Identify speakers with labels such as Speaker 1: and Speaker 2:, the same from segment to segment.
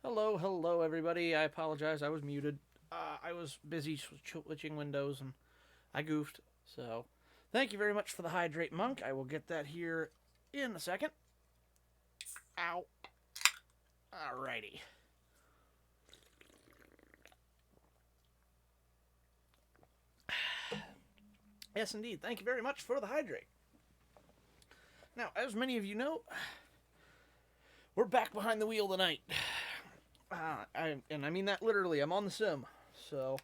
Speaker 1: Hello, everybody. I apologize. I was muted. I was busy switching windows and I goofed. So, thank you very much for the hydrate, monk. I will get that here in a second. Ow. Alrighty. Yes, indeed. Thank you very much for the hydrate. Now, as many of you know, we're back behind the wheel tonight. And I mean that literally. I'm on the sim. So,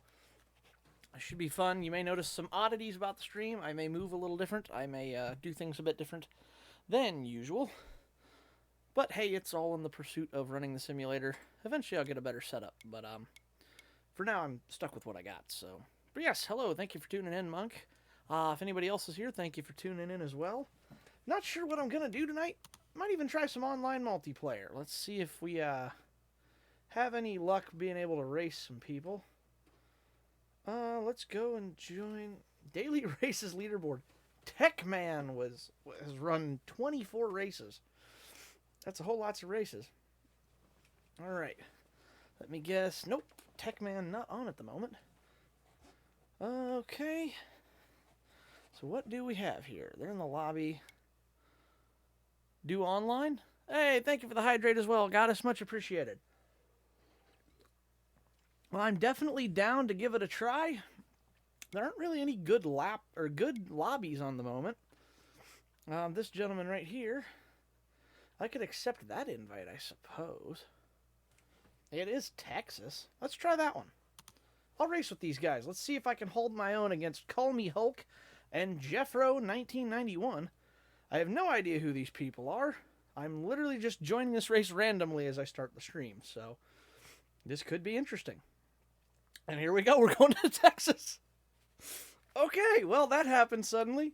Speaker 1: it should be fun. You may notice some oddities about the stream. I may move a little different. I may do things a bit different than usual. But hey, it's all in the pursuit of running the simulator. Eventually, I'll get a better setup. But for now, I'm stuck with what I got. So, but yes, hello. Thank you for tuning in, Monk. If anybody else is here, thank you for tuning in as well. Not sure what I'm gonna do tonight. Might even try some online multiplayer. Let's see if we have any luck being able to race some people. Let's go and join Daily Races Leaderboard. Techman has run 24 races. That's a whole lots of races. All right. Let me guess. Nope. Techman not on at the moment. Okay. So what do we have here? They're in the lobby. Do online? Hey, thank you for the hydrate as well. Goddess, much appreciated. Well, I'm definitely down to give it a try. There aren't really any good lobbies on the moment. This gentleman right here, I could accept that invite, I suppose. It is Texas. Let's try that one. I'll race with these guys. Let's see if I can hold my own against Call Me Hulk and Jeffro1991. I have no idea who these people are. I'm literally just joining this race randomly as I start the stream, so this could be interesting. And here we go. We're going to Texas. Okay, well, that happened suddenly.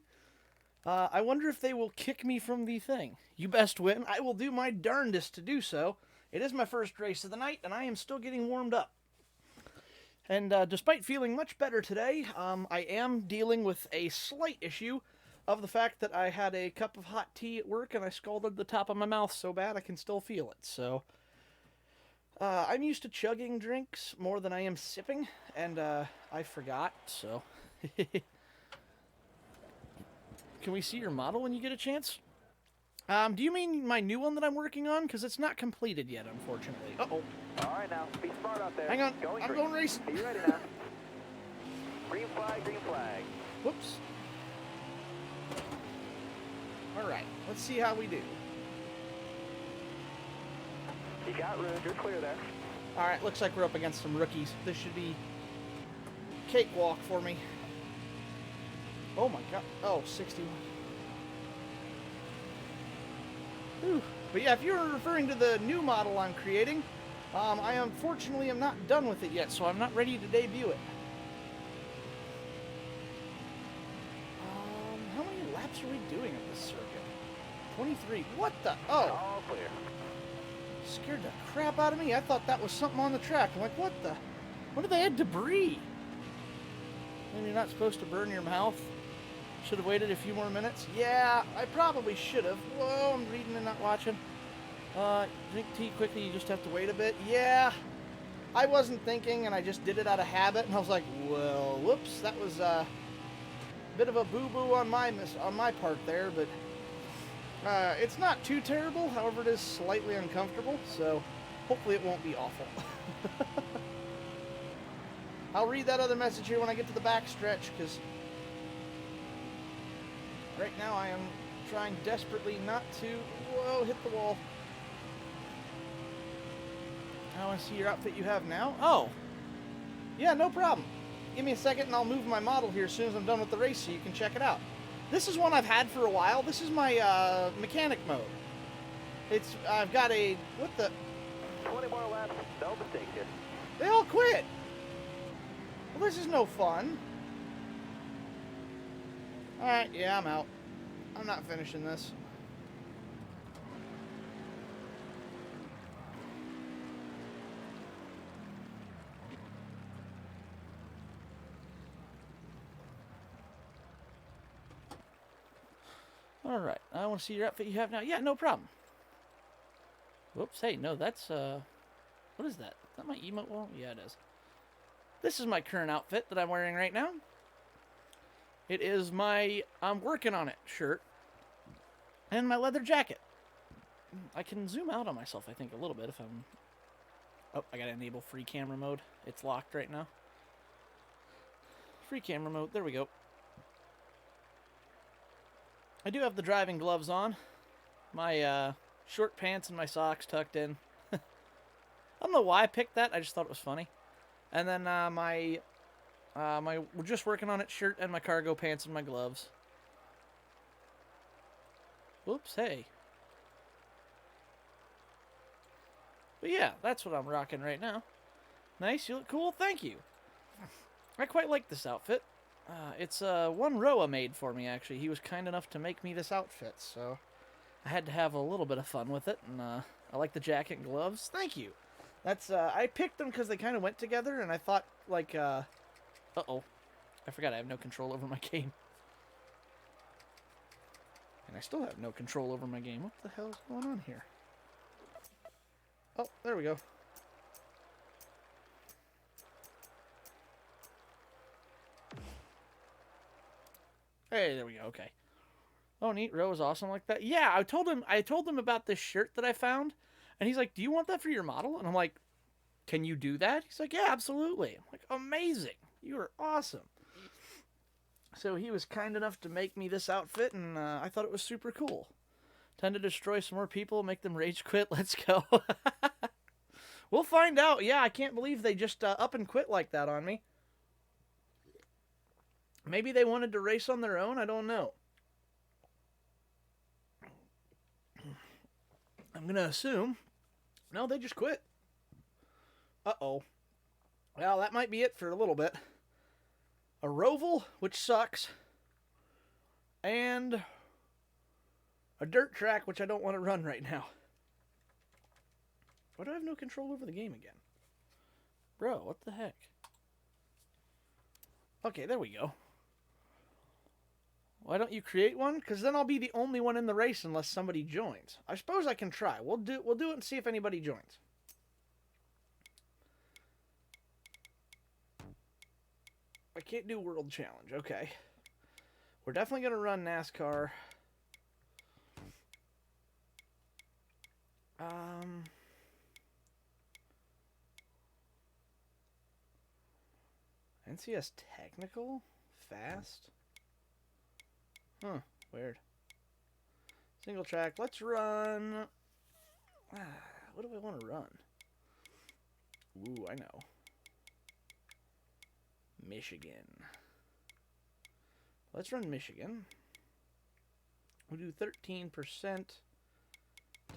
Speaker 1: I wonder if they will kick me from the thing. You best win. I will do my darndest to do so. It is my first race of the night, and I am still getting warmed up. And despite feeling much better today, I am dealing with a slight issue of the fact that I had a cup of hot tea at work and I scalded the top of my mouth so bad I can still feel it. So I'm used to chugging drinks more than I am sipping, and I forgot, so... Can we see your model when you get a chance? Do you mean my new one that I'm working on? Because it's not completed yet, unfortunately. Uh-oh.
Speaker 2: All right, now, be smart out there.
Speaker 1: Hang on, I'm going racing.
Speaker 2: Are you ready now? Green flag, green flag.
Speaker 1: Whoops. All right, let's see how we do.
Speaker 2: You got room, you're clear there.
Speaker 1: All right, looks like we're up against some rookies. This should be cakewalk for me. Oh my god. Oh, 61. Whew. But yeah, if you're referring to the new model I'm creating, I unfortunately am not done with it yet, so I'm not ready to debut it. How many laps are we doing at this circuit? 23. What the? Oh.
Speaker 2: All clear.
Speaker 1: Scared the crap out of me. I thought that was something on the track. I'm like, what the? What did they add debris? And you're not supposed to burn your mouth. Should have waited a few more minutes. Yeah, I probably should have. Whoa, I'm reading and not watching. Drink tea quickly, you just have to wait a bit. Yeah, I wasn't thinking, and I just did it out of habit, and I was like, well, whoops, that was a bit of a boo-boo on my part there, but it's not too terrible. However, it is slightly uncomfortable, so hopefully it won't be awful. I'll read that other message here when I get to the back stretch, because right now I am trying desperately not to, whoa, hit the wall. I want to see your outfit you have now. Oh, yeah, no problem. Give me a second and I'll move my model here as soon as I'm done with the race so you can check it out. This is one I've had for a while. This is my mechanic mode. I've got a, what the?
Speaker 2: 20 more laps, no mistake here.
Speaker 1: They all quit. Well, this is no fun. Alright, yeah, I'm out. I'm not finishing this. Alright, I want to see your outfit you have now. Yeah, no problem. Whoops, hey, no, that's What is that? Is that my emote wall? Yeah, it is. This is my current outfit that I'm wearing right now. It is my I'm working on it shirt and my leather jacket. I can zoom out on myself, I think, a little bit if I'm... Oh, I gotta enable free camera mode. It's locked right now. Free camera mode. There we go. I do have the driving gloves on. My short pants and my socks tucked in. I don't know why I picked that. I just thought it was funny. And then my we're just working on it shirt and my cargo pants and my gloves. Whoops, hey. But yeah, that's what I'm rocking right now. Nice, you look cool, thank you. I quite like this outfit. It's one Roa made for me, actually. He was kind enough to make me this outfit, so I had to have a little bit of fun with it, and I like the jacket and gloves. Thank you. That's I picked them because they kind of went together, and I thought, like, uh-oh. I forgot I have no control over my game. And I still have no control over my game. What the hell is going on here? Oh, there we go. Hey, there we go. Okay. Oh, neat. Ro is awesome like that. Yeah, I told him about this shirt that I found, and he's like, "Do you want that for your model?" And I'm like, "Can you do that?" He's like, "Yeah, absolutely." I'm like, "Amazing. You are awesome." So he was kind enough to make me this outfit, and I thought it was super cool. Time to destroy some more people, make them rage quit. Let's go. We'll find out. Yeah, I can't believe they just up and quit like that on me. Maybe they wanted to race on their own. I don't know. I'm going to assume. No, they just quit. Uh-oh. Well, that might be it for a little bit. A Roval, which sucks. And a dirt track, which I don't want to run right now. Why do I have no control over the game again? Bro, what the heck? Okay, there we go. Why don't you create one? Because then I'll be the only one in the race unless somebody joins. I suppose I can try. We'll do it and see if anybody joins. I can't do World Challenge. Okay. We're definitely going to run NASCAR. NCS Technical? Fast? Huh, weird. Single track. Let's run... what do I want to run? Ooh, I know. Michigan. Let's run Michigan. We'll do 13%.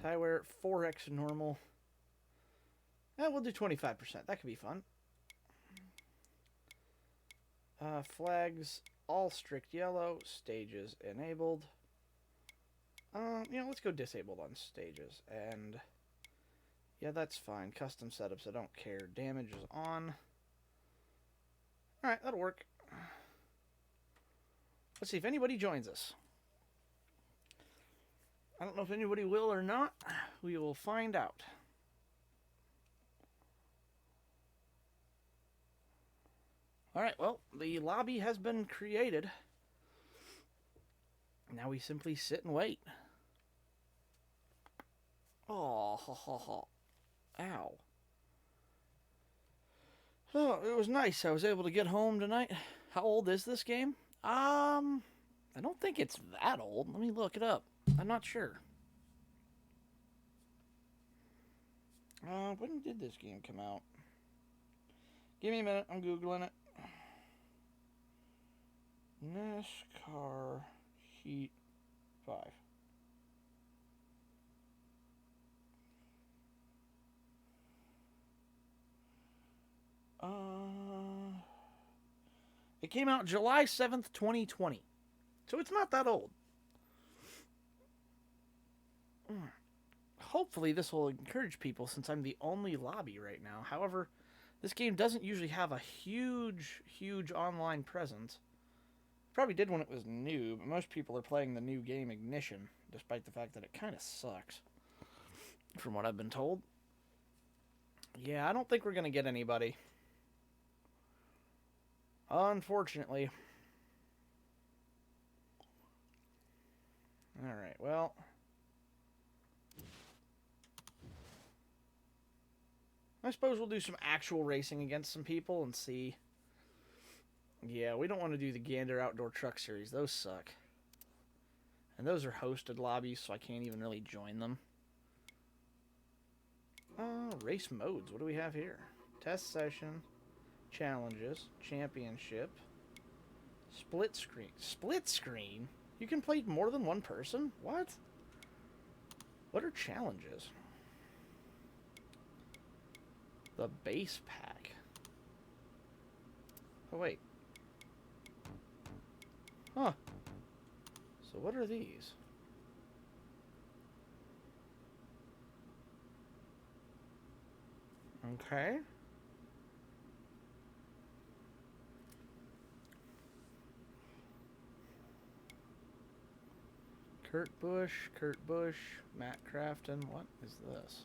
Speaker 1: Tire wear 4x normal. We'll do 25%. That could be fun. Flags all strict yellow. Stages enabled. Let's go disabled on stages. And yeah, that's fine. Custom setups, I don't care. Damage is on. Alright, that'll work. Let's see if anybody joins us. I don't know if anybody will or not. We will find out. Alright, well, the lobby has been created. Now we simply sit and wait. Oh, ha, ha, ha. Ow. Oh, it was nice. I was able to get home tonight. How old is this game? I don't think it's that old. Let me look it up. I'm not sure. When did this game come out? Give me a minute. I'm Googling it. NASCAR Heat 5. It came out July 7th, 2020. So it's not that old. Hopefully this will encourage people since I'm the only lobby right now. However, this game doesn't usually have a huge online presence. Probably did when it was new, but most people are playing the new game Ignition, despite the fact that it kind of sucks, from what I've been told. Yeah, I don't think we're going to get anybody. Unfortunately. Alright, well. I suppose we'll do some actual racing against some people and see. Yeah, we don't want to do the Gander Outdoor Truck Series. Those suck. And those are hosted lobbies, so I can't even really join them. Race modes. What do we have here? Test session, challenges, championship, split screen. Split screen? You can play more than one person? What? What are challenges? The base pack. Oh, wait. Huh. So what are these? Okay. Kurt Busch, Matt Crafton. What is this?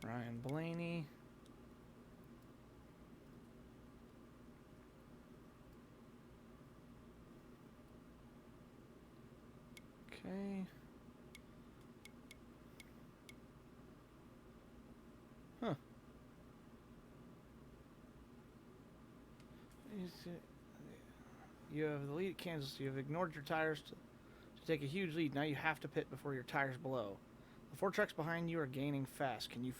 Speaker 1: Ryan Blaney. Okay. Huh. You have the lead at Kansas. You have ignored your tires to take a huge lead. Now you have to pit before your tires blow. The 4 trucks behind you are gaining fast. Can you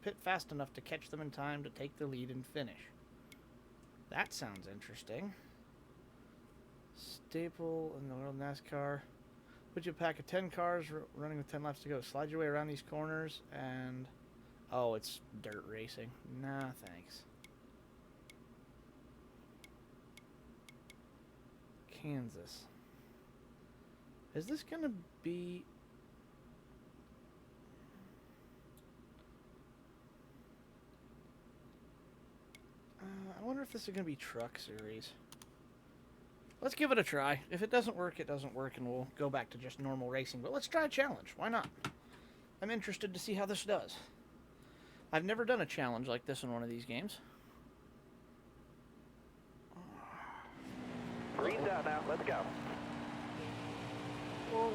Speaker 1: pit fast enough to catch them in time to take the lead and finish? That sounds interesting. Staple in the world NASCAR. Put you a pack of 10 cars running with 10 laps to go. Slide your way around these corners and... Oh, it's dirt racing. Nah, thanks. Kansas. Is this gonna be... I wonder if this is gonna be Truck Series. Let's give it a try. If it doesn't work, it doesn't work, and we'll go back to just normal racing. But let's try a challenge. Why not? I'm interested to see how this does. I've never done a challenge like this in one of these games.
Speaker 2: Green's out now. Let's go.
Speaker 1: Whoa.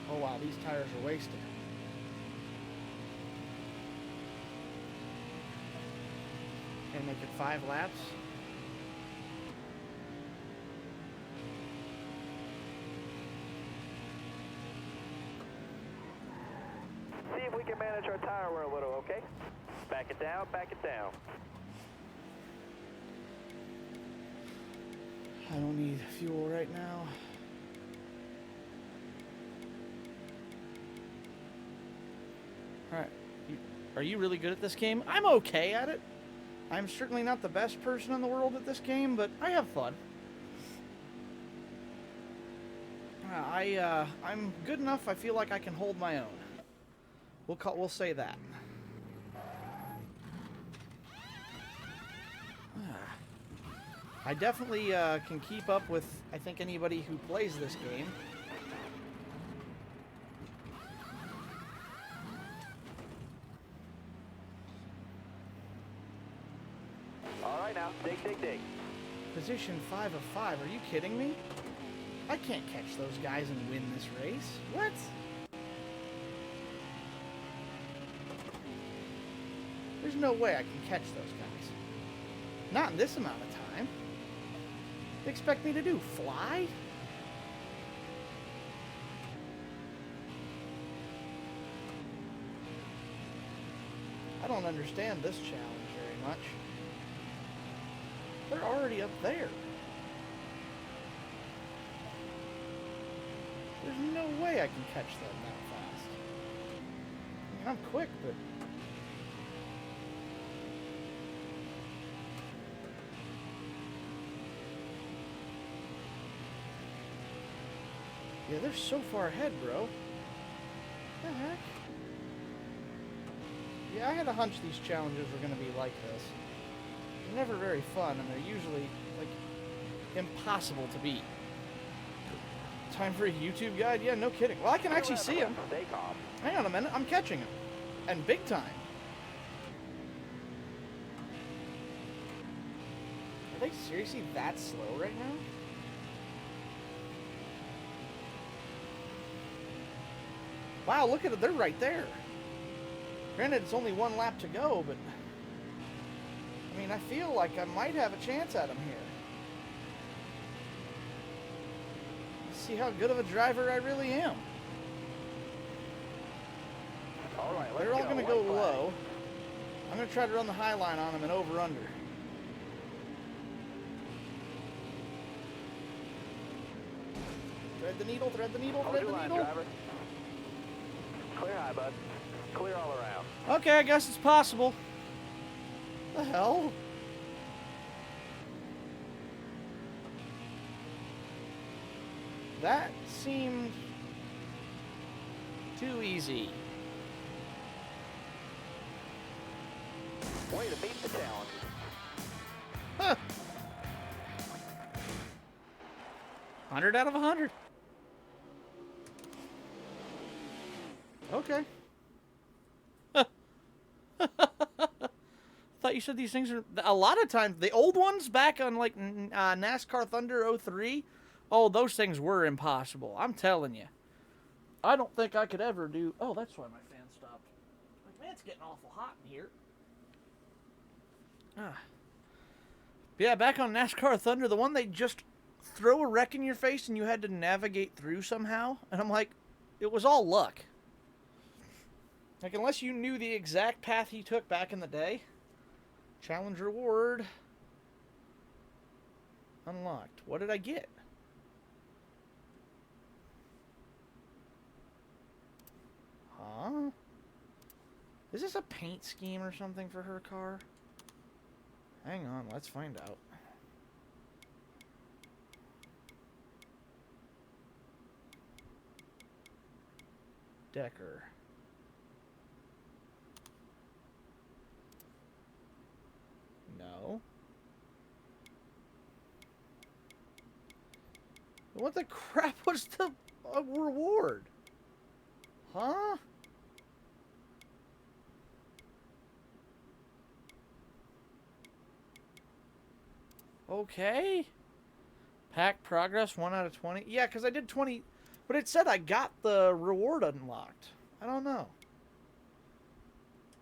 Speaker 1: Oh wow, these tires are wasted. And make it 5 laps.
Speaker 2: See if we can manage our tire wear a little, okay? Back it down, back it down.
Speaker 1: I don't need fuel right now. Alright. Are you really good at this game? I'm okay at it. I'm certainly not the best person in the world at this game, but I have fun. I'm good enough. I feel like I can hold my own. We'll say that. I definitely can keep up with, I think, anybody who plays this game.
Speaker 2: All right now, dig.
Speaker 1: Position 5 of 5. Are you kidding me? I can't catch those guys and win this race. What? There's no way I can catch those guys. Not in this amount of time. They expect me to do? Fly? I don't understand this challenge very much. They're already up there. There's no way I can catch them that fast. I mean, I'm quick, but... Yeah, they're so far ahead, bro. What the heck? Yeah, I had a hunch these challenges were going to be like this. They're never very fun, and they're usually, like, impossible to beat. Time for a YouTube guide? Yeah, no kidding. Well, I can actually see him.
Speaker 2: Stay calm.
Speaker 1: Hang on a minute. I'm catching him. And big time. Are they seriously that slow right now? Wow, look at it. They're right there. Granted, it's only one lap to go, but... I mean, I feel like I might have a chance at them here. Let's see how good of a driver I really am.
Speaker 2: All right, let's
Speaker 1: They're all going to go
Speaker 2: White flag.
Speaker 1: low. I'm going to try to run the high line on them and over-under. Thread the needle, thread the needle,
Speaker 2: Hold
Speaker 1: thread
Speaker 2: your
Speaker 1: the
Speaker 2: line,
Speaker 1: needle.
Speaker 2: driver. Clear high, bud. Clear all around.
Speaker 1: Okay, I guess it's possible. The hell? That seemed too easy.
Speaker 2: Way to beat the challenge.
Speaker 1: Huh. 100 out of 100. Okay. Thought you said these things are... A lot of times, the old ones back on, like, NASCAR Thunder 03, oh, those things were impossible. I'm telling you. I don't think I could ever do... Oh, that's why my fan stopped. Like, man, it's getting awful hot in here. Yeah, back on NASCAR Thunder, the one they just throw a wreck in your face and you had to navigate through somehow. And I'm like, it was all luck. Like, unless you knew the exact path he took back in the day. Challenge reward. Unlocked. What did I get? Huh? Is this a paint scheme or something for her car? Hang on, let's find out. Decker. No. What the crap was the reward? Huh? Okay. Pack progress, 1 out of 20. Yeah, because I did 20, but it said I got the reward unlocked. I don't know.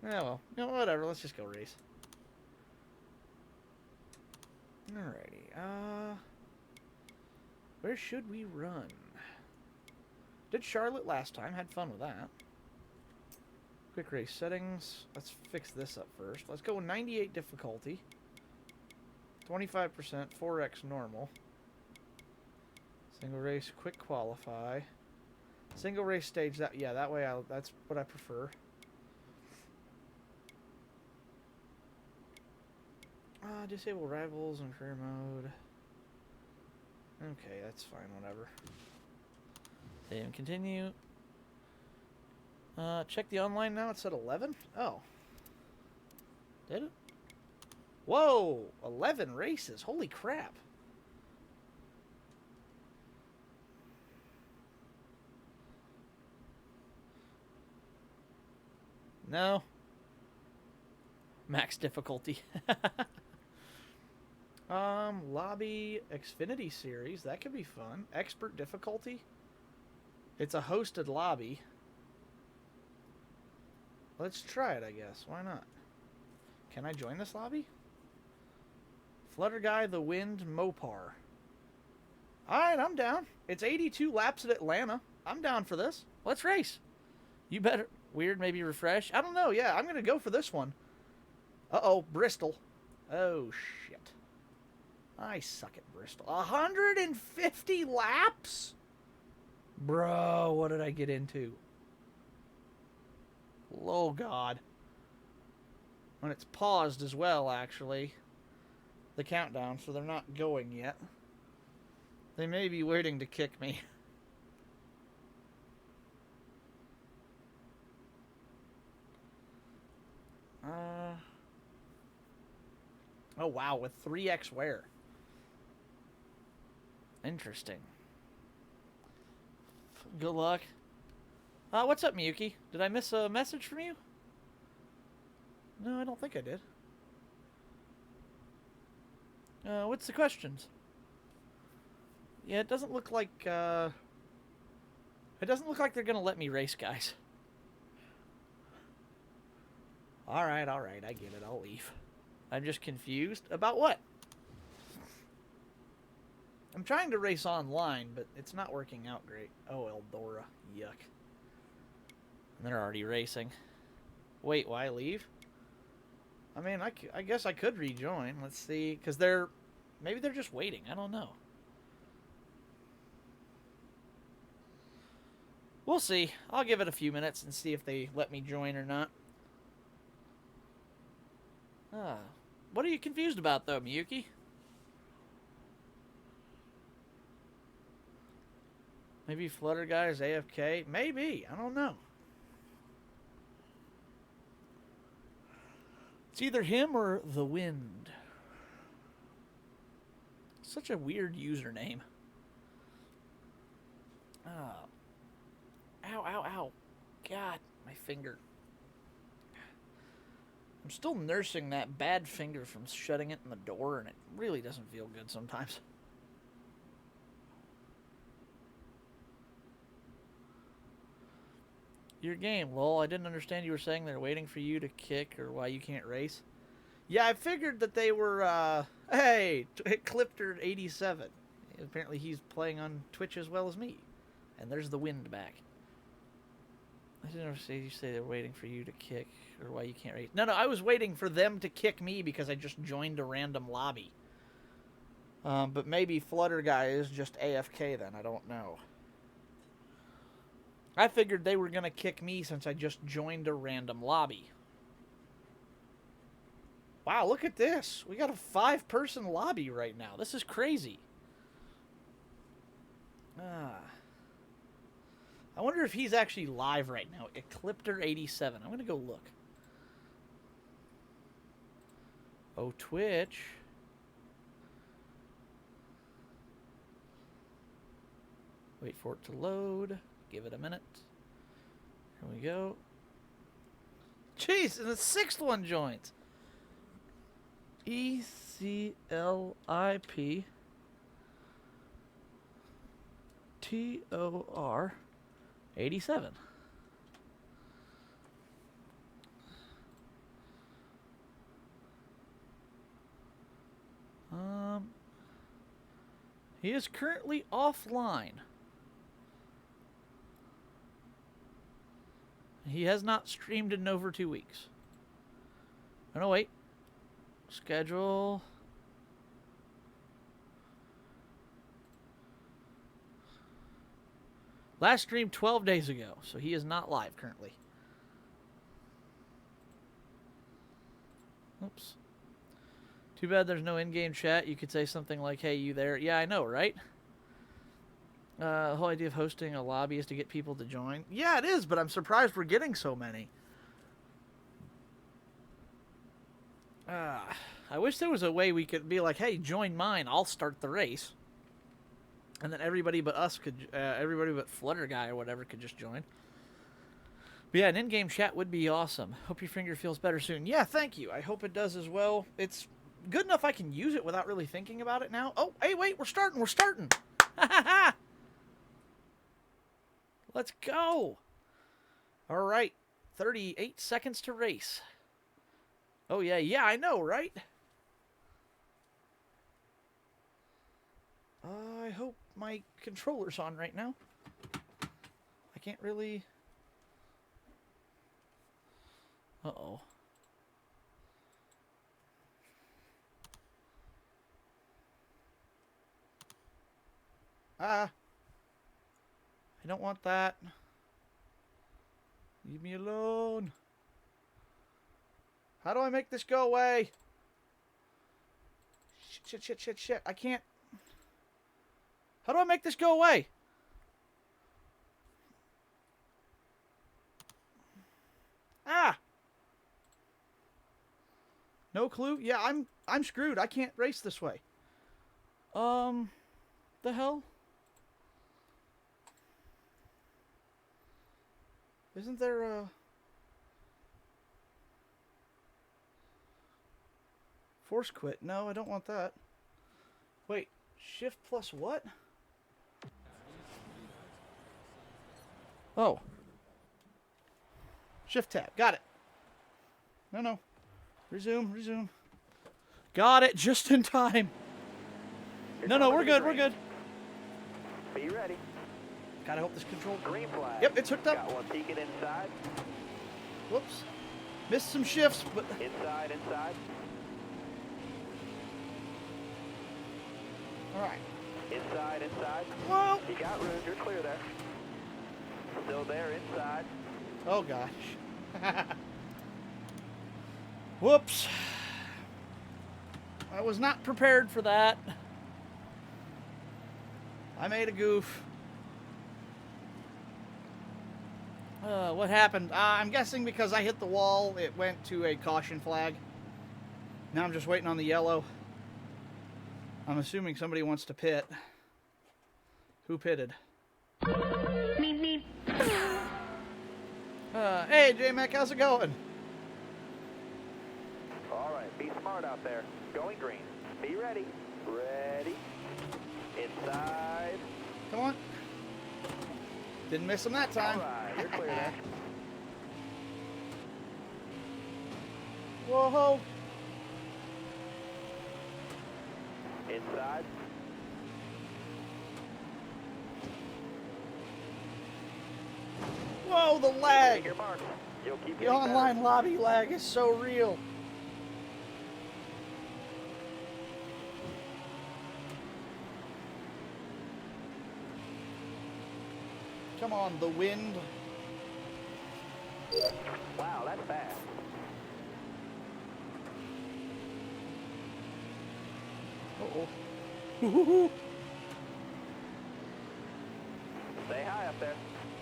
Speaker 1: Yeah, well, you know, whatever. Let's just go race. Alrighty. Where should we run? Did Charlotte last time. Had fun with that. Quick race settings. Let's fix this up first. Let's go 98 difficulty. 25%, 4x normal. Single race, quick qualify. Single race stage, that way that's what I prefer. Disable rivals in career mode. Okay, that's fine, whatever. Save and continue. Check the online now, it's at 11? Oh. Did it? Whoa! 11 races. Holy crap. No. Max difficulty. Lobby Xfinity Series. That could be fun. Expert difficulty. It's a hosted lobby. Let's try it, I guess. Why not? Can I join this lobby? Flutter Guy, The Wind, Mopar. Alright, I'm down. It's 82 laps at Atlanta. I'm down for this. Let's race. You better... Weird, maybe refresh. I don't know. Yeah, I'm going to go for this one. Uh-oh, Bristol. Oh, shit. I suck at Bristol. 150 laps? Bro, what did I get into? Oh, God. When it's paused as well, actually. The countdown, so they're not going yet. They may be waiting to kick me. Oh, wow, with 3x wear. Interesting. Good luck. What's up, Miyuki? Did I miss a message from you? No, I don't think I did. What's the questions? Yeah, it doesn't look like, it doesn't look like they're gonna let me race, guys. Alright, I get it, I'll leave. I'm just confused. About what? I'm trying to race online, but it's not working out great. Oh, Eldora. Yuck. And they're already racing. Wait, why leave? I mean, I guess I could rejoin. Let's see. Because maybe they're just waiting. I don't know. We'll see. I'll give it a few minutes and see if they let me join or not. What are you confused about, though, Miyuki? Maybe Flutter Guy is AFK? Maybe. I don't know. It's either him or the wind. Such a weird username. Oh. Ow, ow, ow. God, my finger. I'm still nursing that bad finger from shutting it in the door, and it really doesn't feel good sometimes. Your game, lol. I didn't understand you were saying they're waiting for you to kick or why you can't race. Yeah, I figured that they were, hey, Clipter87. Apparently he's playing on Twitch as well as me. And there's the wind back. I didn't understand you say they're waiting for you to kick or why you can't race. No, I was waiting for them to kick me because I just joined a random lobby. But maybe Flutter Guy is just AFK then. I don't know. I figured they were going to kick me since I just joined a random lobby. Wow, look at this. We got a 5-person lobby right now. This is crazy. I wonder if he's actually live right now. Eclipter87. I'm going to go look. Oh, Twitch. Wait for it to load. Give it a minute. Here we go. Jeez, and the 6th one joins. ECLIP TOR 87. He is currently offline. He has not streamed in over 2 weeks. Oh, no, wait. Schedule. Last stream 12 days ago, so he is not live currently. Oops. Too bad there's no in-game chat. You could say something like, hey, you there? Yeah, I know, right? The whole idea of hosting a lobby is to get people to join. Yeah, it is, but I'm surprised we're getting so many. I wish there was a way we could be like, hey, join mine. I'll start the race. And then everybody but us could, everybody but Flutter Guy or whatever could just join. But yeah, an in-game chat would be awesome. Hope your finger feels better soon. Yeah, thank you. I hope it does as well. It's good enough I can use it without really thinking about it now. Oh, hey, wait, we're starting. Ha ha ha! Let's go. All right, 38 seconds to race. Oh, yeah, I know, right? I hope my controller's on right now. I can't really... Uh-oh. I don't want that. Leave me alone. How do I make this go away? Shit. I can't. How do I make this go away? No clue. Yeah, I'm screwed. I can't race this way. The hell? Isn't there a force quit? No, I don't want that. Wait, shift plus what? Oh. Shift tab. Got it. No. Resume. Got it just in time. No, we're good. We're good.
Speaker 2: Be ready.
Speaker 1: Gotta hope this control.
Speaker 2: Green flag.
Speaker 1: Yep, it's hooked up.
Speaker 2: Got one peeking inside.
Speaker 1: Whoops. Missed some shifts, but...
Speaker 2: Inside.
Speaker 1: Alright.
Speaker 2: Inside.
Speaker 1: Whoa!
Speaker 2: You got room. You're clear there. Still there, inside.
Speaker 1: Oh, gosh. Whoops. I was not prepared for that. I made a goof. What happened? I'm guessing because I hit the wall, it went to a caution flag. Now I'm just waiting on the yellow. I'm assuming somebody wants to pit. Who pitted?
Speaker 3: Meep.
Speaker 1: Hey, J-Mac, how's it going?
Speaker 2: All right, be smart out there. Going green. Be ready. Ready. Inside.
Speaker 1: Come on. Didn't miss him that time.
Speaker 2: All right, you're clear there.
Speaker 1: Whoa.
Speaker 2: Inside.
Speaker 1: Whoa, the
Speaker 2: Take
Speaker 1: lag.
Speaker 2: your mark. You'll keep
Speaker 1: The
Speaker 2: getting
Speaker 1: online lobby lag is so real. Come on, the wind.
Speaker 2: better. Wow, that's fast.
Speaker 1: Uh-oh.
Speaker 2: Stay high up there.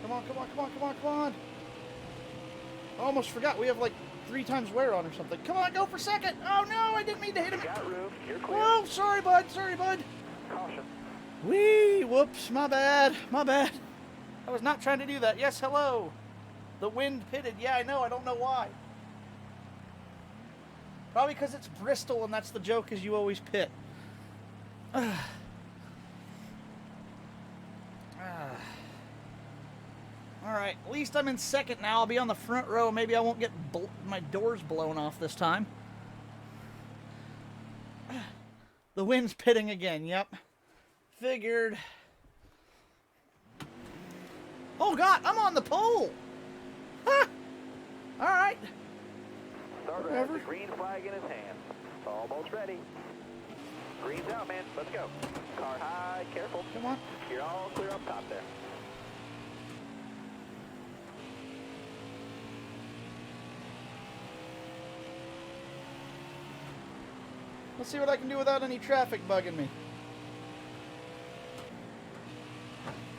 Speaker 1: Come on. I almost forgot we have like 3 times wear on or something. Come on, go for second. Oh no, I didn't mean to hit him.
Speaker 2: You got room. You're clear.
Speaker 1: Whoa, sorry, bud.
Speaker 2: Caution.
Speaker 1: Whee, whoops, my bad. I was not trying to do that. Yes, hello. The wind pitted. Yeah, I know. I don't know why. Probably because it's Bristol and that's the joke is you always pit. Alright, at least I'm in second now. I'll be on the front row. Maybe I won't get my doors blown off this time. The wind's pitting again, yep. Figured. Oh god, I'm on the pole! Ha! Alright.
Speaker 2: Starter has the green flag in his hand. Almost ready. Green's out, man. Let's go. Car high, careful.
Speaker 1: Come on.
Speaker 2: You're all clear up top there.
Speaker 1: Let's see what I can do without any traffic bugging me.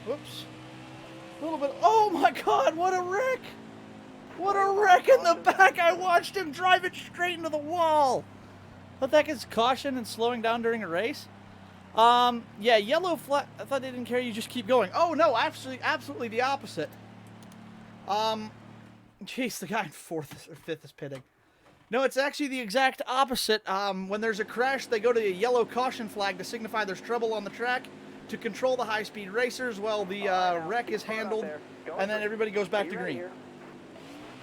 Speaker 1: Whoops. A little bit. Oh my god, what a wreck! What a wreck in the back! I watched him drive it straight into the wall! What the heck is caution and slowing down during a race? Yeah, yellow flag. I thought they didn't care, you just keep going. Oh no, absolutely the opposite. Jeez, the guy in 4th or 5th is pitting. No, it's actually the exact opposite. When there's a crash, they go to a yellow caution flag to signify there's trouble on the track to control the high-speed racers while the wreck is handled, and then everybody goes back to green.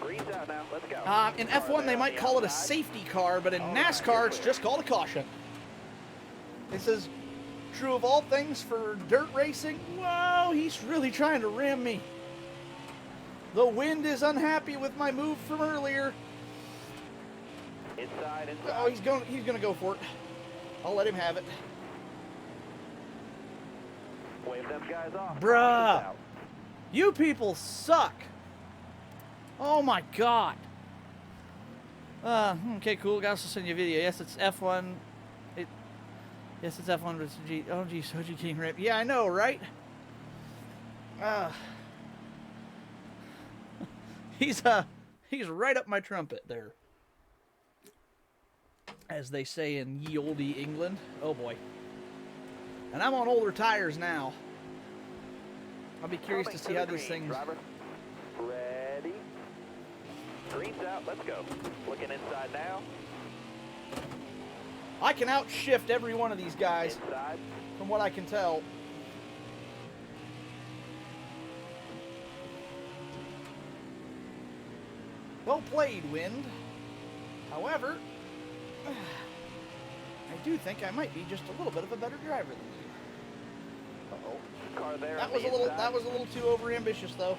Speaker 2: Green's out now. Let's go.
Speaker 1: In F1, they might call it a safety car, but in NASCAR, it's just called a caution. This is true of all things for dirt racing. Whoa, he's really trying to ram me. The wind is unhappy with my move from earlier.
Speaker 2: Inside.
Speaker 1: Oh, he's gonna go for it. I'll let him have it.
Speaker 2: Wave them guys off.
Speaker 1: Bruh. You people suck. Oh my god. Okay, cool. Guys, will send you a video. Yes, it's F1. Yes, it's F1, but it's G. Oh, geez, Soji King Rip. Yeah, I know, right? He's right up my trumpet there. as they say in ye olde England. Oh boy. And I'm on older tires now. I'll be curious to see how these things...
Speaker 2: Driver. Ready. Green's out, let's go. Looking inside now.
Speaker 1: I can outshift every one of these guys,
Speaker 2: Inside.
Speaker 1: from what I can tell. Well played, Wind. However, I do think I might be just a little bit of a better driver than you. Uh-oh.
Speaker 2: Car there
Speaker 1: That
Speaker 2: on
Speaker 1: was
Speaker 2: the
Speaker 1: a little.
Speaker 2: inside.
Speaker 1: That was a little too overambitious, though.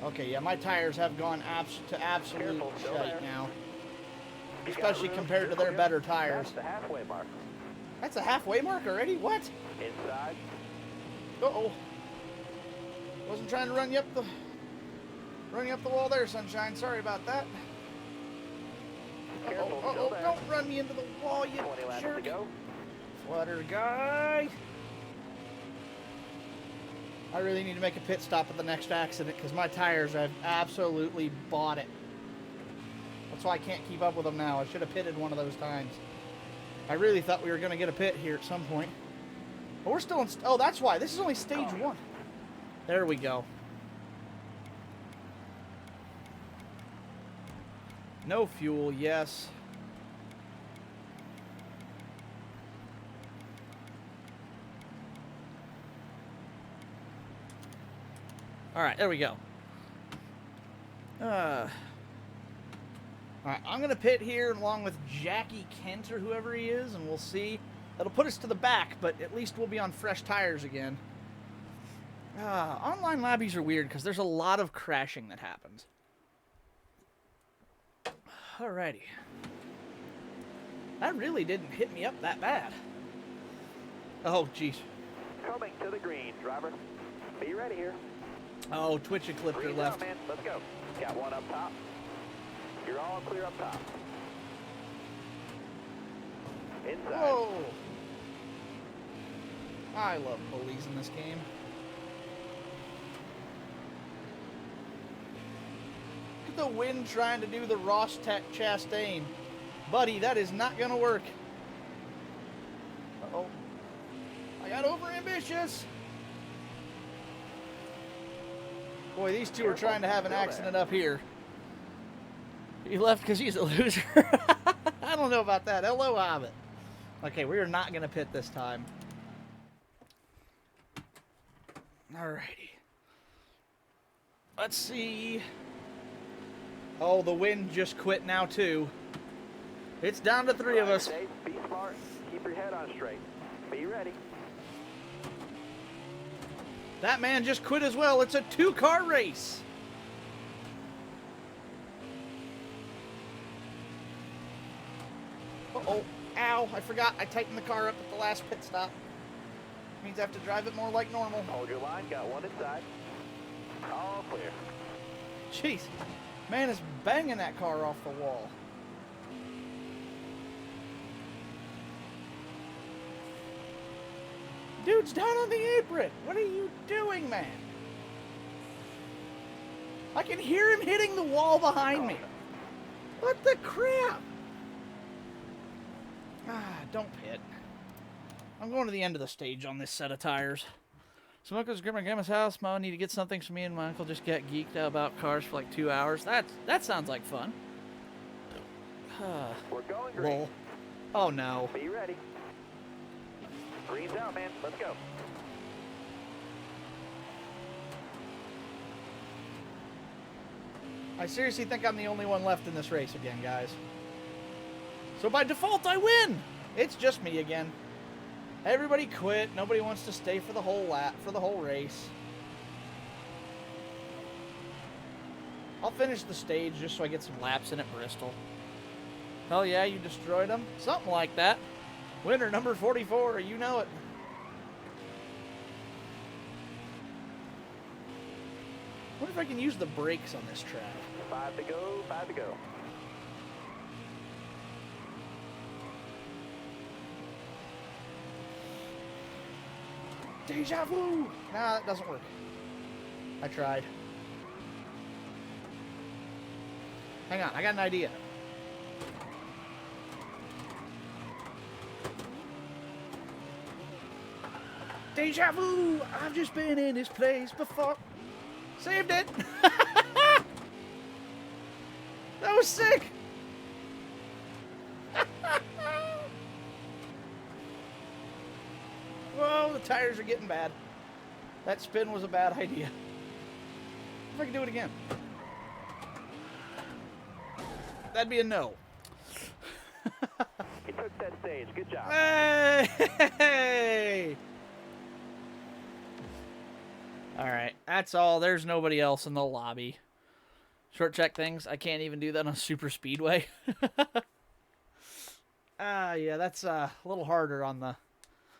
Speaker 1: Okay, yeah, my tires have gone to absolute
Speaker 2: Careful, still
Speaker 1: shite
Speaker 2: there.
Speaker 1: now,
Speaker 2: You got
Speaker 1: especially
Speaker 2: room.
Speaker 1: compared to
Speaker 2: You're
Speaker 1: their
Speaker 2: clear.
Speaker 1: better tires.
Speaker 2: That's the halfway mark.
Speaker 1: That's a halfway mark already. What?
Speaker 2: Inside.
Speaker 1: Uh-oh. Wasn't trying to run you up the wall there, sunshine. Sorry about that.
Speaker 2: Careful,
Speaker 1: Uh-oh,
Speaker 2: still there.
Speaker 1: don't run me into the wall, you
Speaker 2: 20 laps to
Speaker 1: jerk.
Speaker 2: go.
Speaker 1: Flutter guy. I really need to make a pit stop at the next accident because my tires have absolutely bought it. That's why I can't keep up with them now. I should have pitted one of those times. I really thought we were going to get a pit here at some point. But we're still in... Oh, that's why. This is only stage 1. There we go. No fuel, yes. All right, there we go. All right, I'm going to pit here along with Jackie Kent or whoever he is, and we'll see. That'll put us to the back, but at least we'll be on fresh tires again. Online lobbies are weird because there's a lot of crashing that happens. Alrighty. That really didn't hit me up that bad. Oh, jeez.
Speaker 2: Coming to the green, driver. Be ready here.
Speaker 1: Oh, Twitch eclipter
Speaker 2: Green's
Speaker 1: left.
Speaker 2: out, man. Let's go. Got one up top. You're all clear up top. Inside.
Speaker 1: Whoa! I love bullies in this game. Look at the Wind trying to do the Ross Chastain. Buddy, that is not going to work. Uh-oh. I got overambitious. Boy, these two are trying to have an accident up here. He left because he's a loser. I don't know about that. Hello, Hobbit. Okay, we are not going to pit this time. Alrighty. Let's see. Oh, the Wind just quit now, too. It's down to 3 of us.
Speaker 2: Safe, be smart. Keep your head on straight. Be ready.
Speaker 1: That man just quit as well. It's a 2-car race. Uh-oh. Ow. I forgot. I tightened the car up at the last pit stop. Means I have to drive it more like normal.
Speaker 2: Hold your line. Got one inside. All clear.
Speaker 1: Jeez. Man is banging that car off the wall. Dude's down on the apron. What are you doing, man? I can hear him hitting the wall behind me. What the crap? Don't pit. I'm going to the end of the stage on this set of tires. So Uncle's at my grandma's house. Mom, need to get something so me and my uncle just get geeked out about cars for like 2 hours. That sounds like fun.
Speaker 2: We're going green.
Speaker 1: Lol. Oh no.
Speaker 2: Be ready. Green's out, man. Let's go.
Speaker 1: I seriously think I'm the only one left in this race again, guys. So by default, I win. It's just me again. Everybody quit. Nobody wants to stay for the whole lap, for the whole race. I'll finish the stage just so I get some laps in at Bristol. Hell yeah, you destroyed them? Something like that. Winner number 44, you know it. I wonder if I can use the brakes on this track.
Speaker 2: 5 to go, 5 to go.
Speaker 1: Deja vu! Nah, that doesn't work. I tried. Hang on, I got an idea. Deja vu! I've just been in this place before. Saved it! That was sick! Whoa, the tires are getting bad. That spin was a bad idea. If I can do it again. That'd be a no.
Speaker 2: You took that stage. Good job.
Speaker 1: Hey! Alright, that's all. There's nobody else in the lobby. Short check things. I can't even do that on Super Speedway. Yeah, that's a little harder on the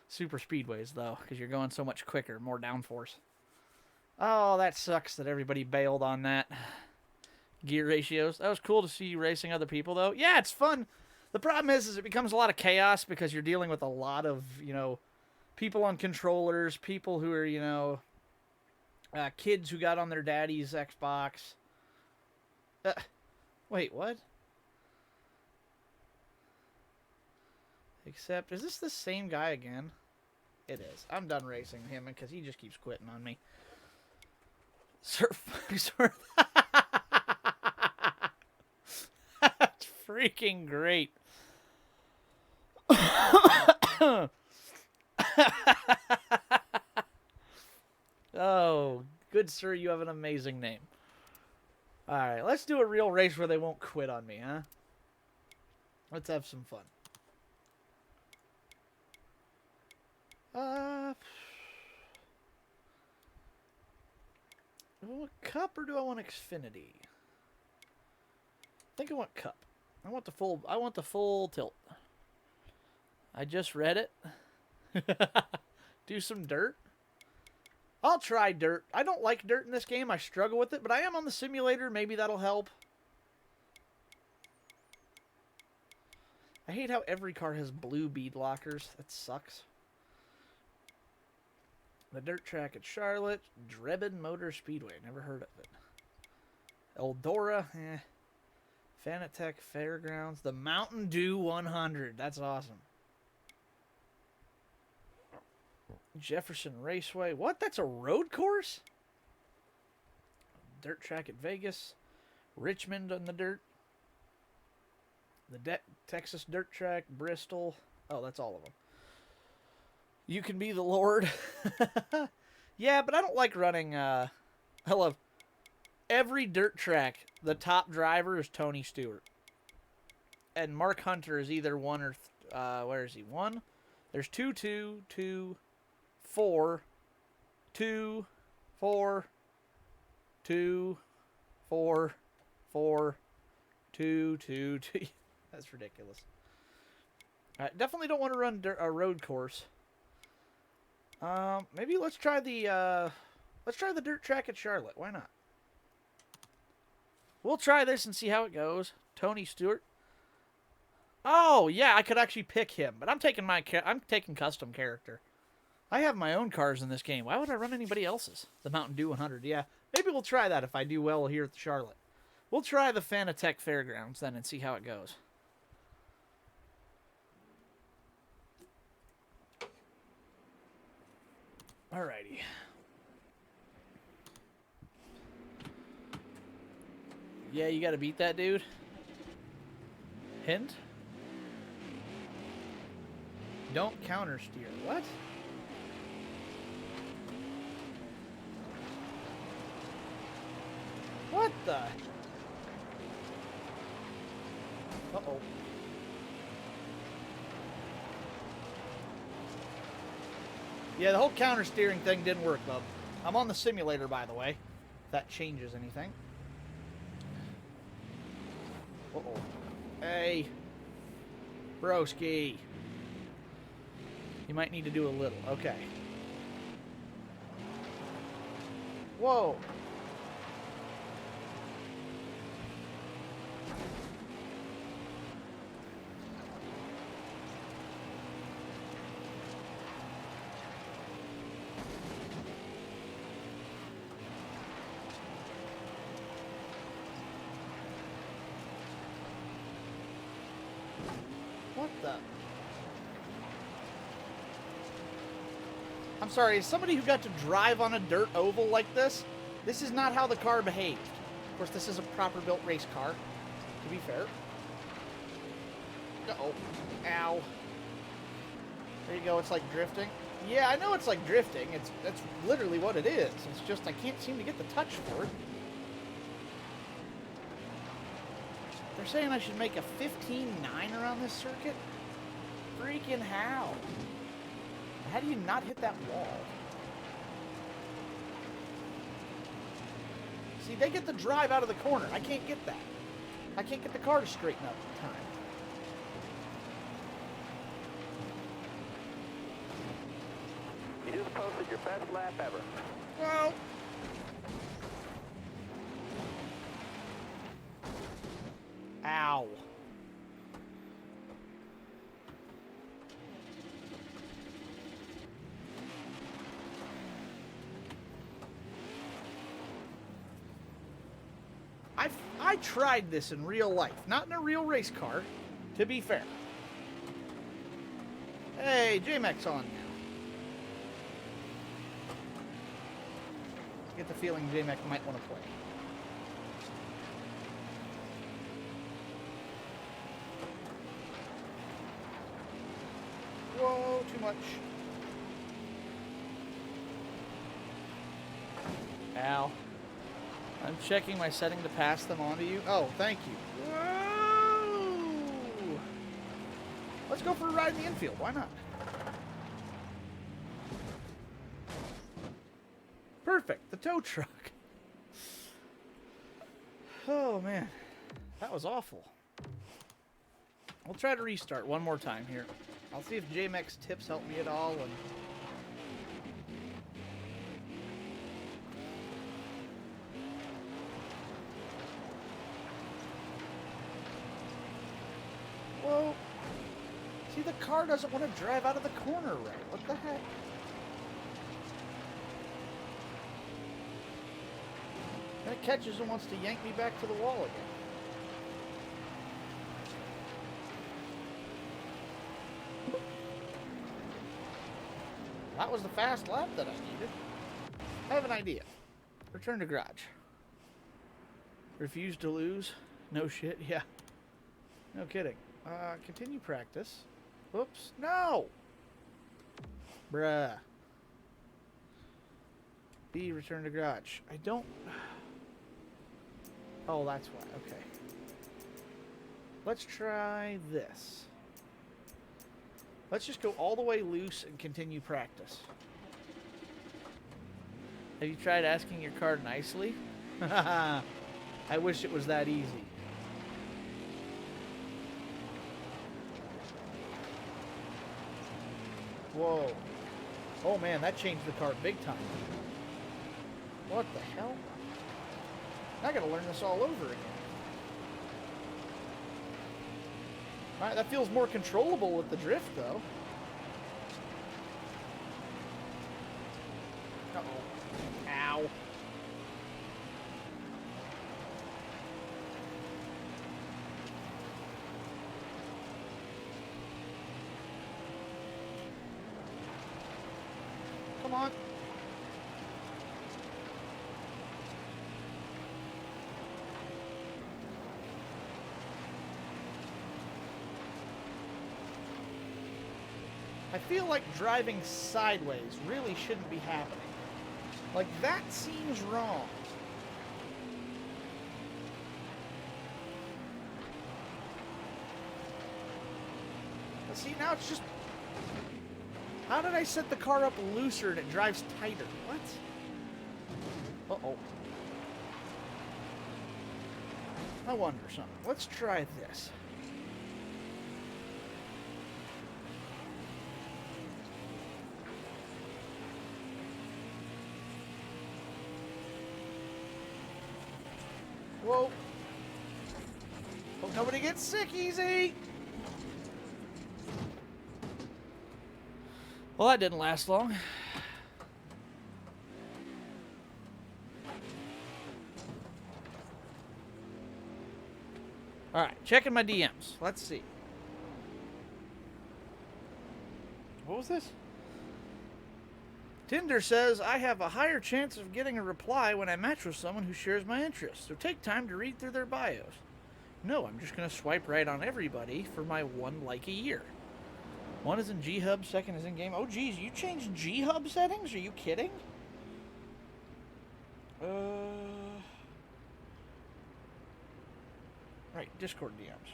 Speaker 1: Super Speedways, though, because you're going so much quicker, more downforce. Oh, that sucks that everybody bailed on that. Gear ratios. That was cool to see you racing other people, though. Yeah, it's fun. The problem is it becomes a lot of chaos because you're dealing with a lot of, people on controllers, people who are, kids who got on their daddy's Xbox. Wait, what? Except, is this the same guy again? It is. I'm done racing him because he just keeps quitting on me. That's freaking great. Oh, good sir, you have an amazing name. Alright, let's do a real race where they won't quit on me, huh? Let's have some fun. Do I want Cup or do I want Xfinity? I think I want Cup. I want the full tilt. I just read it. Do some dirt. I'll try dirt. I don't like dirt in this game. I struggle with it, but I am on the simulator. Maybe that'll help. I hate how every car has blue bead lockers. That sucks. The dirt track at Charlotte. Drebin Motor Speedway. Never heard of it. Eldora. Fanatec Fairgrounds. The Mountain Dew 100. That's awesome. Jefferson Raceway. What? That's a road course? Dirt track at Vegas. Richmond on the dirt. The Texas dirt track. Bristol. Oh, that's all of them. You can be the Lord. Yeah, but I don't like running. I love every dirt track. The top driver is Tony Stewart. And Mark Hunter is either one or... where is he? One? There's 2, 2, 2... 4, 2, 4, 2, 4, 4, 2, 2, 2. That's ridiculous. I definitely don't want to run a road course. Maybe let's try the dirt track at Charlotte. Why not? We'll try this and see how it goes. Tony Stewart. Oh yeah, I could actually pick him, but I'm taking custom character. I have my own cars in this game. Why would I run anybody else's? The Mountain Dew 100, yeah. Maybe we'll try that if I do well here at Charlotte. We'll try the Fanatec Fairgrounds then and see how it goes. Alrighty. Yeah, you gotta beat that dude. Hint? Don't counter steer. What? What the? Uh-oh. Yeah, the whole counter steering thing didn't work, bub. I'm on the simulator, by the way. If that changes anything. Uh-oh. Hey. Broski. You might need to do a little. Okay. Whoa. What the? I'm sorry, as somebody who got to drive on a dirt oval like this, this is not how the car behaved. Of course, this is a proper built race car, to be fair. Uh-oh. Ow. There you go, it's like drifting. Yeah, I know it's like drifting. That's literally what it is. It's just I can't seem to get the touch for it. They're saying I should make a 15.9 around this circuit? Freaking how? How do you not hit that wall? See, they get the drive out of the corner. I can't get that. I can't get the car to straighten up in time.
Speaker 2: You just posted your best lap ever.
Speaker 1: Well... Ow. I tried this in real life, not in a real race car, to be fair. Hey, J-Mac's on now. I get the feeling J-Mac might want to play. Whoa, too much. Ow. I'm checking my setting to pass them on to you. Oh, thank you. Whoa! Let's go for a ride in the infield. Why not? Perfect. The tow truck. Oh, man. That was awful. We'll try to restart one more time here. I'll see if JMX tips help me at all. And whoa. See, the car doesn't want to drive out of the corner right. What the heck? Then it catches and wants to yank me back to the wall again. That was the fast lap that I needed. I have an idea. Return to garage. Refuse to lose. No shit, yeah. No kidding. Continue practice. Whoops. No! Bruh. B, return to garage. I don't... Oh, that's why. Okay. Let's try this. Let's just go all the way loose and continue practice. Have you tried asking your car nicely? I wish it was that easy. Whoa. Oh man, that changed the car big time. What the hell? I gotta learn this all over again. Alright, that feels more controllable with the drift, though. Uh-oh. Ow. Come on. I feel like driving sideways really shouldn't be happening. Like, that seems wrong. But see, now it's just... How did I set the car up looser and it drives tighter? What? Uh-oh. I wonder something. Let's try this. Whoa. Hope nobody gets sick easy. Well, that didn't last long. All right, checking my DMs. Let's see. was this? Tinder says I have a higher chance of getting a reply when I match with someone who shares my interests, so take time to read through their bios. No, I'm just going to swipe right on everybody for my one like a year. One is in G-Hub, second is in game. Oh, geez, you changed G-Hub settings? Are you kidding? Right, Discord DMs.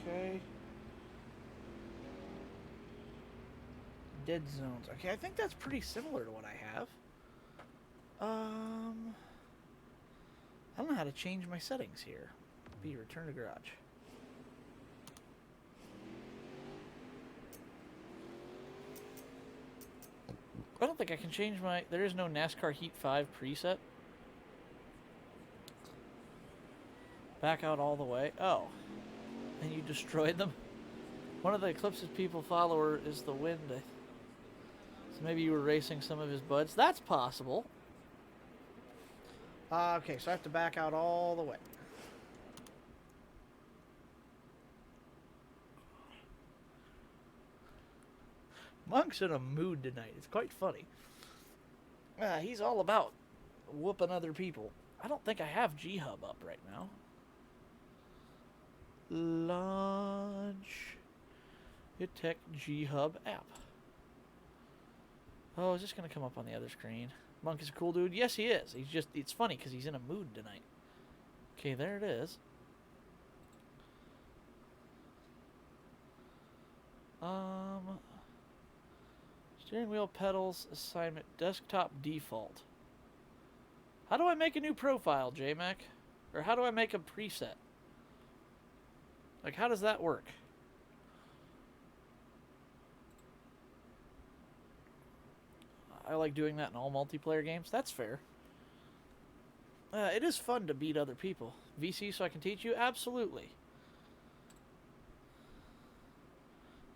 Speaker 1: Okay. Dead zones. Okay, I think that's pretty similar to what I have. I don't know how to change my settings here. B, return to garage. I don't think I can change my... There is no NASCAR Heat 5 preset. Back out all the way. Oh. And you destroyed them? One of the Eclipse's people follower is the wind. So maybe you were racing some of his buds. That's possible. Okay, so I have to back out all the way. Monk's in a mood tonight. It's quite funny. He's all about whooping other people. I don't think I have G-Hub up right now. Launch Logitech G-Hub app. Oh, is this going to come up on the other screen? Monk is a cool dude. Yes, he is. He's just, it's funny because he's in a mood tonight. Okay, there it is. Steering wheel pedals assignment desktop default. How do I make a new profile, JMac? Or how do I make a preset? Like, how does that work? I like doing that in all multiplayer games. That's fair. It is fun to beat other people. VC so I can teach you? Absolutely.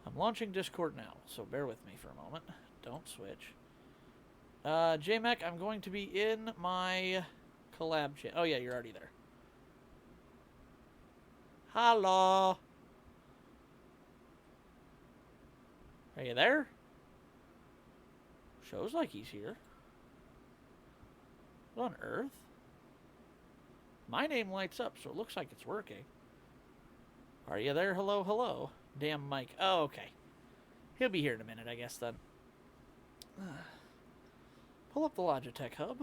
Speaker 1: I'm launching Discord now, so bear with me for a moment. Don't switch. JMac, I'm going to be in my collab chat. Oh, yeah, you're already there. Hello. Are you there? Shows like he's here. What on earth? My name lights up, so it looks like it's working. Are you there? Hello, hello. Damn Mike. Oh, okay. He'll be here in a minute, I guess, then. Pull up the Logitech hub.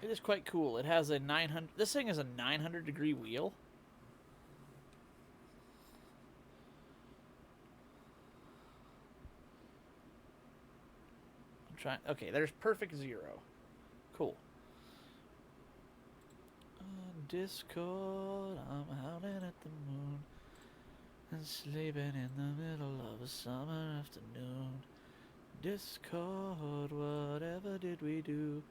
Speaker 1: It is quite cool. It has a 900... This thing is a 900-degree wheel. I'm trying... Okay, there's perfect zero. Cool. Discord, I'm howling at the moon and sleeping in the middle of a summer afternoon. Discord, whatever did we do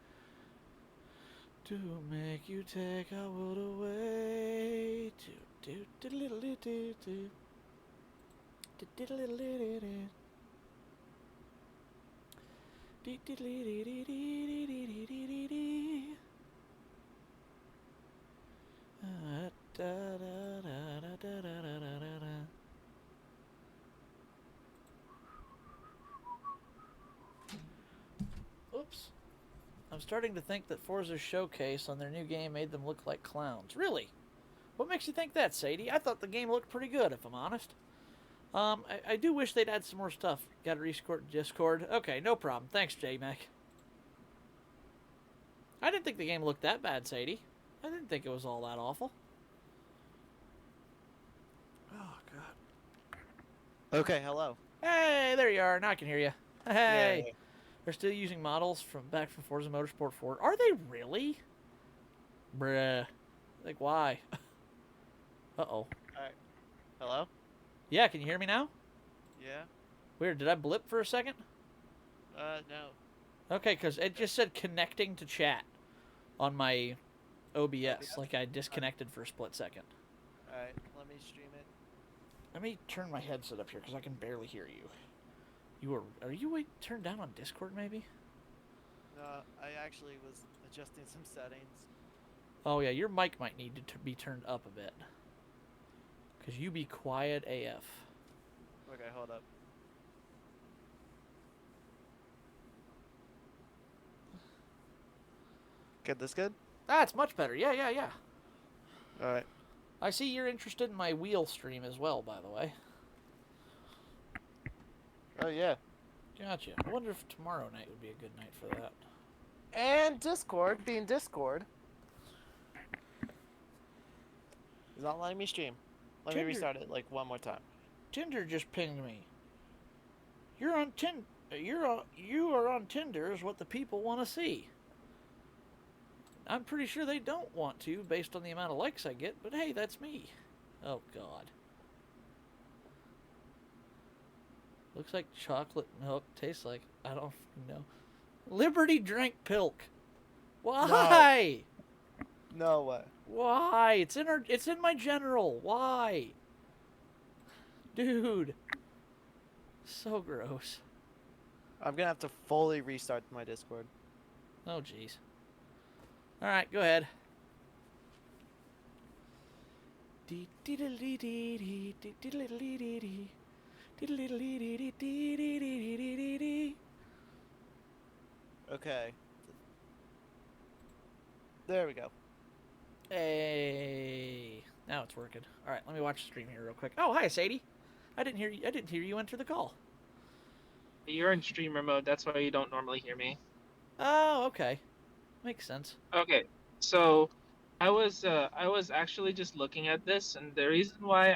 Speaker 1: to make you take our world away? Oops. I'm starting to think that Forza's showcase on their new game made them look like clowns. Really? What makes you think that, Sadie? I thought the game looked pretty good, if I'm honest. I do wish they'd add some more stuff. Gotta restart Discord. Okay, no problem. Thanks, J-Mac. I didn't think the game looked that bad, Sadie. I didn't think it was all that awful. Oh, God.
Speaker 4: Okay, hello.
Speaker 1: Hey, there you are. Now I can hear you. Hey.
Speaker 4: Yay.
Speaker 1: They're still using models from Forza Motorsport 4. Are they really? Bruh. Like, why? Uh-oh.
Speaker 4: Alright. Hello?
Speaker 1: Yeah, can you hear me now?
Speaker 4: Yeah?
Speaker 1: Weird. Did I blip for a second?
Speaker 4: No.
Speaker 1: Okay, because it just said connecting to chat on my OBS. Like I disconnected for a split second.
Speaker 4: Alright, let me stream it.
Speaker 1: Let me turn my headset up here because I can barely hear you. Are you turned down on Discord maybe?
Speaker 4: No, I actually was adjusting some settings.
Speaker 1: Oh yeah, your mic might need to be turned up a bit. Cause you be quiet AF.
Speaker 4: Okay, hold up. Get this good?
Speaker 1: Ah, it's much better. Yeah, yeah, yeah.
Speaker 4: All right.
Speaker 1: I see you're interested in my wheel stream as well, by the way.
Speaker 4: Oh yeah.
Speaker 1: Gotcha. I wonder if tomorrow night would be a good night for that.
Speaker 4: And Discord, being Discord, is not letting me stream. Let me
Speaker 1: Tinder-
Speaker 4: restart it like one more time.
Speaker 1: Tinder just pinged me. You are on Tinder is what the people want to see. I'm pretty sure they don't want to, based on the amount of likes I get, but hey, that's me. Oh, God. Looks like chocolate milk. Tastes like, I don't know. Liberty drank pilk. Why?
Speaker 4: No way.
Speaker 1: Why? It's in my general. Why? Dude. So gross.
Speaker 4: I'm gonna have to fully restart my Discord.
Speaker 1: Oh, jeez. Alright, go ahead.
Speaker 4: Okay. There we go.
Speaker 1: Hey, now it's working. All right, let me watch the stream here real quick. Oh, hi, Sadie. I didn't hear you enter the call.
Speaker 5: You're in streamer mode. That's why you don't normally hear me.
Speaker 1: Oh, okay, makes sense.
Speaker 5: Okay, so I was actually just looking at this, and the reason why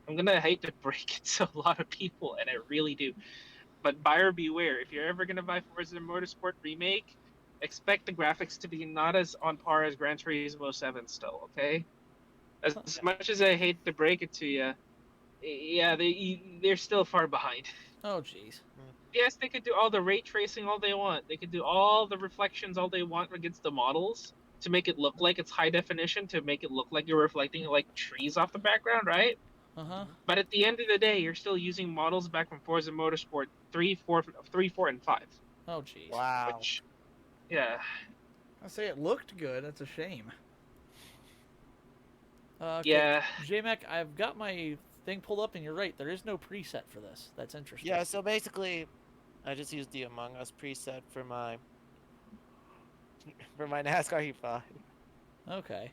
Speaker 5: I'm gonna hate to break it to a lot of people, and I really do, but buyer beware. If you're ever gonna buy Forza Motorsport Remake, expect the graphics to be not as on par as Gran Turismo 7 still. Okay, as much as I hate to break it to you, yeah, they're still far behind.
Speaker 1: Oh, jeez.
Speaker 5: Yes, they could do all the ray tracing all they want. They could do all the reflections all they want against the models to make it look like it's high definition, to make it look like you're reflecting like trees off the background, right?
Speaker 1: Uh-huh.
Speaker 5: But at the end of the day, you're still using models back from Forza Motorsport 3, 4, 3, 4, and 5.
Speaker 1: Oh, jeez.
Speaker 4: Wow.
Speaker 5: Which, yeah.
Speaker 1: I say it looked good. That's a shame. Okay.
Speaker 5: Yeah.
Speaker 1: JMac, I've got my thing pulled up, and you're right. There is no preset for this. That's interesting.
Speaker 4: Yeah, so basically, I just used the Among Us preset for my NASCAR E5.
Speaker 1: Okay.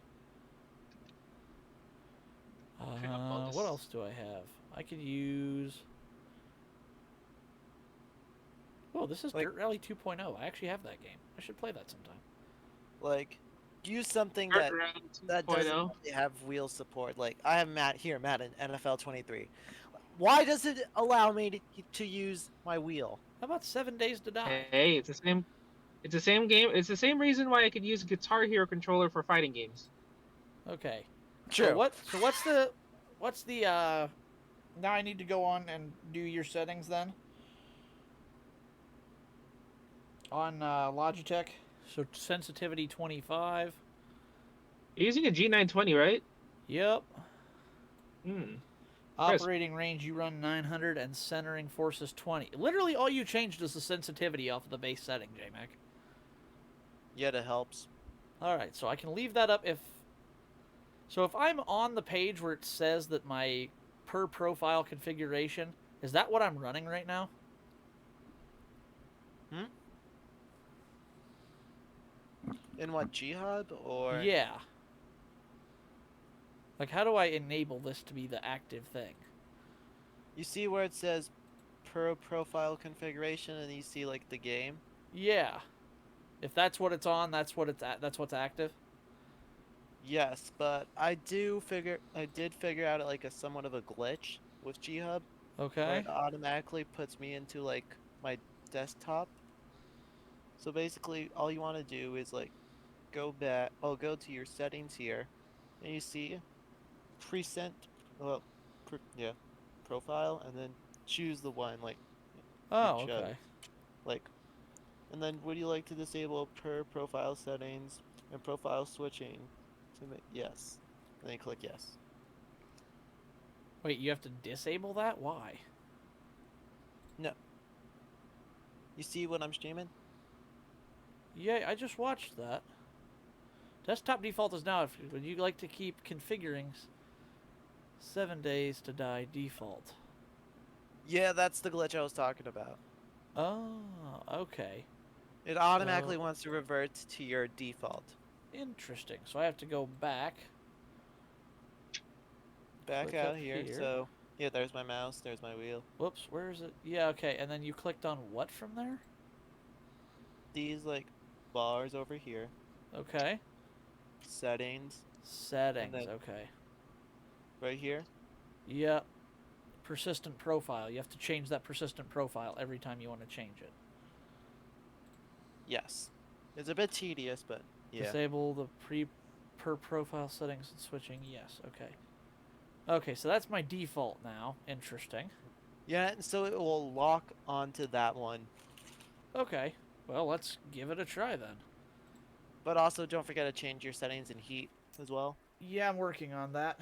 Speaker 5: bonus.
Speaker 1: What else do I have? I could use... Oh, this is
Speaker 4: Like-
Speaker 1: Dirt Rally 2.0. I actually have that game. I should play that sometime.
Speaker 4: Like, use something
Speaker 5: Dirt
Speaker 4: that
Speaker 5: Rally
Speaker 4: that
Speaker 5: 2.0.
Speaker 4: doesn't really have wheel support. Like, I have Madden NFL 23. Why does it allow me to use my wheel?
Speaker 1: How about 7 Days to Die?
Speaker 5: Hey, it's the same. It's the same game. It's the same reason why I could use Guitar Hero controller for fighting games.
Speaker 1: Okay.
Speaker 4: True.
Speaker 1: So what's the now I need to go on and do your settings then? On Logitech. So sensitivity 25.
Speaker 5: You're using a G920, right?
Speaker 1: Yep.
Speaker 5: Hmm.
Speaker 1: Operating range you run 900 and centering forces 20. Literally all you changed is the sensitivity off of the base setting, JMac.
Speaker 4: Yeah, that helps.
Speaker 1: Alright, so I can leave that up if... So if I'm on the page where it says that my per profile configuration, is that what I'm running right now?
Speaker 4: In what, G-Hub or?
Speaker 1: Yeah. Like, how do I enable this to be the active thing?
Speaker 4: You see where it says per profile configuration, and you see like the game.
Speaker 1: Yeah. If that's what it's on, that's what's active.
Speaker 4: Yes, but I did figure out like a somewhat of a glitch with G-Hub. Where
Speaker 1: Okay.
Speaker 4: it automatically puts me into like my desktop. So basically, all you want to do is like go to your settings here, and you see preset, profile, and then choose the one like
Speaker 1: Oh,
Speaker 4: you chose.
Speaker 1: okay.
Speaker 4: Like, and then would you like to disable per profile settings and profile switching? Yes, and then you click yes.
Speaker 1: Wait, you have to disable that? Why?
Speaker 4: No. You see what I'm streaming?
Speaker 1: Yeah, I just watched that. Desktop default is now. Would you like to keep configuring 7 days to die default?
Speaker 4: Yeah, that's the glitch I was talking about.
Speaker 1: Oh, okay.
Speaker 4: It automatically
Speaker 1: So-
Speaker 4: wants to revert to your default.
Speaker 1: Interesting. So I have to go back.
Speaker 4: Back
Speaker 1: Click
Speaker 4: out
Speaker 1: up
Speaker 4: here.
Speaker 1: here.
Speaker 4: So, yeah, there's my mouse, there's my wheel.
Speaker 1: Whoops, where is it? Yeah, okay. And then you clicked on what from there?
Speaker 4: These, like, bars over here.
Speaker 1: Okay.
Speaker 4: Settings.
Speaker 1: Settings,
Speaker 4: then-
Speaker 1: okay.
Speaker 4: Right here.
Speaker 1: Yep. Persistent profile. You have to change that persistent profile every time you want to change it.
Speaker 4: Yes. It's a bit tedious, but yeah.
Speaker 1: Disable the per profile settings and switching. Yes, okay. Okay, so that's my default now. Interesting.
Speaker 4: Yeah, and so it will lock onto that one.
Speaker 1: Okay. Well, let's give it a try then.
Speaker 4: But also, don't forget to change your settings and heat as well.
Speaker 1: Yeah, I'm working on that.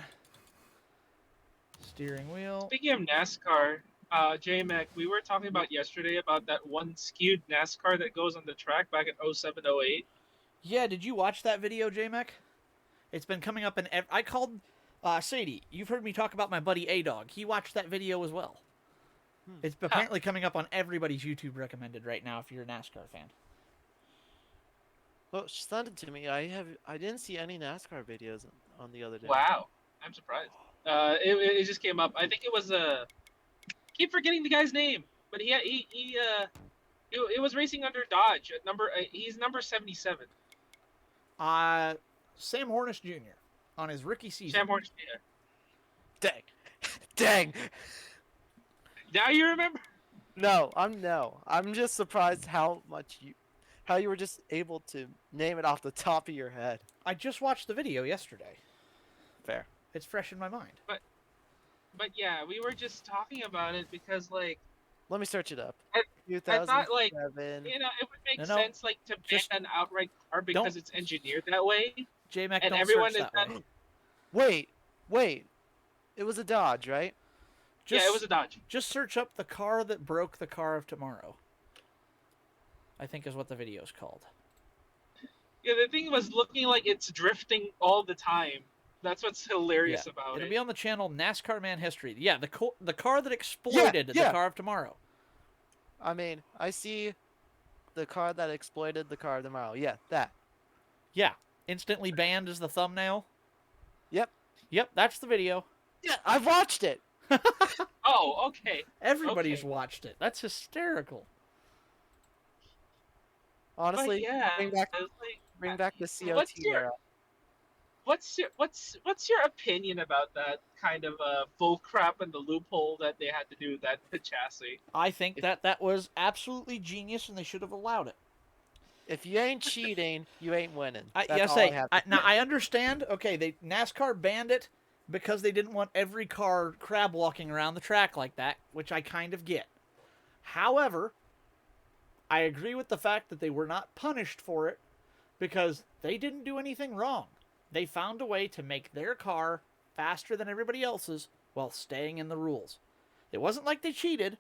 Speaker 1: Steering wheel.
Speaker 5: Speaking of NASCAR, J-Mac, we were talking about yesterday about that one skewed NASCAR that goes on the track back in 07, 08.
Speaker 1: Yeah, did you watch that video, J-Mac? It's been coming up in... I called... Sadie, you've heard me talk about my buddy A-Dog. He watched that video as well. It's apparently coming up on everybody's YouTube recommended right now if you're a NASCAR fan.
Speaker 4: Well, she sent it to me. I didn't see any NASCAR videos on the other day.
Speaker 5: Wow, I'm surprised. It just came up. I think it was keep forgetting the guy's name, but it was racing under Dodge at he's number 77.
Speaker 1: Sam Hornish Jr. on his rookie season.
Speaker 5: Sam Hornish. Yeah.
Speaker 4: Dang. Dang.
Speaker 5: Now you remember?
Speaker 4: No. I'm just surprised how you were just able to name it off the top of your head.
Speaker 1: I just watched the video yesterday.
Speaker 4: Fair.
Speaker 1: It's fresh in my mind.
Speaker 5: But yeah, we were just talking about it because like
Speaker 4: Let me search it up.
Speaker 5: I thought like
Speaker 4: 2007.
Speaker 5: it would make
Speaker 1: No,
Speaker 5: sense like to ban
Speaker 1: just
Speaker 5: an outright car because
Speaker 1: don't-
Speaker 5: it's engineered that way.
Speaker 1: J-Mac,
Speaker 5: And
Speaker 1: don't
Speaker 5: everyone
Speaker 1: search
Speaker 5: is
Speaker 1: that
Speaker 5: done-
Speaker 1: way.
Speaker 4: Wait. It was a Dodge, right?
Speaker 1: Just,
Speaker 5: Yeah, it was a Dodge.
Speaker 1: Just search up the car that broke the car of tomorrow. I think is what the video is called.
Speaker 5: Yeah, the thing was looking like it's drifting all the time. That's what's hilarious about
Speaker 1: It'll
Speaker 5: it.
Speaker 1: be on the channel NASCAR Man History. Yeah, the car that exploited
Speaker 4: yeah.
Speaker 1: the car of tomorrow.
Speaker 4: I mean, I see the car that exploited the car of tomorrow. Yeah, that.
Speaker 1: Yeah, instantly banned is the thumbnail.
Speaker 4: Yep.
Speaker 1: Yep, that's the video.
Speaker 4: Yeah, I've watched it.
Speaker 5: Oh, okay.
Speaker 1: Everybody's
Speaker 5: Okay.
Speaker 1: watched it. That's hysterical.
Speaker 4: Honestly,
Speaker 5: But yeah,
Speaker 4: bring back
Speaker 5: I was like,
Speaker 4: the COT
Speaker 5: What's your-
Speaker 4: era.
Speaker 5: what's your opinion about that kind of bull crap and the loophole that they had to do with that chassis?
Speaker 1: I think that was absolutely genius, and they should have allowed it.
Speaker 4: If you ain't cheating, you ain't winning.
Speaker 1: I
Speaker 4: That's all I have to
Speaker 1: now
Speaker 4: say.
Speaker 1: I understand. Okay, NASCAR banned it because they didn't want every car crab walking around the track like that, which I kind of get. However, I agree with the fact that they were not punished for it because they didn't do anything wrong. They found a way to make their car faster than everybody else's while staying in the rules. It wasn't like they cheated.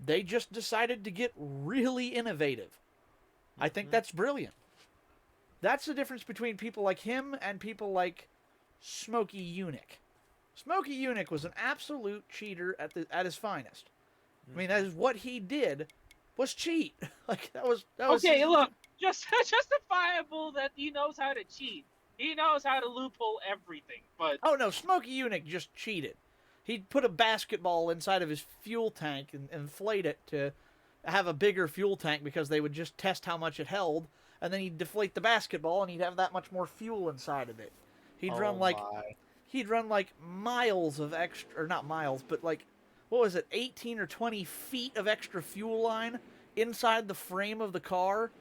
Speaker 1: They just decided to get really innovative. I think that's brilliant. That's the difference between people like him and people like Smokey Eunuch. Smokey Eunuch was an absolute cheater at his finest. I mean, that is what he did was cheat. Like that was
Speaker 5: Okay, look, just justifiable that he knows how to cheat. He knows how to loophole everything, but
Speaker 1: Oh no, Smokey Eunuch just cheated. He'd put a basketball inside of his fuel tank and inflate it to have a bigger fuel tank because they would just test how much it held, and then he'd deflate the basketball and he'd have that much more fuel inside of it. He'd
Speaker 4: Oh
Speaker 1: run like
Speaker 4: my.
Speaker 1: he'd run like miles of extra, or not miles, but like what was it, 18 or 20 feet of extra fuel line inside the frame of the car.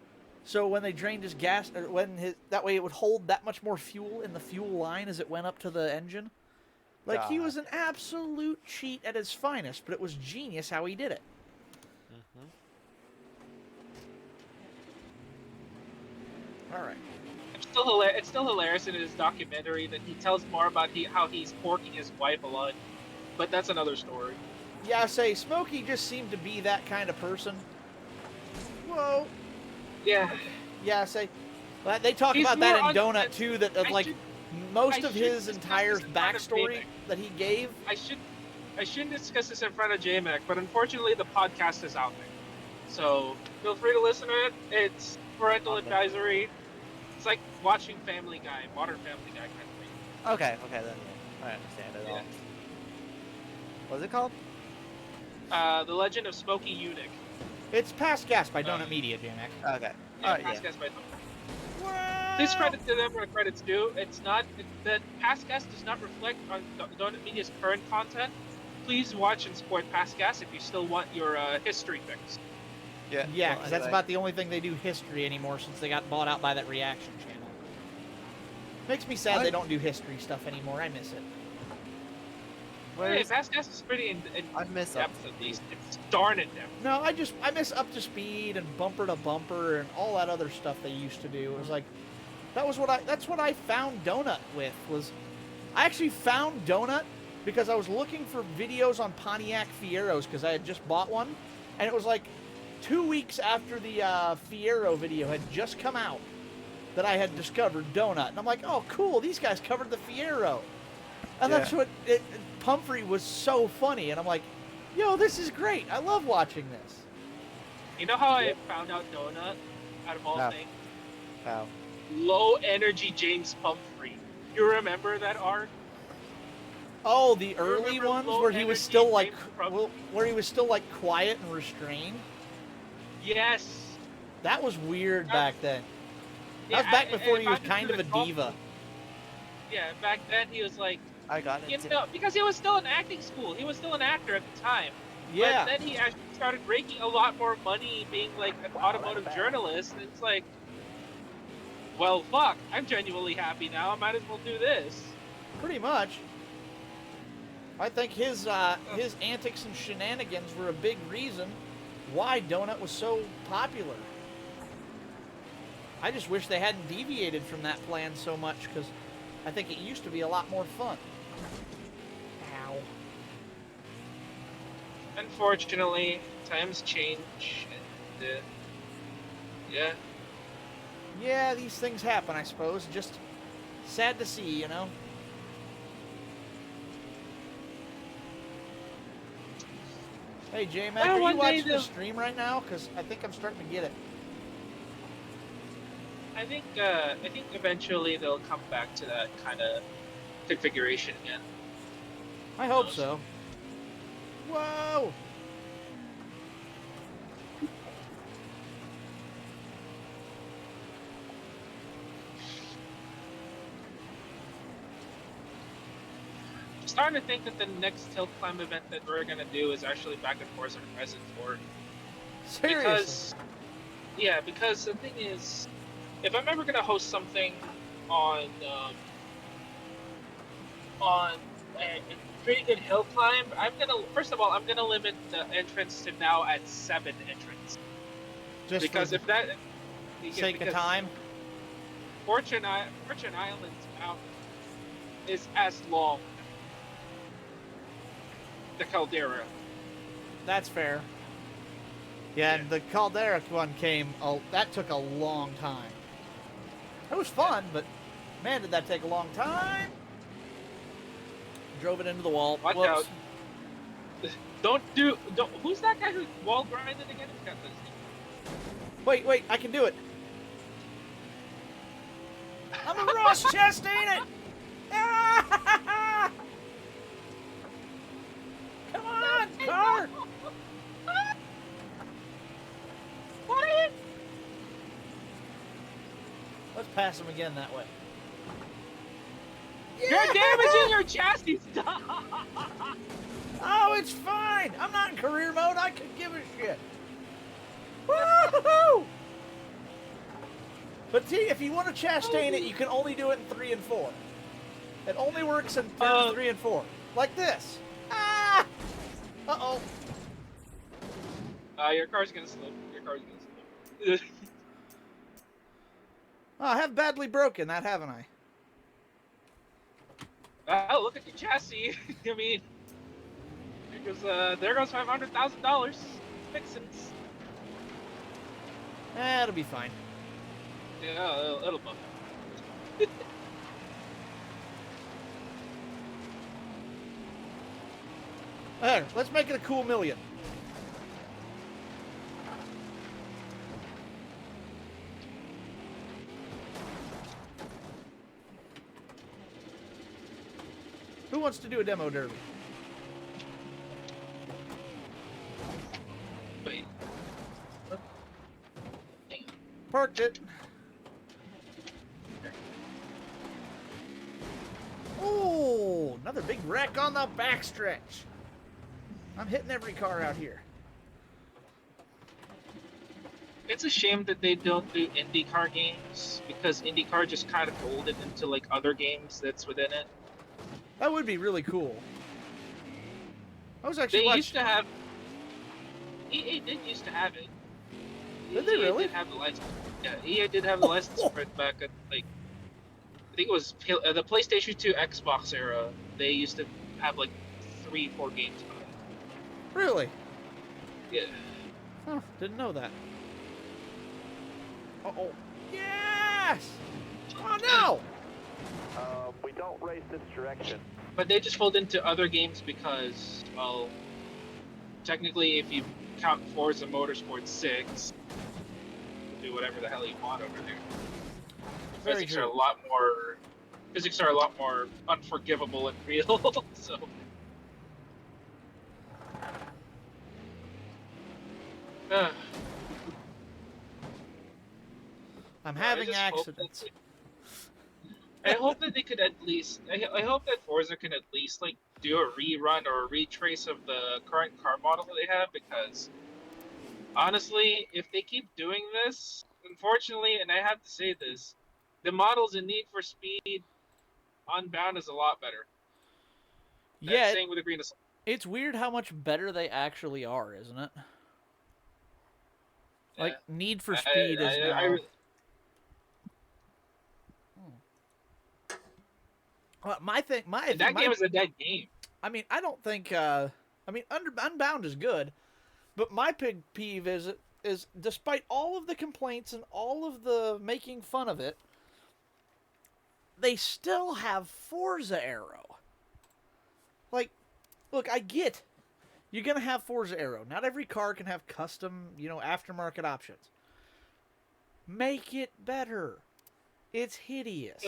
Speaker 1: So when they drained his gas, or that way it would hold that much more fuel in the fuel line as it went up to the engine. Like he
Speaker 4: God.
Speaker 1: was an absolute cheat at his finest, but it was genius how he did it.
Speaker 4: Mhm.
Speaker 1: All right.
Speaker 5: it's still hilarious in his documentary that he tells more about how he's porking his wife a lot. But that's another story.
Speaker 1: Yeah, I say Smokey just seemed to be that kind of person. Whoa.
Speaker 5: Yeah.
Speaker 1: Yeah, say. Well, they talk
Speaker 5: He's
Speaker 1: about that
Speaker 5: more
Speaker 1: in
Speaker 5: on-
Speaker 1: Donut too. That of
Speaker 5: I
Speaker 1: like
Speaker 5: should-
Speaker 1: most
Speaker 5: I
Speaker 1: of
Speaker 5: should
Speaker 1: his
Speaker 5: discuss
Speaker 1: entire
Speaker 5: this in front of
Speaker 1: backstory
Speaker 5: J-Mac.
Speaker 1: that he gave.
Speaker 5: I shouldn't discuss this in front of JMac, but unfortunately the podcast is out there. So feel free to listen to it. It's parental
Speaker 4: Okay.
Speaker 5: advisory. It's like watching Family Guy, modern Family Guy kind of thing.
Speaker 4: Okay, then yeah. I understand it all.
Speaker 5: Yeah.
Speaker 4: What's it called?
Speaker 5: The Legend of Smokey Eunuch.
Speaker 1: It's Past Gas by Donut Media, J-Mac.
Speaker 4: Okay.
Speaker 5: Yeah,
Speaker 4: Alright,
Speaker 5: Past
Speaker 4: yeah.
Speaker 5: Gas by Please credit to them where credit's due. It's not that Past Gas does not reflect on Donut Media's current content. Please watch and support Past Gas if you still want your history fix.
Speaker 4: Yeah.
Speaker 1: Yeah,
Speaker 4: well,
Speaker 1: because that's
Speaker 4: anyway.
Speaker 1: about the only thing they do history anymore since they got bought out by that reaction channel. Makes me sad they don't do history stuff anymore. I miss it.
Speaker 5: Hey, Past Gas is pretty in
Speaker 4: I miss
Speaker 5: depth at least. It's darn in depth.
Speaker 1: No, I miss Up to Speed and Bumper to Bumper and all that other stuff they used to do. It was like that's what I found Donut with was I actually found Donut because I was looking for videos on Pontiac Fieros because I had just bought one, and it was like 2 weeks after the Fiero video had just come out that I had discovered Donut, and I'm like, oh cool, these guys covered the Fiero, and that's what Pumphrey was so funny, and I'm like, yo, this is great. I love watching this.
Speaker 5: You know how I found out Donut out of all
Speaker 4: No.
Speaker 5: things?
Speaker 4: How?
Speaker 5: Low energy James Pumphrey. You remember that arc?
Speaker 1: Oh, the early
Speaker 5: Remember
Speaker 1: ones
Speaker 5: low
Speaker 1: where he was
Speaker 5: energy
Speaker 1: still like,
Speaker 5: James Pumphrey?
Speaker 1: well, where he was still like quiet and restrained.
Speaker 5: Yes.
Speaker 1: That was weird back then.
Speaker 5: Yeah,
Speaker 1: That was back
Speaker 5: I-
Speaker 1: before
Speaker 5: I
Speaker 1: he was
Speaker 5: found
Speaker 1: kind
Speaker 5: him
Speaker 1: of a
Speaker 5: through the
Speaker 1: diva.
Speaker 5: Yeah, back then he was like,
Speaker 4: I got it.
Speaker 5: you know, because he was still in acting school. He was still an actor at the time.
Speaker 1: Yeah.
Speaker 5: But then he actually started raking a lot more money being like an automotive journalist. And it's like, well, fuck. I'm genuinely happy now. I might as well do this.
Speaker 1: Pretty much. I think his antics and shenanigans were a big reason why Donut was so popular. I just wish they hadn't deviated from that plan so much because I think it used to be a lot more fun. Ow.
Speaker 5: Unfortunately, times change. And, yeah.
Speaker 1: Yeah, these things happen, I suppose. Just sad to see, you know? Hey, J-Mac,
Speaker 5: Well,
Speaker 1: are you
Speaker 5: one day
Speaker 1: watching the
Speaker 5: they'll-
Speaker 1: stream right now? Because I think I'm starting to get it.
Speaker 5: I think eventually they'll come back to that kind of configuration again.
Speaker 1: I hope so. Whoa!
Speaker 5: Starting to think that the next hill climb event that we're gonna do is actually back and forth on Horizon 4.
Speaker 1: Seriously.
Speaker 5: Because the thing is, if I'm ever gonna host something on a pretty good hill climb, I'm gonna limit the entrance to now at 7 entrants.
Speaker 1: Just
Speaker 5: Because
Speaker 1: for
Speaker 5: if that
Speaker 1: the sake of
Speaker 5: because
Speaker 1: time.
Speaker 5: Fortune Island's mountain is as long the Caldera.
Speaker 1: That's fair. Yeah, and the Caldera one came, that took a long time. It was fun, but man, did that take a long time. Drove it into the wall.
Speaker 5: Watch
Speaker 1: Whoops.
Speaker 5: out. Don't. Who's that guy who wall grinded again? Who's got this?
Speaker 1: Wait, I can do it. I'm a Ross chest, ain't it? Ah! Come on, car!
Speaker 5: What?
Speaker 1: Let's pass him again that way.
Speaker 5: You're damaging your chassis. Stop.
Speaker 1: Oh, it's fine. I'm not in career mode. I could give a shit. Woohoo! But see, if you want to Chastain it, you can only do it in 3 and 4. It only works in turns 3 and 4. Like this. Ah! Uh-oh.
Speaker 5: Your car's gonna slip. Your car's gonna slip.
Speaker 1: Oh, I have badly broken that, haven't I?
Speaker 5: Oh, look at the chassis. I mean, because there goes $500,000. Fixins.
Speaker 1: It'll be fine.
Speaker 5: Yeah, it'll bump.
Speaker 1: There, let's make it a cool million. Who wants to do a demo derby?
Speaker 5: Wait. Hang on.
Speaker 1: Parked it. Oh, another big wreck on the backstretch. I'm hitting every car out here.
Speaker 5: It's a shame that they don't do IndyCar games because IndyCar just kind of folded into like other games that's within it.
Speaker 1: That would be really cool. I was actually
Speaker 5: They
Speaker 1: watching.
Speaker 5: used to have. EA did used to have it.
Speaker 1: Did they really?
Speaker 5: Did have the license. Yeah, EA did have the license for it back at like. I think it was the PlayStation 2 Xbox era. They used to have like 3-4 games on it.
Speaker 1: Really?
Speaker 5: Yeah.
Speaker 1: Huh, didn't know that. Uh-oh. Yes! Oh, no!
Speaker 2: We don't race this direction.
Speaker 5: But they just fold into other games because, well, technically, if you count Forza Motorsport 6, you do whatever the hell you want over there.
Speaker 1: Very
Speaker 5: Physics
Speaker 1: true.
Speaker 5: are a lot more unforgivable and real. So.
Speaker 1: I'm
Speaker 5: I
Speaker 1: having
Speaker 5: just hope
Speaker 1: accidents.
Speaker 5: I hope that they could at least. I hope that Forza can at least like do a rerun or a retrace of the current car model that they have, because honestly, if they keep doing this, unfortunately, and I have to say this, the models in Need for Speed Unbound is a lot better.
Speaker 1: Yeah,
Speaker 5: That's saying with a grain of salt.
Speaker 1: it's weird how much better they actually are, isn't it? Like,
Speaker 5: Yeah.
Speaker 1: Need for Speed is now... my
Speaker 5: that game is a dead game.
Speaker 1: I mean, I don't think... Unbound is good, but my big peeve is despite all of the complaints and all of the making fun of it, they still have Forza Aero. Like, look, I get you're going to have Forza Aero. Not every car can have custom, aftermarket options. Make it better. It's hideous.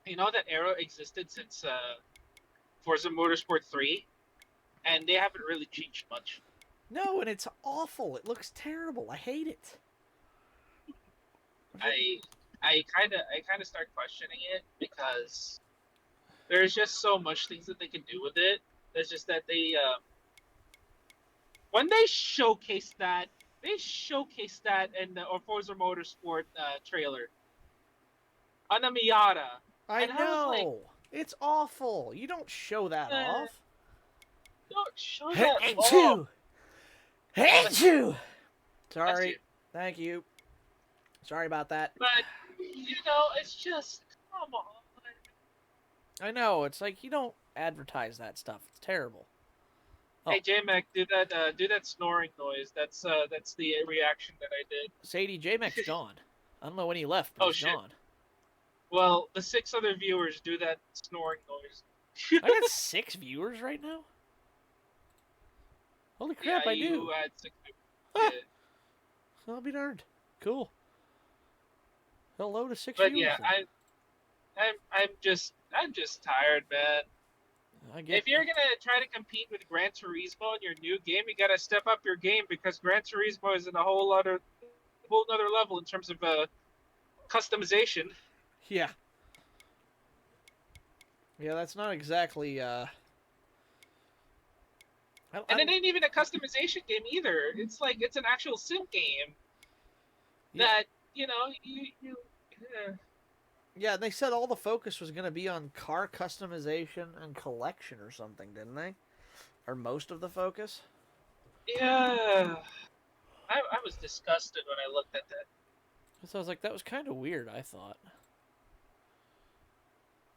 Speaker 5: You know that Aero existed since Forza Motorsport 3, and they haven't really changed much.
Speaker 1: No, and it's awful. It looks terrible. I hate it.
Speaker 5: I kind of start questioning it because there's just so much things that they can do with it. It's just that they when they showcased that in the Forza Motorsport trailer on a Miata.
Speaker 1: I
Speaker 5: And I was like,
Speaker 1: know. It's awful. You don't show that off.
Speaker 5: don't show that
Speaker 1: Hate
Speaker 5: off.
Speaker 1: you. Hate you.
Speaker 5: Bless
Speaker 1: Sorry.
Speaker 5: you.
Speaker 1: Thank you. Sorry about that.
Speaker 5: But it's just come on.
Speaker 1: I know. It's like you don't advertise that stuff. It's terrible. Oh.
Speaker 5: Hey J-Mac, do that snoring noise. That's the reaction that I did.
Speaker 1: Sadie, J-Mac's gone. I don't know when he left, but
Speaker 5: Oh,
Speaker 1: he's
Speaker 5: shit.
Speaker 1: gone.
Speaker 5: Well, the 6 other viewers do that snoring noise.
Speaker 1: I got 6 viewers right now? Holy crap,
Speaker 5: yeah,
Speaker 1: I do.
Speaker 5: You had 6
Speaker 1: Ah.
Speaker 5: yeah.
Speaker 1: I'll be darned. Cool. Hello to 6
Speaker 5: But
Speaker 1: viewers.
Speaker 5: yeah,
Speaker 1: then.
Speaker 5: I'm just tired, man.
Speaker 1: I get
Speaker 5: If you're gonna try to compete with Gran Turismo in your new game, you gotta step up your game because Gran Turismo is in a whole other level in terms of customization.
Speaker 1: Yeah. Yeah, that's not exactly,
Speaker 5: And it ain't even a customization game either. It's like, it's an actual sim game that, you.
Speaker 1: Yeah, they said all the focus was going to be on car customization and collection or something, didn't they? Or most of the focus?
Speaker 5: Yeah. I was disgusted when I looked at that.
Speaker 1: So I was like, that was kind of weird, I thought.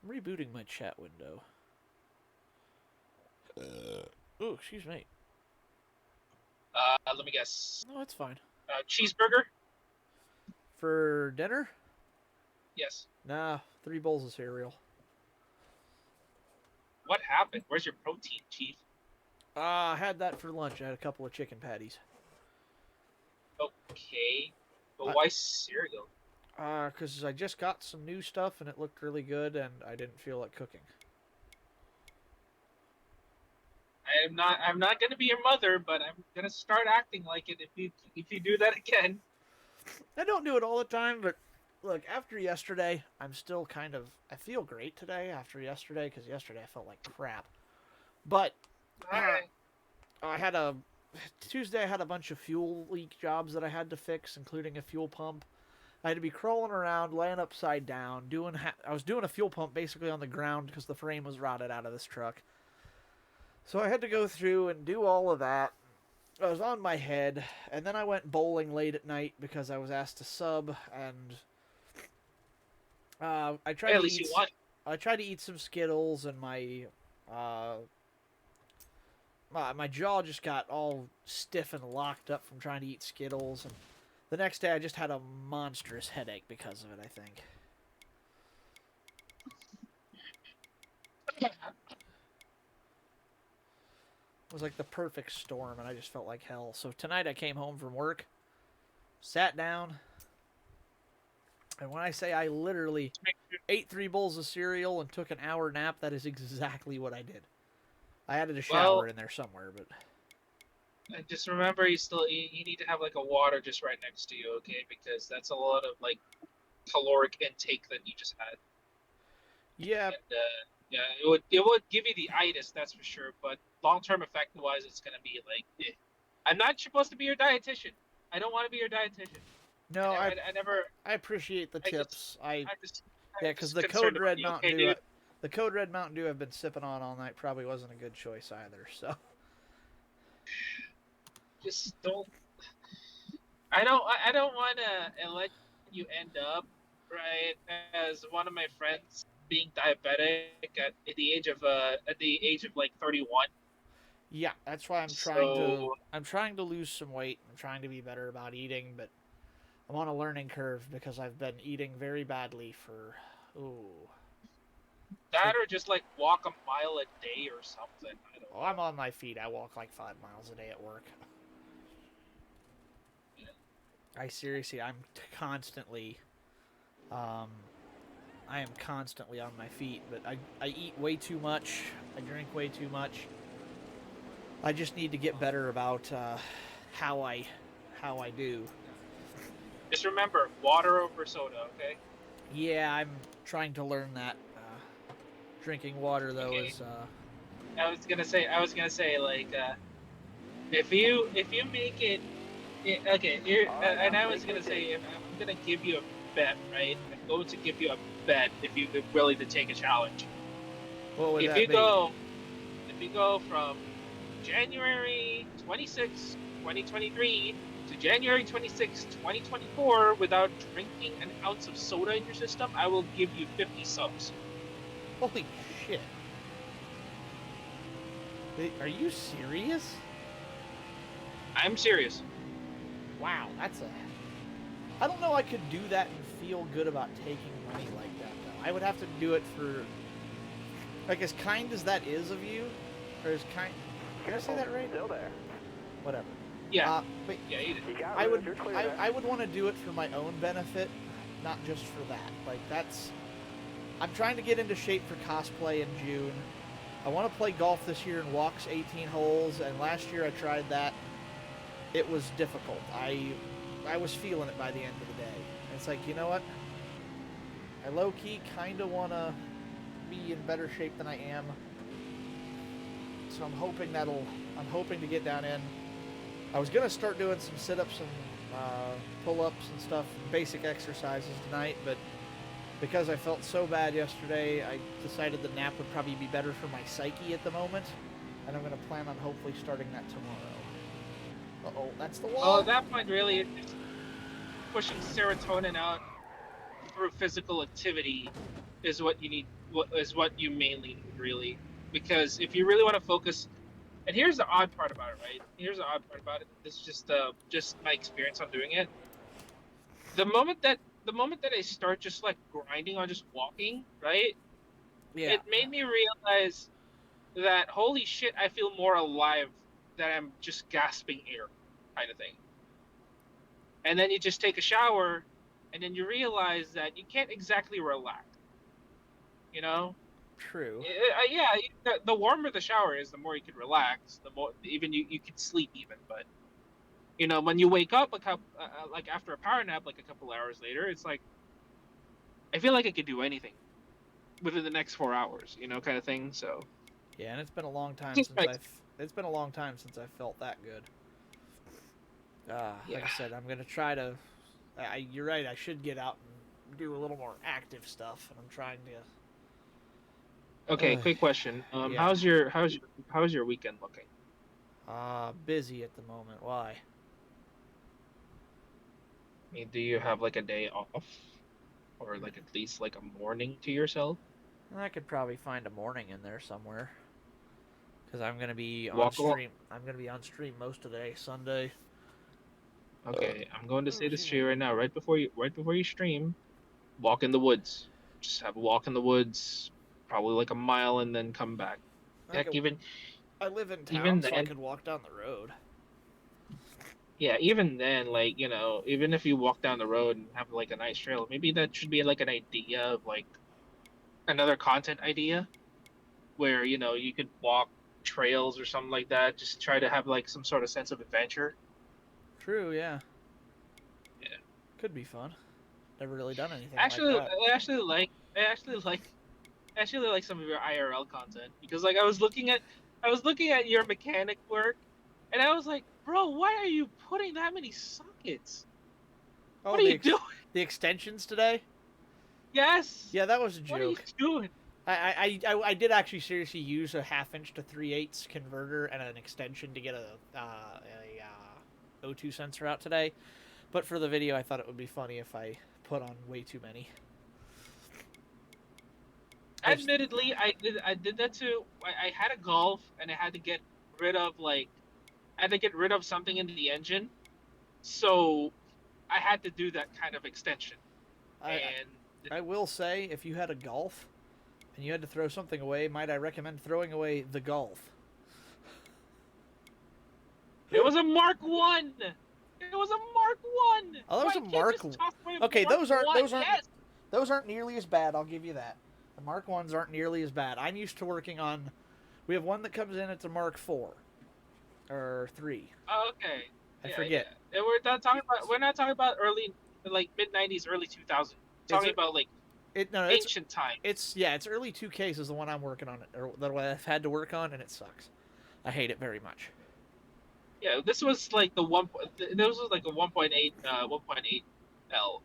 Speaker 1: I'm rebooting my chat window. Oh, excuse me.
Speaker 5: Let me guess.
Speaker 1: No, it's fine.
Speaker 5: Cheeseburger?
Speaker 1: For dinner?
Speaker 5: Yes.
Speaker 1: Nah, 3 bowls of cereal.
Speaker 5: What happened? Where's your protein, Chief?
Speaker 1: I had that for lunch. I had a couple of chicken patties.
Speaker 5: Okay. But
Speaker 1: Uh,
Speaker 5: why cereal?
Speaker 1: Because I just got some new stuff and it looked really good and I didn't feel like cooking.
Speaker 5: I'm not gonna be your mother, but I'm gonna start acting like it if you do that again.
Speaker 1: I don't do it all the time, but look, after yesterday, I'm still kind of. I feel great today after yesterday because yesterday I felt like crap. But uh,
Speaker 5: Alright.
Speaker 1: I had a. Tuesday, I had a bunch of fuel leak jobs that I had to fix, including a fuel pump. I had to be crawling around, laying upside down, I was doing a fuel pump basically on the ground because the frame was rotted out of this truck. So I had to go through and do all of that. I was on my head, and then I went bowling late at night because I was asked to sub, and I tried
Speaker 5: Hey, at
Speaker 1: to
Speaker 5: least
Speaker 1: eat.
Speaker 5: you won.
Speaker 1: I tried to eat some Skittles, and uh, my jaw just got all stiff and locked up from trying to eat Skittles, and the next day I just had a monstrous headache because of it. I think it was like the perfect storm, and I just felt like hell. So tonight I came home from work, sat down, and when I say I literally ate 3 bowls of cereal and took an hour nap, that is exactly what I did. I added a shower
Speaker 5: Well,
Speaker 1: in there somewhere, but
Speaker 5: just remember you need to have like a water just right next to you, okay? Because that's a lot of like caloric intake that you just had.
Speaker 1: yeah,
Speaker 5: And yeah, it would give you the itis, that's for sure. But long term effect wise, it's gonna be like, I'm not supposed to be your dietitian. I don't want to be your dietitian.
Speaker 1: no,
Speaker 5: I never.
Speaker 1: I appreciate the
Speaker 5: I just
Speaker 1: tips.
Speaker 5: I'm just
Speaker 1: Yeah,
Speaker 5: I'm
Speaker 1: because
Speaker 5: just
Speaker 1: the
Speaker 5: concerned
Speaker 1: Code
Speaker 5: about
Speaker 1: Red
Speaker 5: you.
Speaker 1: Mountain
Speaker 5: Okay,
Speaker 1: Dew,
Speaker 5: dude.
Speaker 1: the Code Red Mountain Dew I've been sipping on all night probably wasn't a good choice either. So
Speaker 5: Just don't. I don't want to let you end up right as one of my friends being diabetic at the age of like 31.
Speaker 1: yeah, that's why
Speaker 5: So
Speaker 1: I'm trying to lose some weight. I'm trying to be better about eating, but I'm on a learning curve because I've been eating very badly for ooh.
Speaker 5: that or just like walk a mile a day or something. I don't
Speaker 1: Oh, I'm
Speaker 5: know.
Speaker 1: on my feet. I walk like 5 miles a day at work. I seriously, constantly, um, I am constantly on my feet. But I eat way too much. I drink way too much. I just need to get better about how I, how I do.
Speaker 5: Just remember, water over soda, okay?
Speaker 1: Yeah, I'm trying to learn that. Drinking water though
Speaker 5: Okay.
Speaker 1: is
Speaker 5: I was gonna say like if you make it okay, and I was gonna say if I'm gonna give you a bet, right? I'm going to give you a bet if you're willing to take a challenge.
Speaker 1: what would
Speaker 5: If
Speaker 1: that
Speaker 5: you
Speaker 1: be?
Speaker 5: go if you go from January 26, 2023 to January 26, 2024 without drinking an ounce of soda in your system, I will give you 50 subs.
Speaker 1: Holy shit! Are you serious?
Speaker 5: I'm serious.
Speaker 1: Wow, that's a. I don't know I could do that and feel good about taking money like that though. I would have to do it for like as kind as that is of you, or as kind. Did I say that right?
Speaker 2: Still there.
Speaker 1: Whatever.
Speaker 5: Yeah.
Speaker 1: But
Speaker 5: Yeah, you did.
Speaker 2: You got
Speaker 1: I
Speaker 2: rid
Speaker 1: would
Speaker 2: of your clear there.
Speaker 1: I would want to do it for my own benefit, not just for that. Like that's I'm trying to get into shape for cosplay in June. I want to play golf this year and walks 18 holes, and last year I tried that. It was difficult. I was feeling it by the end of the day. And it's like, you know what? I low key kind of want to be in better shape than I am. So I'm hoping to get down in. I was gonna start doing some sit-ups and pull-ups and stuff, basic exercises tonight, but because I felt so bad yesterday, I decided the nap would probably be better for my psyche at the moment, and I'm gonna plan on hopefully starting that tomorrow. Uh-oh, that's the wall.
Speaker 5: Well, at that point, really, it's pushing serotonin out through physical activity is what you need. What is what you mainly need, really, because if you really want to focus, and here's the odd part about it, right? Here's the odd part about it. This is just my experience on doing it. the moment that I start just like grinding on just walking, right?
Speaker 1: Yeah.
Speaker 5: It made me realize that holy shit, I feel more alive than I'm just gasping air, kind of thing. And then you just take a shower, and then you realize that you can't exactly relax. You know?
Speaker 1: True.
Speaker 5: Yeah. The warmer the shower is, the more you can relax. The more even you can sleep even. But you know, when you wake up like after a power nap, like a couple hours later, it's like I feel like I could do anything within the next 4 hours. You know, kind of thing. So
Speaker 1: Yeah, and it's been a long time
Speaker 5: just
Speaker 1: since I felt that good.
Speaker 5: yeah.
Speaker 1: Like I said, I'm gonna try to. You're right. I should get out and do a little more active stuff, and I'm trying to.
Speaker 5: Okay, quick question.
Speaker 1: Yeah.
Speaker 5: How's your weekend looking?
Speaker 1: Busy at the moment. Why?
Speaker 5: I mean, do you have like a day off, or like at least like a morning to yourself?
Speaker 1: I could probably find a morning in there somewhere. Because I'm gonna be on
Speaker 5: Walk along.
Speaker 1: stream. I'm gonna be on stream most of the day, Sunday.
Speaker 5: Okay, I'm going to say this
Speaker 1: Excuse
Speaker 5: to
Speaker 1: me.
Speaker 5: you right now. Right before you stream, walk in the woods. Just have a walk in the woods, probably like a mile, and then come back. Heck,
Speaker 1: I live in
Speaker 5: even
Speaker 1: town, so I
Speaker 5: then,
Speaker 1: could walk down the road.
Speaker 5: yeah, even then, like even if you walk down the road and have like a nice trail, maybe that should be like an idea of like another content idea where you could walk trails or something like that. Just try to have like some sort of sense of adventure.
Speaker 1: True, yeah.
Speaker 5: Yeah.
Speaker 1: Could be fun. Never really done anything
Speaker 5: Actually,
Speaker 1: like that.
Speaker 5: I actually like some of your IRL content because like I was looking at your mechanic work, and I was like, bro, why are you putting that many sockets?
Speaker 1: Oh,
Speaker 5: What are you doing?
Speaker 1: the extensions today?
Speaker 5: Yes.
Speaker 1: Yeah, that was a
Speaker 5: What are you
Speaker 1: joke.
Speaker 5: doing?
Speaker 1: I did actually seriously use a 1/2 inch to 3/8 converter and an extension to get a O2 sensor out today. But for the video, I thought it would be funny if I put on way too many.
Speaker 5: Admittedly, I did that too. I had a Golf and I had to get rid of something in the engine, so I had to do that kind of extension. And
Speaker 1: I will say, if you had a Golf and you had to throw something away, might I recommend throwing away the Golf?
Speaker 5: it was a Mark One. It was a Mark One.
Speaker 1: Oh, that was
Speaker 5: Why
Speaker 1: a
Speaker 5: can't
Speaker 1: Mark.
Speaker 5: just toss away a
Speaker 1: Okay,
Speaker 5: Mark
Speaker 1: those aren't
Speaker 5: One? Yes.
Speaker 1: those aren't nearly as bad. I'll give you that. The Mark Ones aren't nearly as bad. I'm used to working on. We have one that comes in. It's a Mark 4 or 3.
Speaker 5: Oh, okay.
Speaker 1: I forget.
Speaker 5: Yeah. And we're not talking about early, like mid-90s, early 2000s. Talking about like
Speaker 1: It's
Speaker 5: ancient time.
Speaker 1: it's early 2Ks is the one I'm working on, or the one I've had to work on, and it sucks. I hate it very much.
Speaker 5: Yeah, this was like the one. This was like a 1.8, 1.8 L,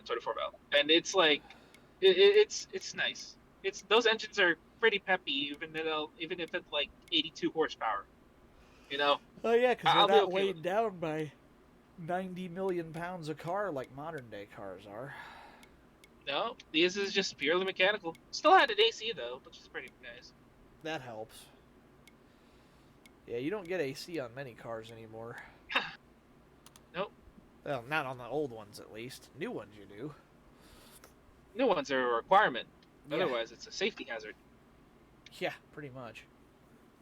Speaker 5: 24 L, and it's like, it's nice. It's those engines are pretty peppy, even if it's like 82 horsepower. You know.
Speaker 1: Oh yeah, because
Speaker 5: I'll
Speaker 1: they're
Speaker 5: be
Speaker 1: not
Speaker 5: okay
Speaker 1: weighed down by 90 million pounds of car like modern day cars are.
Speaker 5: No, this is just purely mechanical. Still had an AC though, which is pretty nice.
Speaker 1: That helps. Yeah, you don't get AC on many cars anymore.
Speaker 5: Nope.
Speaker 1: Well, not on the old ones at least. New ones you do.
Speaker 5: New ones are a requirement.
Speaker 1: Yeah.
Speaker 5: Otherwise, it's a safety hazard.
Speaker 1: Yeah, pretty much.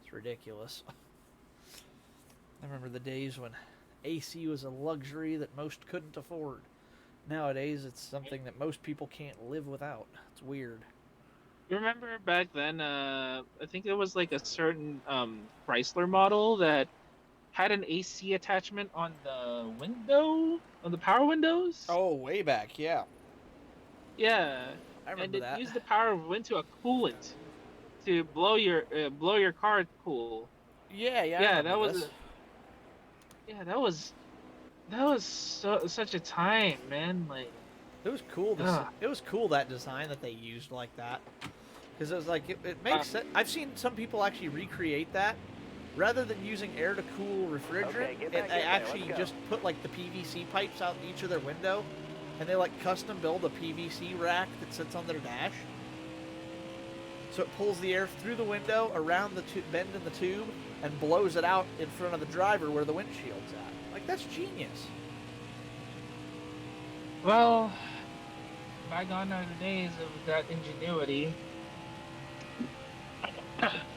Speaker 1: It's ridiculous. I remember the days when AC was a luxury that most couldn't afford. Nowadays, it's something that most people can't live without. It's weird.
Speaker 5: You remember back then? I think there was like a certain Chrysler model that had an AC attachment on the window, on the power windows.
Speaker 1: Oh, way back, yeah.
Speaker 5: Yeah,
Speaker 1: I remember
Speaker 5: and
Speaker 1: that.
Speaker 5: it used the power went to a coolant to blow your car cool.
Speaker 1: Yeah, I
Speaker 5: Yeah,
Speaker 1: remember
Speaker 5: that was
Speaker 1: this.
Speaker 5: that was such a time, man. Like
Speaker 1: It was cool.
Speaker 5: Ugh.
Speaker 1: It was cool, that design that they used like that, because it was like it makes sense. I've seen some people actually recreate that. Rather than using air to cool refrigerant,
Speaker 2: Okay, get
Speaker 1: they
Speaker 2: back in there,
Speaker 1: actually
Speaker 2: let's go.
Speaker 1: just put like the PVC pipes out in each of their window, and they like custom build a PVC rack that sits on their dash. So it pulls the air through the window, around the bend in the tube, and blows it out in front of the driver where the windshield's at. Like, that's genius.
Speaker 5: Well, bygone are the days of that ingenuity.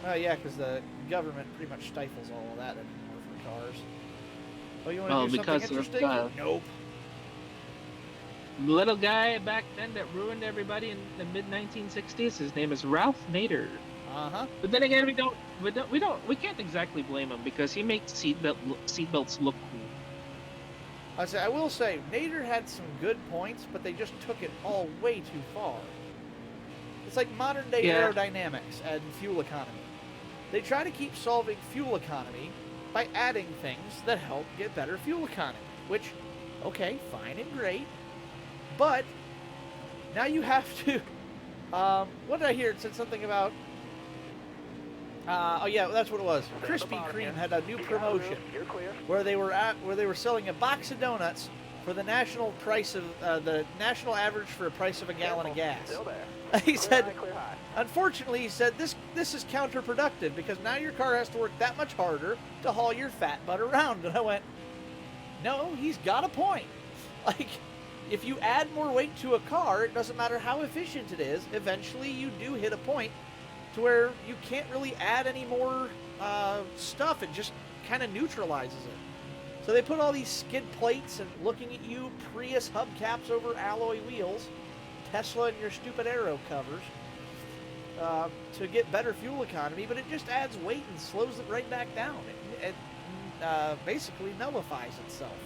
Speaker 1: Oh yeah, because the government pretty much stifles all of that anymore for cars. Oh, you want to
Speaker 5: Well,
Speaker 1: do something
Speaker 5: because of
Speaker 1: interesting?
Speaker 5: the
Speaker 1: Nope.
Speaker 5: little guy back then that ruined everybody in the mid 1960s. His name is Ralph Nader.
Speaker 1: Uh-huh.
Speaker 5: But then again, we can't exactly blame him because he makes seatbelts look cool.
Speaker 1: I will say, Nader had some good points, but they just took it all way too far. It's like modern day
Speaker 5: Yeah.
Speaker 1: aerodynamics and fuel economy. They try to keep solving fuel economy by adding things that help get better fuel economy, which, okay, fine and great, but now you have to. What did I hear? It said something about. Oh yeah, that's what it was. Krispy Kreme had a new promotion
Speaker 2: You're clear.
Speaker 1: where they were selling a box of donuts for the national price of the national average for a price of a gallon of gas.
Speaker 2: Still there.
Speaker 1: He
Speaker 2: Clear
Speaker 1: said,
Speaker 2: high, clear high.
Speaker 1: unfortunately, he said this is counterproductive because now your car has to work that much harder to haul your fat butt around. And I went, no, he's got a point. Like, if you add more weight to a car, it doesn't matter how efficient it is. Eventually, you do hit a point to where you can't really add any more stuff. It just kind of neutralizes it. So they put all these skid plates and looking at you, Prius hubcaps over alloy wheels, Tesla and your stupid aero covers to get better fuel economy, but it just adds weight and slows it right back down. It basically nullifies itself.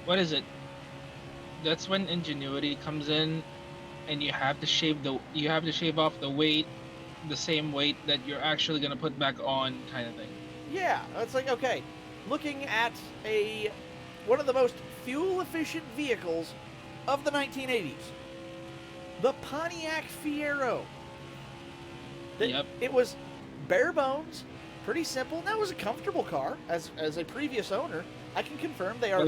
Speaker 5: What is it? That's when ingenuity comes in, and you have to shave off the weight, the same weight that you're actually gonna put back on, kind of thing.
Speaker 1: Yeah, it's like, okay, looking at one of the most fuel efficient vehicles of the 1980s, the Pontiac Fiero.
Speaker 5: Yep.
Speaker 1: It was bare bones, pretty simple. That was a comfortable car. As a previous owner, I can confirm they are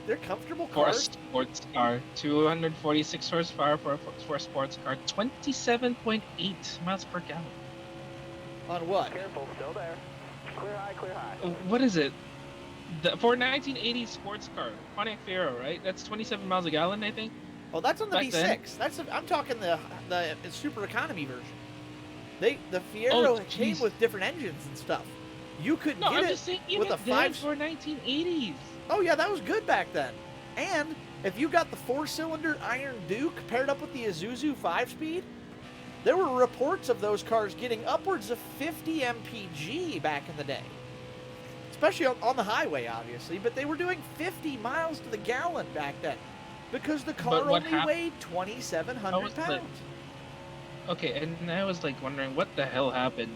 Speaker 1: they're comfortable
Speaker 5: For a
Speaker 1: cars.
Speaker 5: sports car, 246 horsepower for a sports car, 27.8 miles per gallon.
Speaker 1: On what?
Speaker 2: Careful, still there. Clear high, clear high.
Speaker 5: What is it? For a 1980 sports car, Pontiac Fiero, right? That's 27 miles a gallon, I think.
Speaker 1: Oh, that's on the
Speaker 5: Back then?
Speaker 1: V6. I'm talking the super economy version. The Fiero
Speaker 5: Oh,
Speaker 1: came
Speaker 5: jeez.
Speaker 1: with different engines and stuff. You could
Speaker 5: No,
Speaker 1: get
Speaker 5: I'm
Speaker 1: it
Speaker 5: just saying
Speaker 1: with
Speaker 5: even
Speaker 1: a
Speaker 5: then
Speaker 1: 5.
Speaker 5: for 1980s.
Speaker 1: Oh yeah, that was good back then. And if you got the 4-cylinder Iron Duke paired up with the Isuzu 5-speed, there were reports of those cars getting upwards of 50 mpg back in the day. Especially on the highway, obviously, but they were doing 50 miles to the gallon back then because the car
Speaker 5: what
Speaker 1: only weighed 2,700
Speaker 5: was the-
Speaker 1: pounds.
Speaker 5: Okay, and I was like wondering what the hell happened.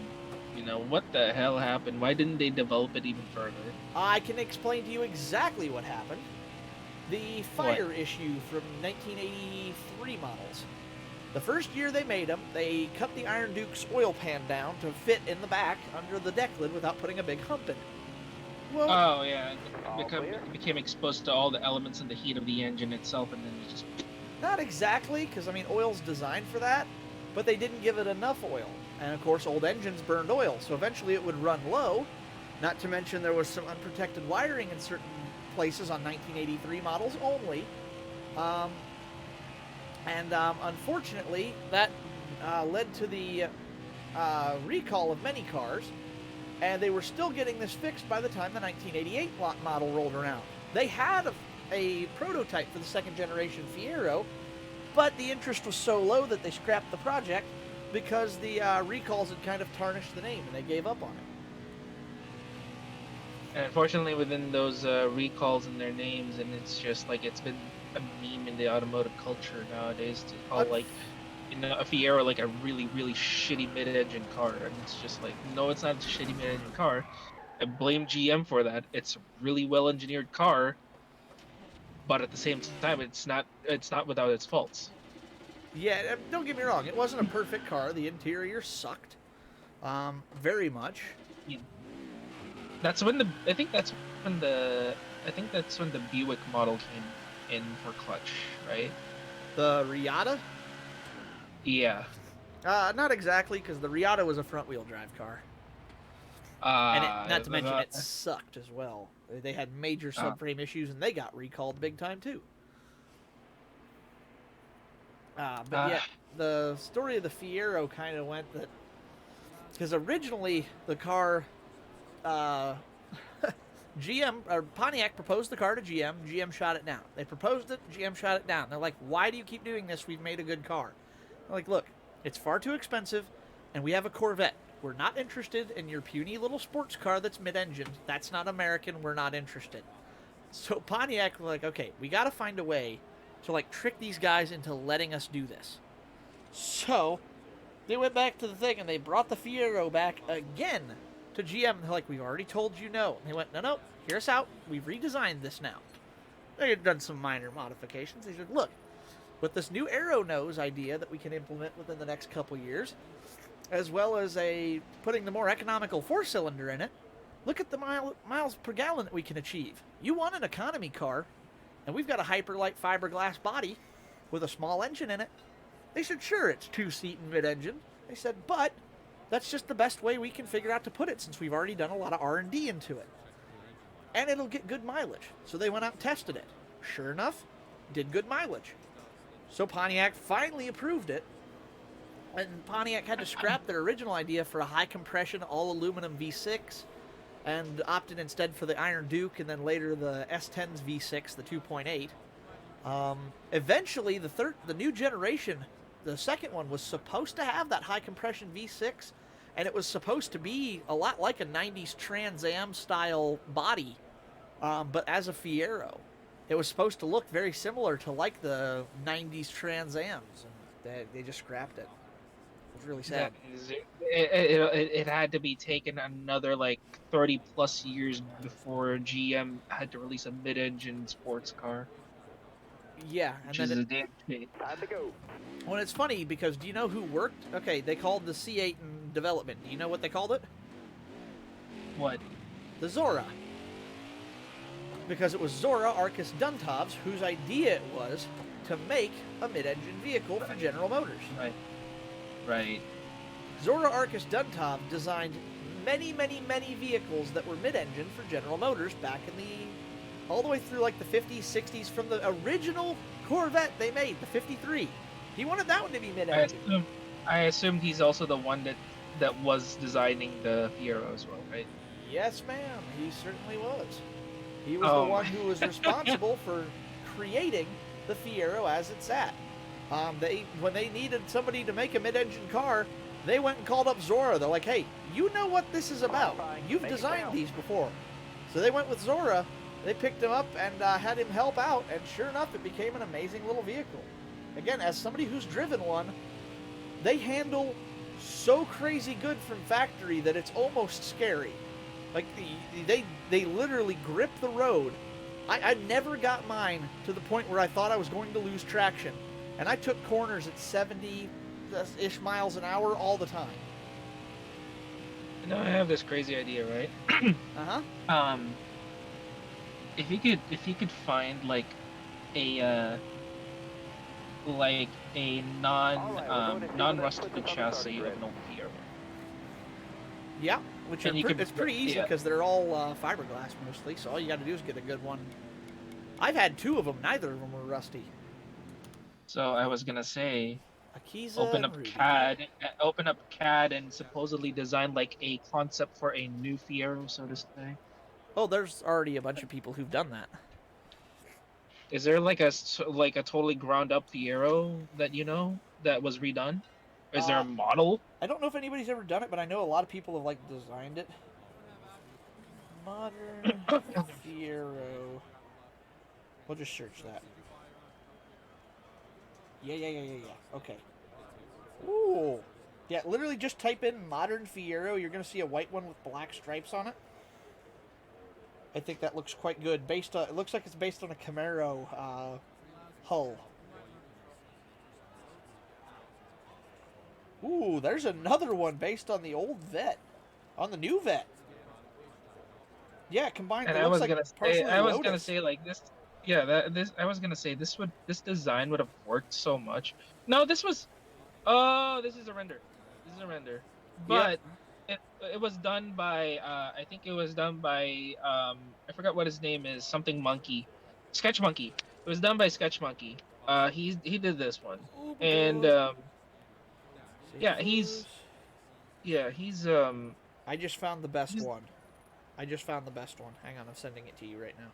Speaker 5: What the hell happened? Why didn't they develop it even further?
Speaker 1: I can explain to you exactly what happened. The fire issue from 1983 models. The first year they made them, they cut the Iron Duke's oil pan down to fit in the back under the deck lid without putting a big hump in it. Well,
Speaker 5: Oh yeah,
Speaker 2: All clear?
Speaker 5: it became exposed to all the elements and the heat of the engine itself, and then it just.
Speaker 1: not exactly, because I mean, oil's designed for that, but they didn't give it enough oil. And of course, old engines burned oil, so eventually it would run low. Not to mention there was some unprotected wiring in certain places on 1983 models only. Unfortunately, that led to the recall of many cars, and they were still getting this fixed by the time the 1988 model rolled around. They had a prototype for the second generation Fiero, but the interest was so low that they scrapped the project because the recalls had kind of tarnished the name, and they gave up on it.
Speaker 5: And unfortunately, within those recalls and their names, and it's just like it's been a meme in the automotive culture nowadays to call like, a Fiero like a really, really shitty mid-engine car, and it's just like, no, it's not a shitty mid-engine car. I blame GM for that. It's a really well-engineered car, but at the same time, it's not without its faults.
Speaker 1: Yeah, don't get me wrong. It wasn't a perfect car. The interior sucked, very much.
Speaker 5: I think that's when the Buick model came in for clutch, right?
Speaker 1: The Riata?
Speaker 5: Yeah.
Speaker 1: Not exactly, because the Riata was a front-wheel drive car, and not to mention it sucked as well. They had major subframe issues, and they got recalled big time too. But yet, the story of the Fiero kind of went that because originally the car, uh, GM or Pontiac proposed the car to GM. GM shot it down. They proposed it. GM shot it down. They're like, "Why do you keep doing this? We've made a good car." I'm like, "Look, it's far too expensive, and we have a Corvette. We're not interested in your puny little sports car that's mid-engine. That's not American. We're not interested." So Pontiac was like, "Okay, we got to find a way to like trick these guys into letting us do this." So they went back to the thing and they brought the Fiero back again to GM. And they're like, "We've already told you no." And they went, "No, hear us out. We've redesigned this now." They had done some minor modifications. They said, "Look, with this new arrow nose idea that we can implement within the next couple years, as well as putting the more economical 4-cylinder in it, look at the miles per gallon that we can achieve. You want an economy car, and we've got a hyperlight fiberglass body with a small engine in it." They said, "Sure, it's 2-seat and mid-engine." They said, "But that's just the best way we can figure out to put it since we've already done a lot of R&D into it. And it'll get good mileage." So they went out and tested it. Sure enough, did good mileage. So Pontiac finally approved it. And Pontiac had to scrap their original idea for a high compression all aluminum V6 and opted instead for the Iron Duke and then later the S10's V6, the 2.8. Eventually, the new generation, the second one, was supposed to have that high compression V6, and it was supposed to be a lot like a 90s Trans Am style body, but as a Fiero. It was supposed to look very similar to like the 90s Trans Ams, and they just scrapped it. It was really sad.
Speaker 5: It had to be taken another like 30 plus years before GM had to release a mid-engine sports car,
Speaker 1: Yeah,
Speaker 5: which
Speaker 1: and
Speaker 5: is
Speaker 1: then
Speaker 5: a damn shame.
Speaker 2: Time to go.
Speaker 1: well, it's funny because do you know who worked? Okay, they called the C8 in development. Do you know what they called it?
Speaker 5: What?
Speaker 1: The Zora. Because it was Zora Arkus Duntovs whose idea it was to make a mid-engine vehicle for General Motors.
Speaker 5: Right.
Speaker 1: Zora Arkus Duntov designed many, many, many vehicles that were mid-engine for General Motors back in all the way through like the 50s, 60s, from the original Corvette they made, the 53. He wanted that one to be mid-engine.
Speaker 5: I assumed he's also the one that was designing the Fiero as well, right?
Speaker 1: Yes, ma'am. He certainly was. He was
Speaker 5: Oh.
Speaker 1: the one who was responsible for creating the Fiero as it's at. When they needed somebody to make a mid-engine car, they went and called up Zora. They're like, "Hey, you know what this is about. You've designed these before." So they went with Zora. They picked him up and had him help out, and sure enough, it became an amazing little vehicle. Again, as somebody who's driven one, they handle so crazy good from factory that it's almost scary. Like, they literally grip the road. I never got mine to the point where I thought I was going to lose traction. And I took corners at 70-ish miles an hour all the time.
Speaker 5: Now I have this crazy idea, right?
Speaker 1: Uh-huh.
Speaker 5: If you could find like a non-rusted chassis of an old Fiero.
Speaker 1: Yeah, which
Speaker 5: And
Speaker 1: it's pretty easy because they're all fiberglass mostly, so all you got to do is get a good one. I've had 2 of them. Neither of them were rusty.
Speaker 5: So I was gonna say,
Speaker 1: Akiza
Speaker 5: open
Speaker 1: and
Speaker 5: up
Speaker 1: Ruby.
Speaker 5: CAD, and supposedly design like a concept for a new Fiero, so to say.
Speaker 1: Oh, there's already a bunch of people who've done that.
Speaker 5: Is there like a totally ground up Fiero that you know that was redone? Or is there a model?
Speaker 1: I don't know if anybody's ever done it, but I know a lot of people have like designed it. Modern Fiero. We'll just search that. Yeah. Okay. Ooh. Yeah, literally just type in modern Fiero. You're going to see a white one with black stripes on it. I think that looks quite good. It looks like it's based on a Camaro hull. Ooh, there's another one based on the old Vet, on the new Vet. Yeah, combined.
Speaker 5: And
Speaker 1: it
Speaker 5: I
Speaker 1: looks
Speaker 5: was
Speaker 1: like
Speaker 5: gonna
Speaker 1: partially
Speaker 5: say, I was
Speaker 1: Lotus.
Speaker 5: gonna say like this. Yeah, I was gonna say this design would have worked so much. No, this was. Oh, this is a render. This is a render. But it was done by I think it was done by I forgot what his name is, something Monkey, Sketch Monkey. It was done by Sketch Monkey. He did this one,
Speaker 1: Oh my
Speaker 5: and
Speaker 1: God.
Speaker 5: yeah,
Speaker 1: Safety
Speaker 5: he's
Speaker 1: photos.
Speaker 5: yeah
Speaker 1: I just found the best
Speaker 5: he's
Speaker 1: one. I just found the best one. Hang on, I'm sending it to you right now.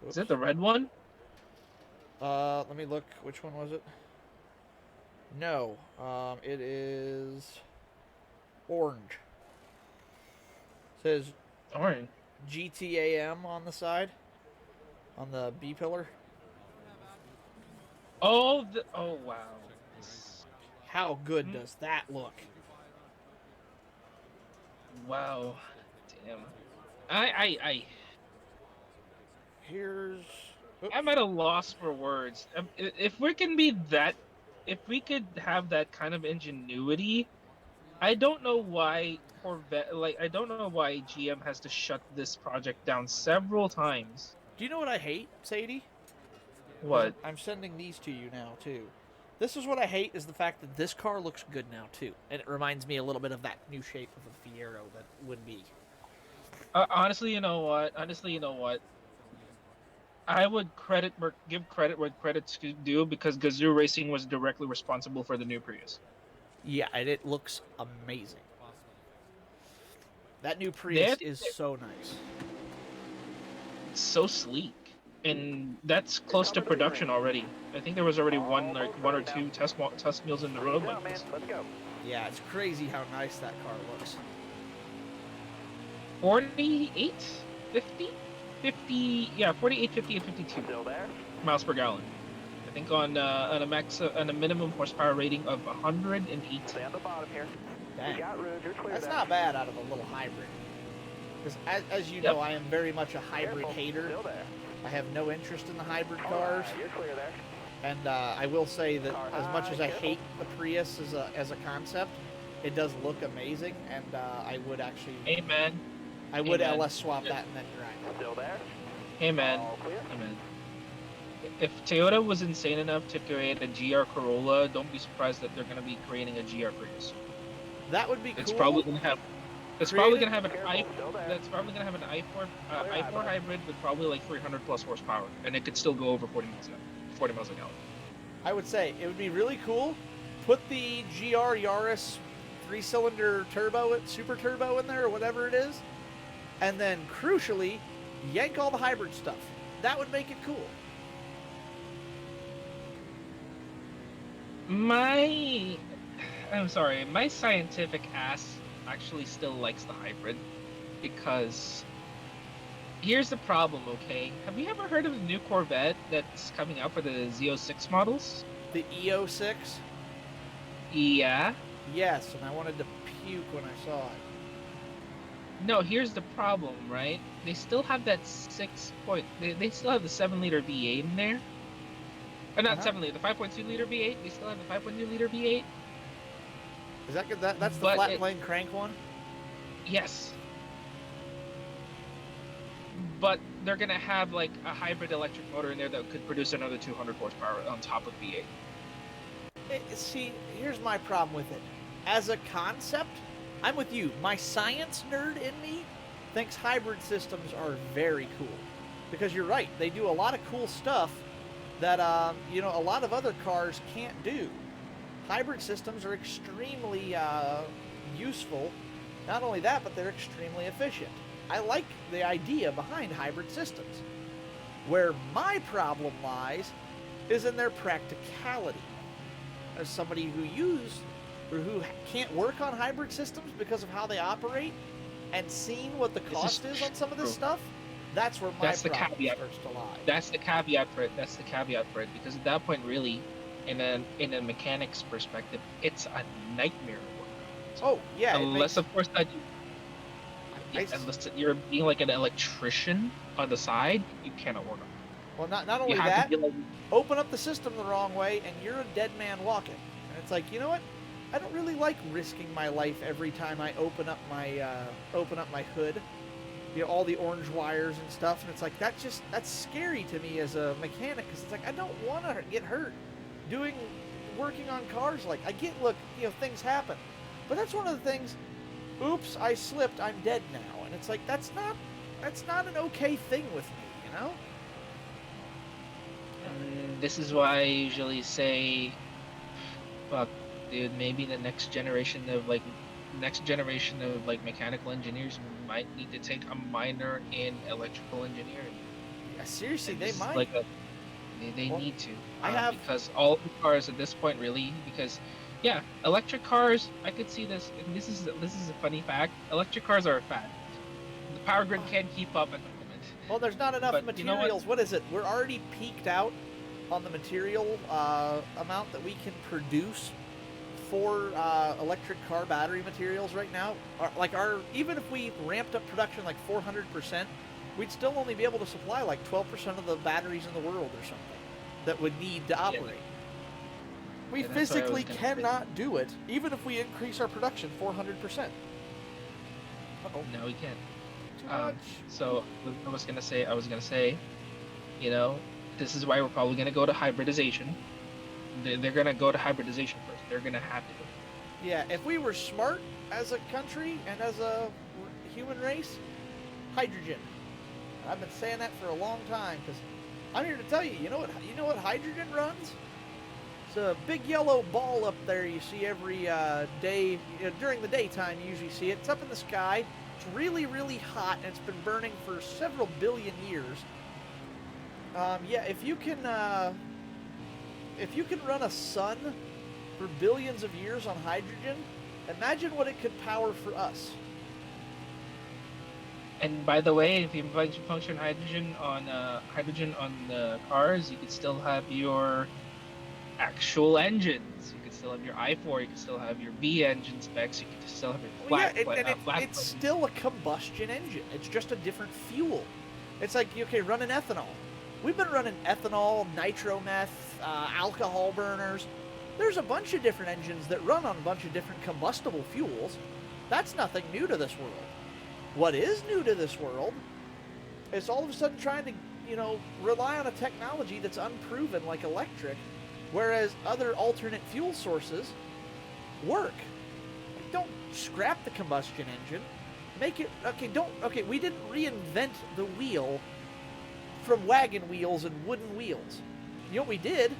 Speaker 5: is
Speaker 1: Oops.
Speaker 5: that the red one?
Speaker 1: Let me look. Which one was it? No. It is orange. Says
Speaker 5: Orange.
Speaker 1: GTAM on the side, on the B pillar.
Speaker 5: Oh, oh wow.
Speaker 1: How good
Speaker 5: Mm,
Speaker 1: does that look?
Speaker 5: wow. Damn. I
Speaker 1: Here's. Oops.
Speaker 5: I'm at a loss for words. If we can be that, if we could have that kind of ingenuity, I don't know why Corvette, like I don't know why GM has to shut this project down several times.
Speaker 1: Do you know what I hate, Sadie? Because
Speaker 5: What?
Speaker 1: I'm sending these to you now too. This is what I hate is the fact that this car looks good now too, and it reminds me a little bit of that new shape of a Fiero that would be.
Speaker 5: Honestly, you know what? Honestly, you know what? I would give credit where credit's due because Gazoo Racing was directly responsible for the new Prius.
Speaker 1: Yeah, and it looks amazing. That new
Speaker 5: They
Speaker 1: Prius
Speaker 5: had,
Speaker 1: is so nice.
Speaker 5: it's so sleek, and that's
Speaker 2: You're
Speaker 5: close to
Speaker 2: coming to the
Speaker 5: production
Speaker 2: green.
Speaker 5: already. I think there was already one
Speaker 2: Almost
Speaker 5: or
Speaker 2: ready now.
Speaker 5: two test meals in the
Speaker 2: Green's
Speaker 5: road
Speaker 2: out,
Speaker 5: like
Speaker 2: man.
Speaker 5: this.
Speaker 2: Let's go.
Speaker 1: Yeah, it's crazy how nice that car looks.
Speaker 5: 48, 50, 50, yeah, 48, 50, and 52
Speaker 2: Still there?
Speaker 5: miles per gallon. I think on a minimum horsepower rating of 108.
Speaker 2: Stay on the bottom here.
Speaker 1: Dang.
Speaker 2: You got room. You're clear
Speaker 1: That's
Speaker 2: there.
Speaker 1: not bad out of a little hybrid. Because as you
Speaker 5: Yep.
Speaker 1: know, I am very much a hybrid
Speaker 2: Careful.
Speaker 1: hater.
Speaker 2: Still there.
Speaker 1: I have no interest in the hybrid
Speaker 2: All
Speaker 1: cars.
Speaker 2: right, you're clear there.
Speaker 1: And I will say that
Speaker 2: Car
Speaker 1: as much as
Speaker 2: high,
Speaker 1: I
Speaker 2: careful.
Speaker 1: hate the Prius as a concept, it does look amazing, and I would actually,
Speaker 5: Amen.
Speaker 1: I would
Speaker 5: Amen.
Speaker 1: LS swap that and then grind.
Speaker 2: Still there?
Speaker 5: Amen.
Speaker 2: All clear.
Speaker 5: Amen. If Toyota was insane enough to create a GR Corolla, don't be surprised that they're going to be creating a GR Prius.
Speaker 1: That would be
Speaker 5: It's
Speaker 1: cool.
Speaker 5: probably going to have. It's
Speaker 1: Create
Speaker 5: probably
Speaker 1: it-
Speaker 5: going to have an
Speaker 2: Careful, still there.
Speaker 5: That's probably going to have an i4
Speaker 2: Clear,
Speaker 5: i4 hybrid with probably like 300 plus horsepower, and it could still go over 40 miles an hour.
Speaker 1: I would say it would be really cool. Put the GR Yaris 3-cylinder turbo, super turbo in there, or whatever it is, and then crucially, yank all the hybrid stuff. That would make it cool.
Speaker 5: I'm sorry, my scientific ass actually still likes the hybrid because here's the problem, okay? Have you ever heard of the new Corvette that's coming out for the Z06 models?
Speaker 1: The EO6,
Speaker 5: Yeah.
Speaker 1: yes, and I wanted to puke when I saw it.
Speaker 5: No, here's the problem, right? They still have that they still have the 7-liter V8 in there. Or not
Speaker 1: Uh-huh.
Speaker 5: 7-liter, the 5.2 liter V8. They still have the 5.2 liter V8.
Speaker 1: Is that good? That's the
Speaker 5: But
Speaker 1: flat
Speaker 5: it-
Speaker 1: plane crank one?
Speaker 5: Yes. But they're gonna have like a hybrid electric motor in there that could produce another 200 horsepower on top of V8.
Speaker 1: See, here's my problem with it. As a concept, I'm with you. My science nerd in me thinks hybrid systems are very cool. Because you're right, they do a lot of cool stuff that, a lot of other cars can't do. Hybrid systems are extremely useful. Not only that, but they're extremely efficient. I like the idea behind hybrid systems. Where my problem lies is in their practicality. As somebody who can't work on hybrid systems because of how they operate, and seeing what the
Speaker 5: This
Speaker 1: cost
Speaker 5: is
Speaker 1: is on some of this
Speaker 5: true.
Speaker 1: stuff, that's where my
Speaker 5: That's the
Speaker 1: problem
Speaker 5: caveat.
Speaker 1: starts to lie.
Speaker 5: That's the caveat for it. That's the caveat for it because at that point, really, in a mechanics perspective, it's a nightmare to work on.
Speaker 1: Oh yeah,
Speaker 5: Unless, of course, that
Speaker 1: I-
Speaker 5: unless you're being like an electrician on the side, you cannot work on it.
Speaker 1: well, not only
Speaker 5: You have
Speaker 1: that,
Speaker 5: to be like,
Speaker 1: open up the system the wrong way, and you're a dead man walking. And it's like, you know what? I don't really like risking my life every time I open up my hood. All the orange wires and stuff, and it's like that's scary to me as a mechanic because it's like I don't want to get hurt working on cars. Like look, things happen, but that's one of the things. Oops, I slipped. I'm dead now, and it's like that's not an okay thing with me,
Speaker 5: This is why I usually say, fuck, dude, maybe the next generation of mechanical engineers might need to take a minor in electrical engineering.
Speaker 1: Yeah, seriously,
Speaker 5: And
Speaker 1: they
Speaker 5: this is
Speaker 1: might.
Speaker 5: like they
Speaker 1: Well,
Speaker 5: need to.
Speaker 1: I have.
Speaker 5: Because all the cars at this point really yeah, electric cars, I could see this, and this is a funny fact. Electric cars are a fad. The power grid can't keep up at the moment.
Speaker 1: Well, there's not enough
Speaker 5: But you know
Speaker 1: materials. What is it? We're already peaked out on the material amount that we can produce for electric car battery materials right now. Even if we ramped up production like 400%, we'd still only be able to supply like 12% of the batteries in the world or something that would need to operate. We
Speaker 5: Yeah, that's what I was
Speaker 1: physically
Speaker 5: gonna say.
Speaker 1: cannot do it, even if we increase our production 400%. Uh-oh.
Speaker 5: No, we can't.
Speaker 1: Too much.
Speaker 5: So I was gonna say, you know, this is why we're probably gonna go to hybridization. They're gonna go to hybridization first. They're gonna have to.
Speaker 1: Yeah, if we were smart as a country and as a human race, hydrogen. I've been saying that for a long time because I'm here to tell you. You know what hydrogen runs? It's a big yellow ball up there you see every day. During the daytime, you usually see it. It's up in the sky. It's really, really hot, and it's been burning for several billion years. Yeah, if you can run a sun for billions of years on hydrogen, imagine what it could power for us.
Speaker 5: And by the way, if you function hydrogen on the cars, you could still have your actual engines. You could still have your i4. You could still have your B engine specs. You could still have your
Speaker 1: It's still a combustion engine. It's just a different fuel. It's like, okay, running ethanol. We've been running ethanol, nitrometh, alcohol burners. There's a bunch of different engines that run on a bunch of different combustible fuels. That's nothing new to this world. What is new to this world is all of a sudden trying to, rely on a technology that's unproven like electric, whereas other alternate fuel sources work. Don't scrap the combustion engine. Make it, we didn't reinvent the wheel from wagon wheels and wooden wheels. You know what we did?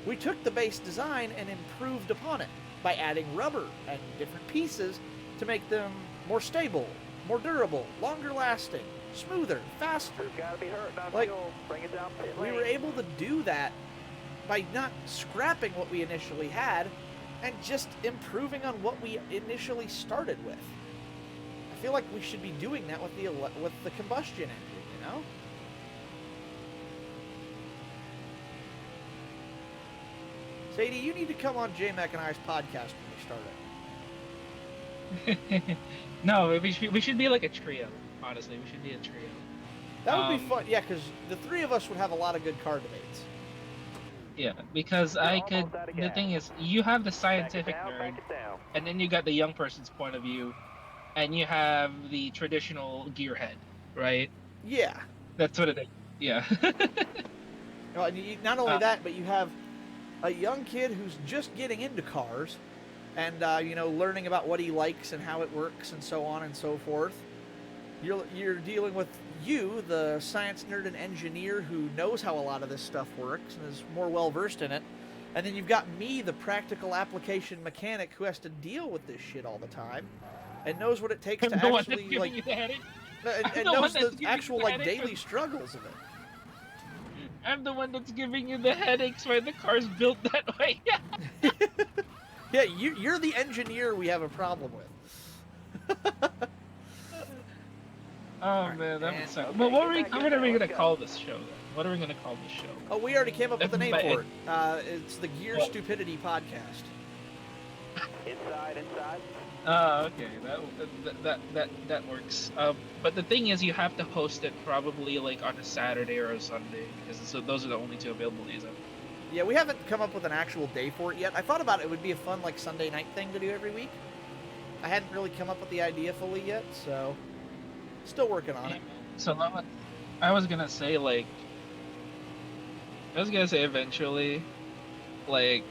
Speaker 1: We took the base design and improved upon it by adding rubber and different pieces to make them more stable, more durable, longer lasting, smoother, faster.
Speaker 2: There's got to be hurt, not
Speaker 1: Like,
Speaker 2: fuel. Bring it down pit
Speaker 1: We
Speaker 2: lane.
Speaker 1: were able to do that by not scrapping what we initially had and just improving on what we initially started with. I feel like we should be doing that with the combustion engine, you know? Sadie, you need to come on JMac and I's podcast when we start it.
Speaker 5: No, we should be like a trio. Honestly, we should be a trio.
Speaker 1: That would be fun, yeah, because the three of us would have a lot of good car debates.
Speaker 5: Yeah, because
Speaker 2: You're
Speaker 5: I could.
Speaker 2: almost out of
Speaker 5: The
Speaker 2: gas.
Speaker 5: thing is, you have the
Speaker 2: Back it
Speaker 5: scientific
Speaker 2: down,
Speaker 5: nerd,
Speaker 2: back it down.
Speaker 5: and then you got the young person's point of view, and you have the traditional gearhead, right?
Speaker 1: Yeah.
Speaker 5: That's what it is. Yeah.
Speaker 1: Well, and not only that, but you have a young kid who's just getting into cars and, learning about what he likes and how it works and so on and so forth. You're dealing with the science nerd and engineer who knows how a lot of this stuff works and is more well-versed in it. And then you've got me, the practical application mechanic who has to deal with this shit all the time and knows what it takes to
Speaker 5: I'm the one that's
Speaker 1: actually,
Speaker 5: giving you the headache.
Speaker 1: and
Speaker 5: the one
Speaker 1: knows
Speaker 5: that's
Speaker 1: the
Speaker 5: giving you
Speaker 1: actual,
Speaker 5: the headache
Speaker 1: daily struggles of it.
Speaker 5: I'm the one that's giving you the headaches why the car's built that way.
Speaker 1: Yeah, you're the engineer we have a problem with.
Speaker 5: Oh man, that would
Speaker 1: And-
Speaker 5: suck.
Speaker 2: Okay,
Speaker 5: But what
Speaker 2: get
Speaker 5: are we
Speaker 2: back in
Speaker 5: gonna
Speaker 2: there, let's go.
Speaker 5: call this show then? What are we gonna call this show?
Speaker 1: Oh, we already came up with a name
Speaker 5: But-
Speaker 1: for it. It's the Gear
Speaker 5: What?
Speaker 1: Stupidity Podcast.
Speaker 2: Inside.
Speaker 5: Oh, okay, that works. But the thing is, you have to host it probably like on a Saturday or a Sunday, because those are the only two available days.
Speaker 1: Yeah, we haven't come up with an actual day for it yet. I thought about it would be a fun Sunday night thing to do every week. I hadn't really come up with the idea fully yet, so still working on it.
Speaker 5: So I was gonna say eventually, like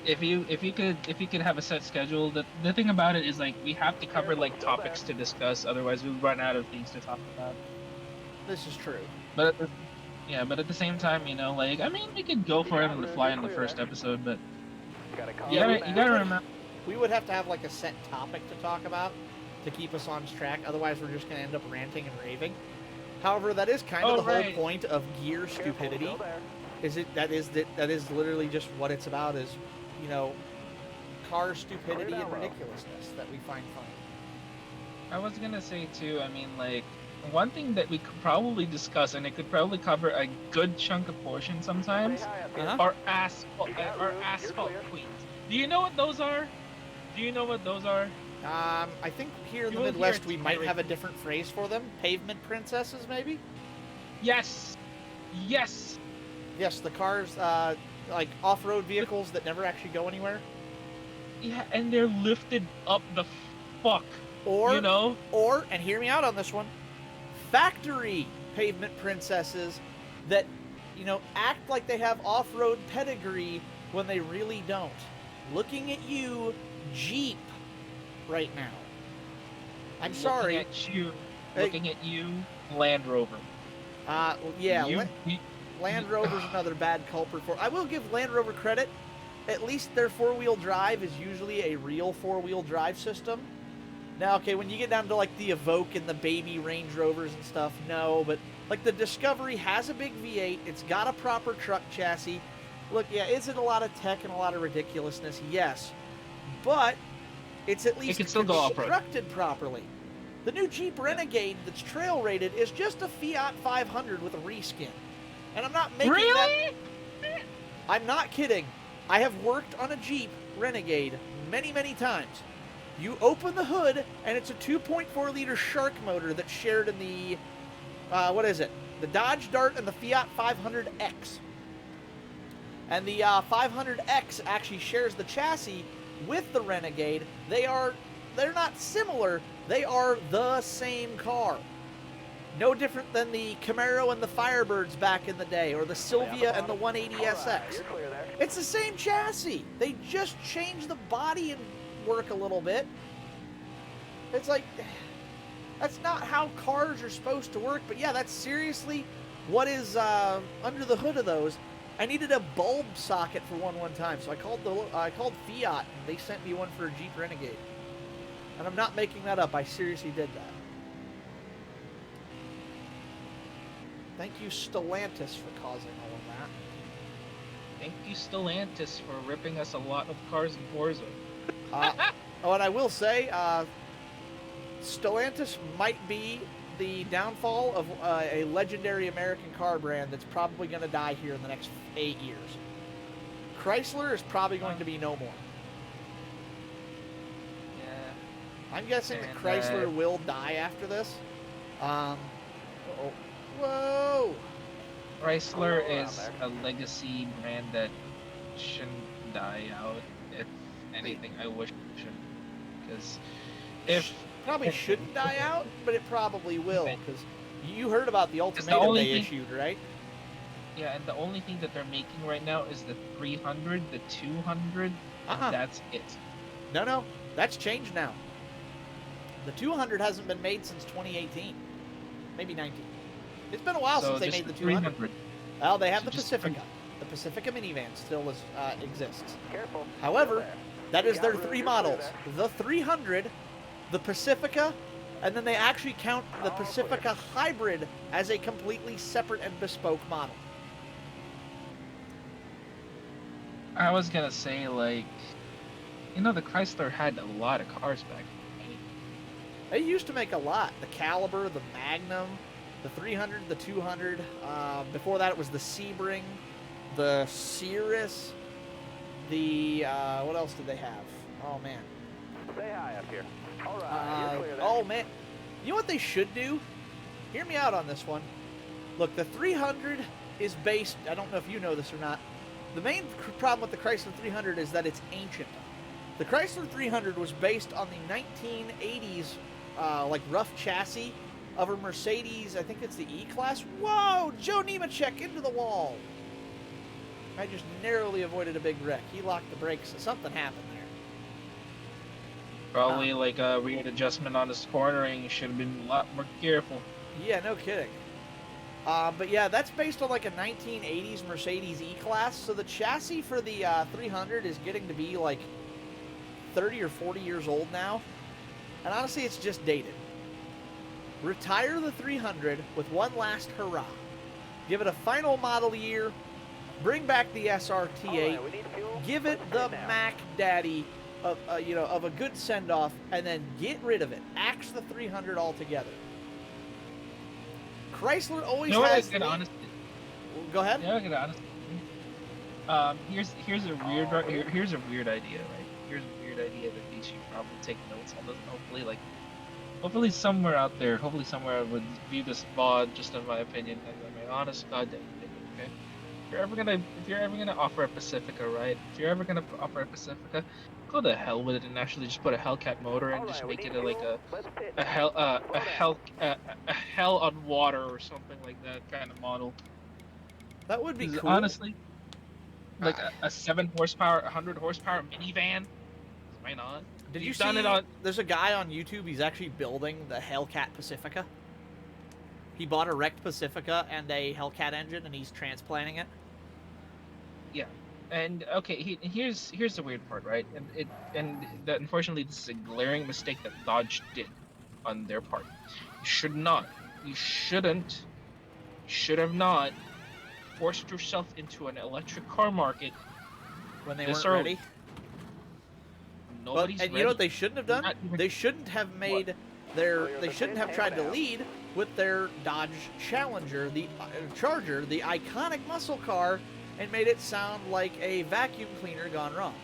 Speaker 5: if you could have a set schedule. The thing about it is we have to cover topics to discuss, otherwise we run out of things to talk about.
Speaker 1: This is true.
Speaker 5: But Yeah, but at the same time, you know, like I mean, we could go for him to fly in the first episode, but
Speaker 2: Got a car
Speaker 1: Yeah,
Speaker 5: you gotta remember.
Speaker 1: We would have to have like a set topic to talk about to keep us on track. Otherwise, we're just going to end up ranting and raving. However, that is kind of the whole point of gear stupidity. That is literally just what it's about, is, you know, car stupidity and ridiculousness that we find funny.
Speaker 5: I was gonna say too. I mean, like one thing that we could probably discuss, and it could probably cover a good chunk of portion sometimes, are asphalt queens. Do you know what those are? Do you know what those are?
Speaker 1: I think here in the
Speaker 5: You will
Speaker 1: Midwest
Speaker 5: hear
Speaker 1: we might
Speaker 5: it.
Speaker 1: have a different phrase for them. Pavement princesses, maybe?
Speaker 5: Yes, yes.
Speaker 1: Yes, the cars, like off-road vehicles that never actually go anywhere.
Speaker 5: Yeah, and they're lifted up the fuck.
Speaker 1: Or,
Speaker 5: You know?
Speaker 1: or, and hear me out on this one, factory pavement princesses that, you know, act like they have off-road pedigree when they really don't. Looking at you, Jeep, right now. I'm sorry.
Speaker 5: Looking at you, Land Rover.
Speaker 1: Yeah,
Speaker 5: You-
Speaker 1: Land Rover's another bad culprit for. I will give Land Rover credit. At least their four-wheel drive is usually a real four-wheel drive system. Now, okay, when you get down to like the Evoque and the baby Range Rovers and stuff, no, but like the Discovery has a big V8. It's got a proper truck chassis. Look, yeah, is it a lot of tech and a lot of ridiculousness? Yes, but it's at least
Speaker 5: can still go off-road.
Speaker 1: constructed properly. The new Jeep Renegade that's trail rated is just a Fiat 500 with a reskin. And I'm not making
Speaker 5: Really?
Speaker 1: that. I'm not kidding. I have worked on a Jeep Renegade many, many times. You open the hood, and it's a 2.4 liter Shark motor that's shared in the, what is it? The Dodge Dart and the Fiat 500X. And the 500X actually shares the chassis with the Renegade. They're not similar. They are the same car. No different than the Camaro and the Firebirds back in the day, or the Sylvia and the 180SX. It's the same chassis. They just changed the body and work a little bit. It's like, that's not how cars are supposed to work. But yeah, that's seriously what is under the hood of those. I needed a bulb socket for one time, so I called Fiat, and they sent me one for a Jeep Renegade. And I'm not making that up. I seriously did that. Thank you, Stellantis, for causing all of that.
Speaker 5: Thank you, Stellantis, for ripping us a lot of cars in Forza.
Speaker 1: Oh, and I will say, Stellantis might be the downfall of a legendary American car brand that's probably going to die here in the next 8 years. Chrysler is probably going to be no more.
Speaker 5: Yeah.
Speaker 1: I'm guessing that
Speaker 5: And,
Speaker 1: Chrysler will die after this. Whoa!
Speaker 5: Chrysler is a legacy brand that shouldn't die out. If anything, I wish it shouldn't. Because if
Speaker 1: Probably shouldn't die out, but it probably will, because you heard about the
Speaker 5: the
Speaker 1: ultimatum
Speaker 5: only
Speaker 1: they
Speaker 5: thing-
Speaker 1: issued, right?
Speaker 5: yeah, and the only thing that they're making right now is the 300, the 200.
Speaker 1: Uh-uh.
Speaker 5: That's it.
Speaker 1: No, that's changed now. The 200 hasn't been made since 2018, maybe 19. It's been a while
Speaker 5: So
Speaker 1: since they
Speaker 5: just
Speaker 1: made the
Speaker 5: the
Speaker 1: 200.
Speaker 5: 300.
Speaker 1: Well, they have
Speaker 5: So
Speaker 1: the
Speaker 5: just-
Speaker 1: Pacifica. The Pacifica minivan still exists.
Speaker 2: Careful.
Speaker 1: However, that is their
Speaker 2: Got room,
Speaker 1: three
Speaker 2: you're
Speaker 1: models:
Speaker 2: clear
Speaker 1: the 300, the Pacifica, and then they actually count the Pacifica Hybrid as a completely separate and bespoke model.
Speaker 5: I was gonna say, like, you know, the Chrysler had a lot of cars back then.
Speaker 1: They used to make a lot. The Caliber, the Magnum, the 300, the 200. Before that, it was the Sebring, the Cirrus, the, what else did they have? Oh, man.
Speaker 2: Stay high up here. All right, you're clear there.
Speaker 1: Oh, man. You know what they should do? Hear me out on this one. Look, the 300 is based, I don't know if you know this or not. The main problem with the Chrysler 300 is that it's ancient. The Chrysler 300 was based on the 1980s, like rough chassis of a Mercedes, I think it's the E-Class. Whoa! Joe Nemechek into the wall. I just narrowly avoided a big wreck. He locked the brakes. Something happened there.
Speaker 5: Probably like a weird adjustment on his cornering. You should have been a lot more careful.
Speaker 1: Yeah, no kidding. But yeah, that's based on like a 1980s Mercedes E-Class. So the chassis for the 300 is getting to be like 30 or 40 years old now. And honestly, it's just dated. Retire the 300 with one last hurrah. Give it a final model year. Bring back the SRT8. Give it the Mac Daddy of a good send-off, and then get rid of it. Axe the 300 altogether. Chrysler always has.
Speaker 5: Honestly,
Speaker 1: go ahead.
Speaker 5: Yeah, I get honest. Here's a weird idea, right? Here's a weird idea that you should probably take notes on. Hopefully somewhere out there, I would view this VOD just in my opinion, and my honest goddamn opinion. Okay, if you're ever gonna offer a Pacifica, right? If you're ever gonna offer a Pacifica, go to hell with it and actually just put a Hellcat motor and just make it a hell on water or something like that kind of model.
Speaker 1: That would be cool.
Speaker 5: Honestly, like a 7 horsepower, 100 horsepower minivan. Why not?
Speaker 1: Did you see? There's a guy on YouTube. He's actually building the Hellcat Pacifica. He bought a wrecked Pacifica and a Hellcat engine, and he's transplanting it.
Speaker 5: Yeah, and okay, here's the weird part, right? And that unfortunately this is a glaring mistake that Dodge did on their part. You should have not forced yourself into an electric car market
Speaker 1: when they weren't ready.
Speaker 5: Nobody's ready.
Speaker 1: You know what they shouldn't have done? They shouldn't have made They shouldn't have tried to lead with their Dodge Challenger, the Charger, the iconic muscle car, and made it sound like a vacuum cleaner gone wrong.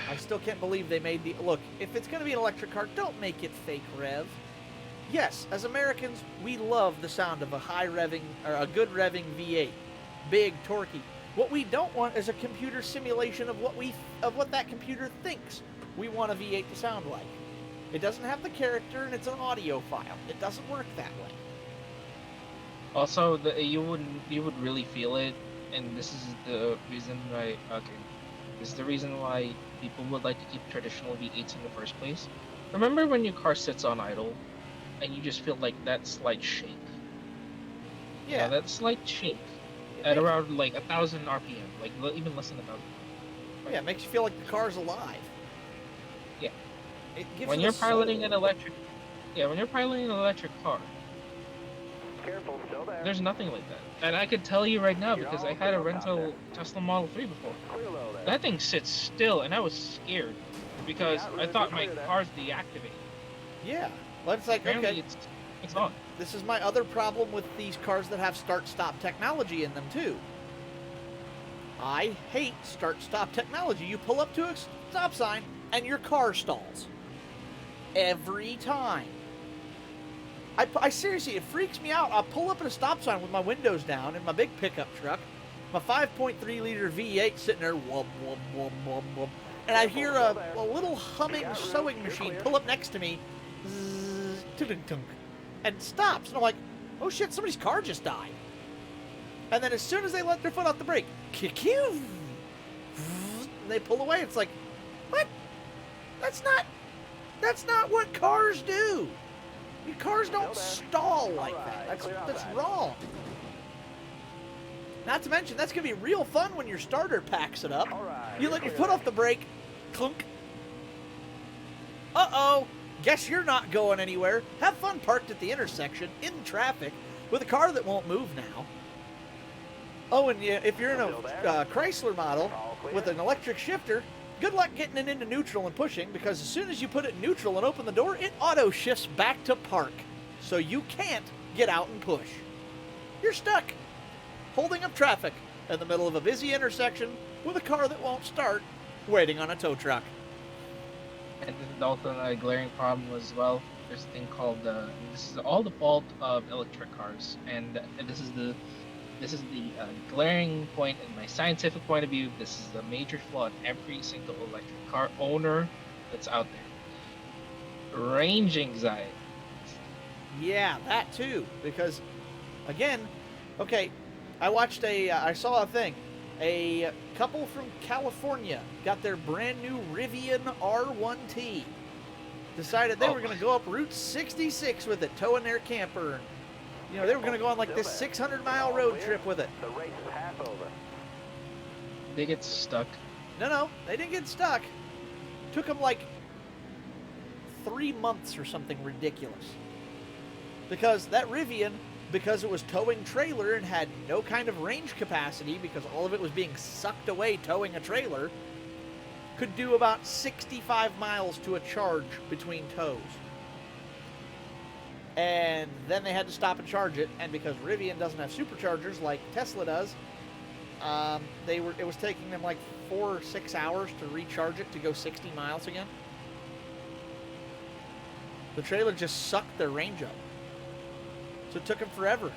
Speaker 1: I still can't believe they made the... Look, if it's going to be an electric car, don't make it fake rev. Yes, as Americans, we love the sound of a high revving, or a good revving V8. Big, torquey. What we don't want is a computer simulation of what that computer thinks we want a V8 to sound like. It doesn't have the character, and it's an audio file. It doesn't work that way.
Speaker 5: Also, you would really feel it, and this is the reason why. Okay, this is the reason why people would like to keep traditional V8s in the first place. Remember when your car sits on idle, and you just feel like that slight shake?
Speaker 1: Yeah,
Speaker 5: that slight shake at around like 1,000 RPM, like even less than 1,000.
Speaker 1: Yeah, it makes you feel like the car's alive.
Speaker 5: Yeah.
Speaker 1: It gives
Speaker 5: when you're piloting an electric, when you're piloting an electric car,
Speaker 2: careful, still there.
Speaker 5: There's nothing like that. And I could tell you right now because I had a rental Tesla Model 3 before. That thing sits still, and I was scared because I thought my car's deactivated.
Speaker 1: Yeah, well, it's like,
Speaker 5: apparently
Speaker 1: okay,
Speaker 5: it's on.
Speaker 1: This is my other problem with these cars that have start-stop technology in them, too. I hate start-stop technology. You pull up to a stop sign, and your car stalls. Every time. I seriously, it freaks me out. I'll pull up at a stop sign with my windows down in my big pickup truck, my 5.3-liter V8 sitting there, wub, wub, wub, wub, wub, and I hear a little humming sewing machine pull up next to me, zzz, tunk, and stops. And I'm like, oh shit, somebody's car just died. And then as soon as they let their foot off the brake, and they pull away. It's like, what? That's not what cars do. Your cars don't stall like that. That's wrong. Not to mention, that's going to be real fun when your starter packs it up. You let your foot off the brake, clunk. Uh-oh, guess you're not going anywhere. Have fun parked at the intersection, in traffic, with a car that won't move now. Oh, and if you're in a Chrysler model with an electric shifter, good luck getting it into neutral and pushing, because as soon as you put it in neutral and open the door, it auto shifts back to park. So you can't get out and push. You're stuck, holding up traffic in the middle of a busy intersection with a car that won't start, waiting on a tow truck.
Speaker 5: And this is also a glaring problem as well. There's a thing called, this is all the fault of electric cars, and this is the glaring point in my scientific point of view. This is the major flaw in every single electric car owner that's out there. Range anxiety.
Speaker 1: Yeah, that too. Because, again, okay, I saw a thing. A couple from California got their brand new Rivian R1T. decided they were going to go up Route 66 with it, towing their camper. And, you know, they were going to go on like this 600-mile road trip with it.
Speaker 2: The race is half over.
Speaker 5: They get stuck.
Speaker 1: No, they didn't get stuck. Took them like 3 months or something ridiculous. Because that Rivian, because it was towing trailer and had no kind of range capacity because all of it was being sucked away towing a trailer, could do about 65 miles to a charge between tows. And then they had to stop and charge it, and because Rivian doesn't have superchargers like Tesla does, it was taking them like 4 or 6 hours to recharge it to go 60 miles again. The trailer just sucked their range up. So it took them forever.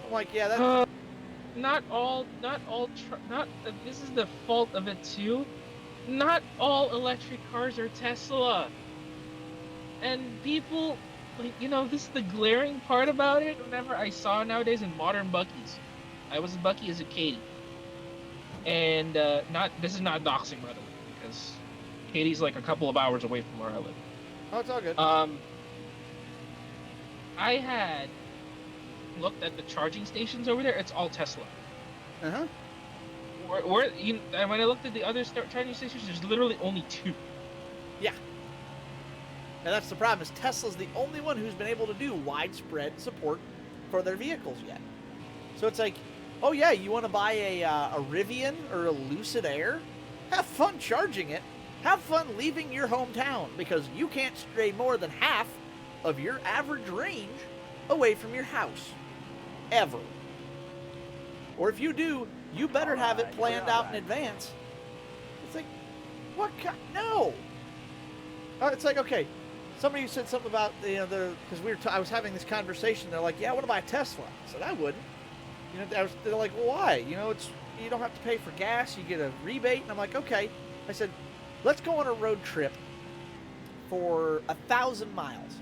Speaker 1: I'm like, yeah, that.
Speaker 5: This is the fault of it too. Not all electric cars are Tesla. And people, like, you know, this is the glaring part about it. Whenever I saw nowadays in modern Buckies, I was a Bucky as a Katie. And this is not doxing, by the way, because Katie's like a couple of hours away from where I live.
Speaker 1: Oh, it's all good.
Speaker 5: I had looked at the charging stations over there. It's all Tesla.
Speaker 1: Uh-huh.
Speaker 5: And when I looked at the other charging stations, there's literally only 2.
Speaker 1: Yeah. And that's the problem, is Tesla's the only one who's been able to do widespread support for their vehicles yet. So it's like, oh yeah, you want to buy a Rivian or a Lucid Air? Have fun charging it. Have fun leaving your hometown, because you can't stray more than half of your average range away from your house. Ever. Or if you do, you better have it planned out in advance. It's like, what kind? No! It's like, okay, somebody said something about, you know, because I was having this conversation, they're like, yeah, I want to buy a Tesla. I said, I wouldn't. You know, they're like, well, why? You know, you don't have to pay for gas, you get a rebate. And I'm like, okay. I said, let's go on a road trip for 1,000 miles.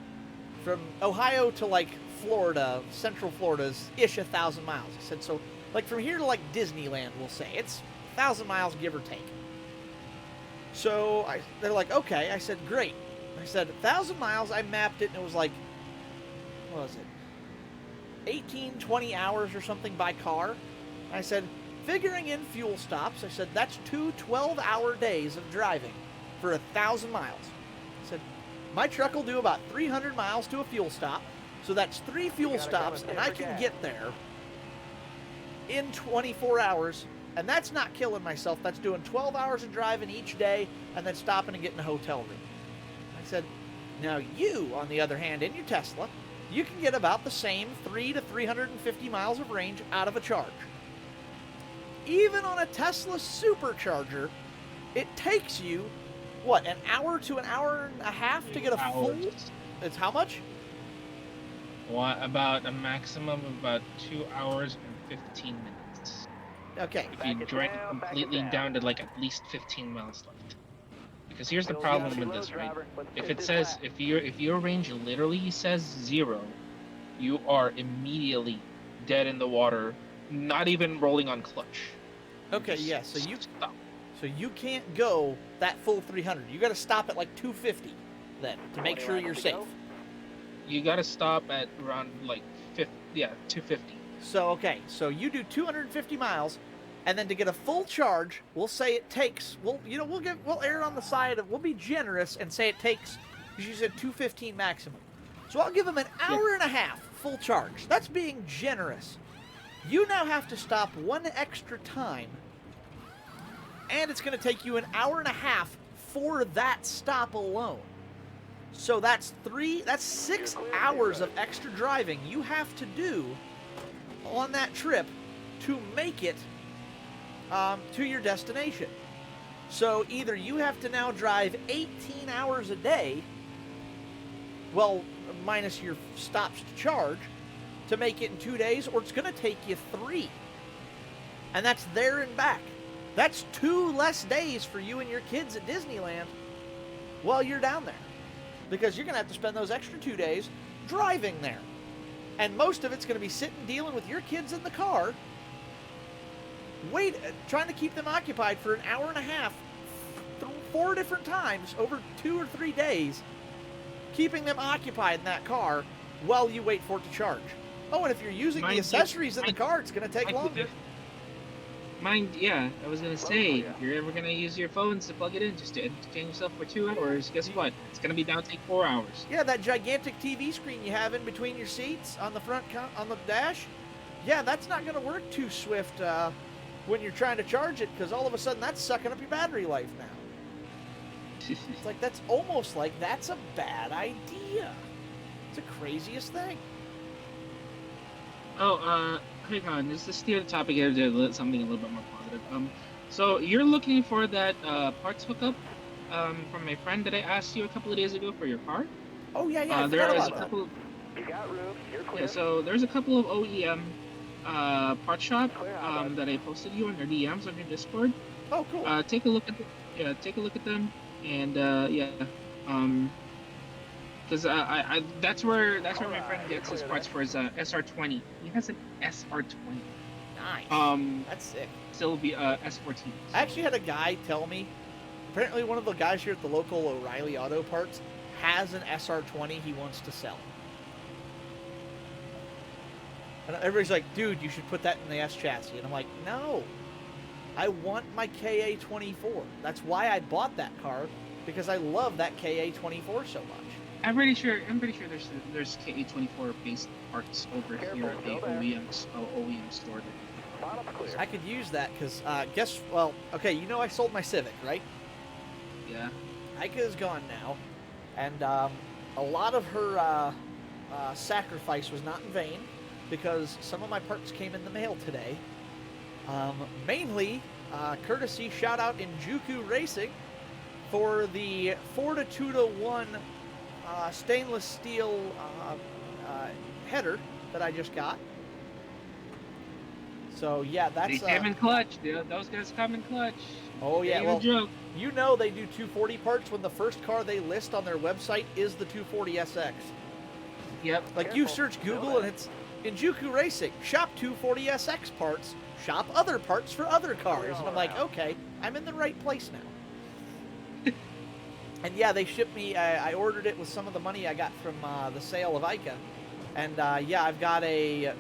Speaker 1: From Ohio to like Florida, Central Florida's ish 1,000 miles. I said, so like from here to like Disneyland, we'll say it's 1,000 miles, give or take. So they're like, okay. I said, great. I said 1,000 miles. I mapped it, and it was like, what was it, 18, 20 hours or something by car. I said, figuring in fuel stops, I said that's 2 12-hour days of driving for 1,000 miles. I said, my truck will do about 300 miles to a fuel stop, so that's 3 fuel stops, and I can get there in 24 hours, and that's not killing myself. That's doing 12 hours of driving each day, and then stopping and getting a hotel room. I said, now you, on the other hand, in your Tesla, you can get about the same 3 to 350 miles of range out of a charge. Even on a Tesla supercharger, it takes you, what, an hour to an hour and a half to get a full? It's how much?
Speaker 5: About a maximum of about 2 hours and 15 minutes.
Speaker 1: Okay.
Speaker 5: If you drag it completely down to like at least 15 miles left. Because here's the problem with this, right? If it says, if your range literally says 0, you are immediately dead in the water, not even rolling on clutch.
Speaker 1: Okay, yeah, so you can't go that full 300. You got to stop at like 250 then to make sure you're safe.
Speaker 5: You got to stop at around like 250.
Speaker 1: So okay, so you do 250 miles, and then to get a full charge, we'll say it takes. We'll err on the side of, we'll be generous and say it takes, because you said 215 maximum. So I'll give them an hour and a half full charge. That's being generous. You now have to stop one extra time, and it's going to take you an hour and a half for that stop alone. So that's 6 hours of extra driving you have to do on that trip to make it to your destination. So either you have to now drive 18 hours a day, well, minus your stops to charge, to make it in 2 days, or it's going to take you 3. And that's there and back. That's 2 less days for you and your kids at Disneyland while you're down there. Because you're going to have to spend those extra 2 days driving there. And most of it's going to be sitting dealing with your kids in the car, trying to keep them occupied for an hour and a half 4 different times over 2 or 3 days, keeping them occupied in that car while you wait for it to charge. Oh, and if you're using the accessories in the car, it's going to take longer.
Speaker 5: Yeah, I was gonna say, if you're ever gonna use your phones to plug it in just to entertain yourself for 2 hours, guess what? It's gonna be down to take 4 hours.
Speaker 1: Yeah, that gigantic TV screen you have in between your seats on the front on the dash. Yeah, that's not gonna work too swift when you're trying to charge it, because all of a sudden that's sucking up your battery life now. It's like that's almost like that's a bad idea. It's the craziest thing.
Speaker 5: Oh, hang on. Just to steer the topic here to something a little bit more positive. So you're looking for that parts hookup from my friend that I asked you a couple of days ago for your car?
Speaker 1: Oh yeah, I
Speaker 5: there
Speaker 1: forgot
Speaker 5: is
Speaker 1: about
Speaker 5: a couple.
Speaker 2: You got room. You're clear.
Speaker 5: Yeah, so there's a couple of OEM part shop that I posted you on your DMs on your Discord.
Speaker 1: Oh, cool.
Speaker 5: Take a look at take a look at them, and because that's where my friend gets his parts for his SR20. He has an SR20.
Speaker 1: Nice. That's sick.
Speaker 5: Still be S14. So.
Speaker 1: I actually had a guy tell me, apparently one of the guys here at the local O'Reilly Auto Parts has an SR20 he wants to sell. And everybody's like, dude, you should put that in the S chassis. And I'm like, no, I want my KA24. That's why I bought that car, because I love that KA24 so much.
Speaker 5: I'm pretty sure there's KA24 based parts over here at the OEM store.
Speaker 1: I could use that because okay, you know I sold my Civic, right?
Speaker 5: Yeah.
Speaker 1: Ika is gone now, and a lot of her sacrifice was not in vain, because some of my parts came in the mail today. Mainly, courtesy shout out Injuku Racing for the Fortitudo 1 stainless steel header that I just got. So yeah, that's.
Speaker 5: They came in clutch. Those guys come in clutch.
Speaker 1: Oh yeah, well,
Speaker 5: joke.
Speaker 1: You know they do 240 parts when the first car they list on their website is the 240SX.
Speaker 5: Yep.
Speaker 1: Like you search Google and it's Injuku Racing, shop 240SX parts, shop other parts for other cars, and I'm like, okay, I'm in the right place now. And yeah, they shipped me. I ordered it with some of the money I got from the sale of Ika, and yeah, I've got I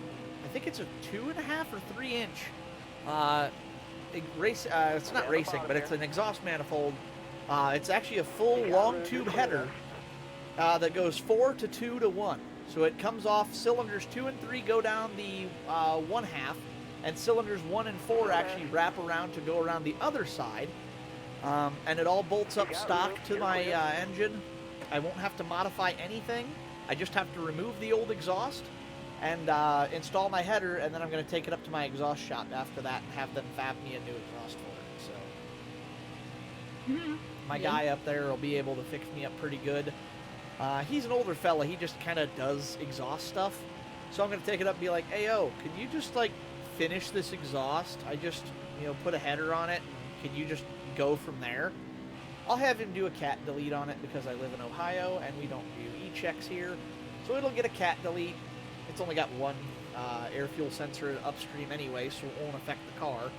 Speaker 1: think it's a 2.5 or 3 inch it's not racing, but it's an exhaust manifold. It's actually a full long tube header that goes 4 to 2 to 1. So it comes off cylinders 2 and 3 go down the one half, and cylinders 1 and 4 actually wrap around to go around the other side. And it all bolts up stock to my engine. I won't have to modify anything. I just have to remove the old exhaust and install my header, and then I'm going to take it up to my exhaust shop after that and have them fab me a new exhaust for it. So my guy up there will be able to fix me up pretty good. He's an older fella. He just kind of does exhaust stuff. So I'm going to take it up and be like, hey, yo, can you just, like, finish this exhaust? I just, put a header on it. Can you just go from there? I'll have him do a cat delete on it because I live in Ohio and we don't do e-checks here. So it'll get a cat delete. It's only got one air fuel sensor upstream anyway, so it won't affect the car.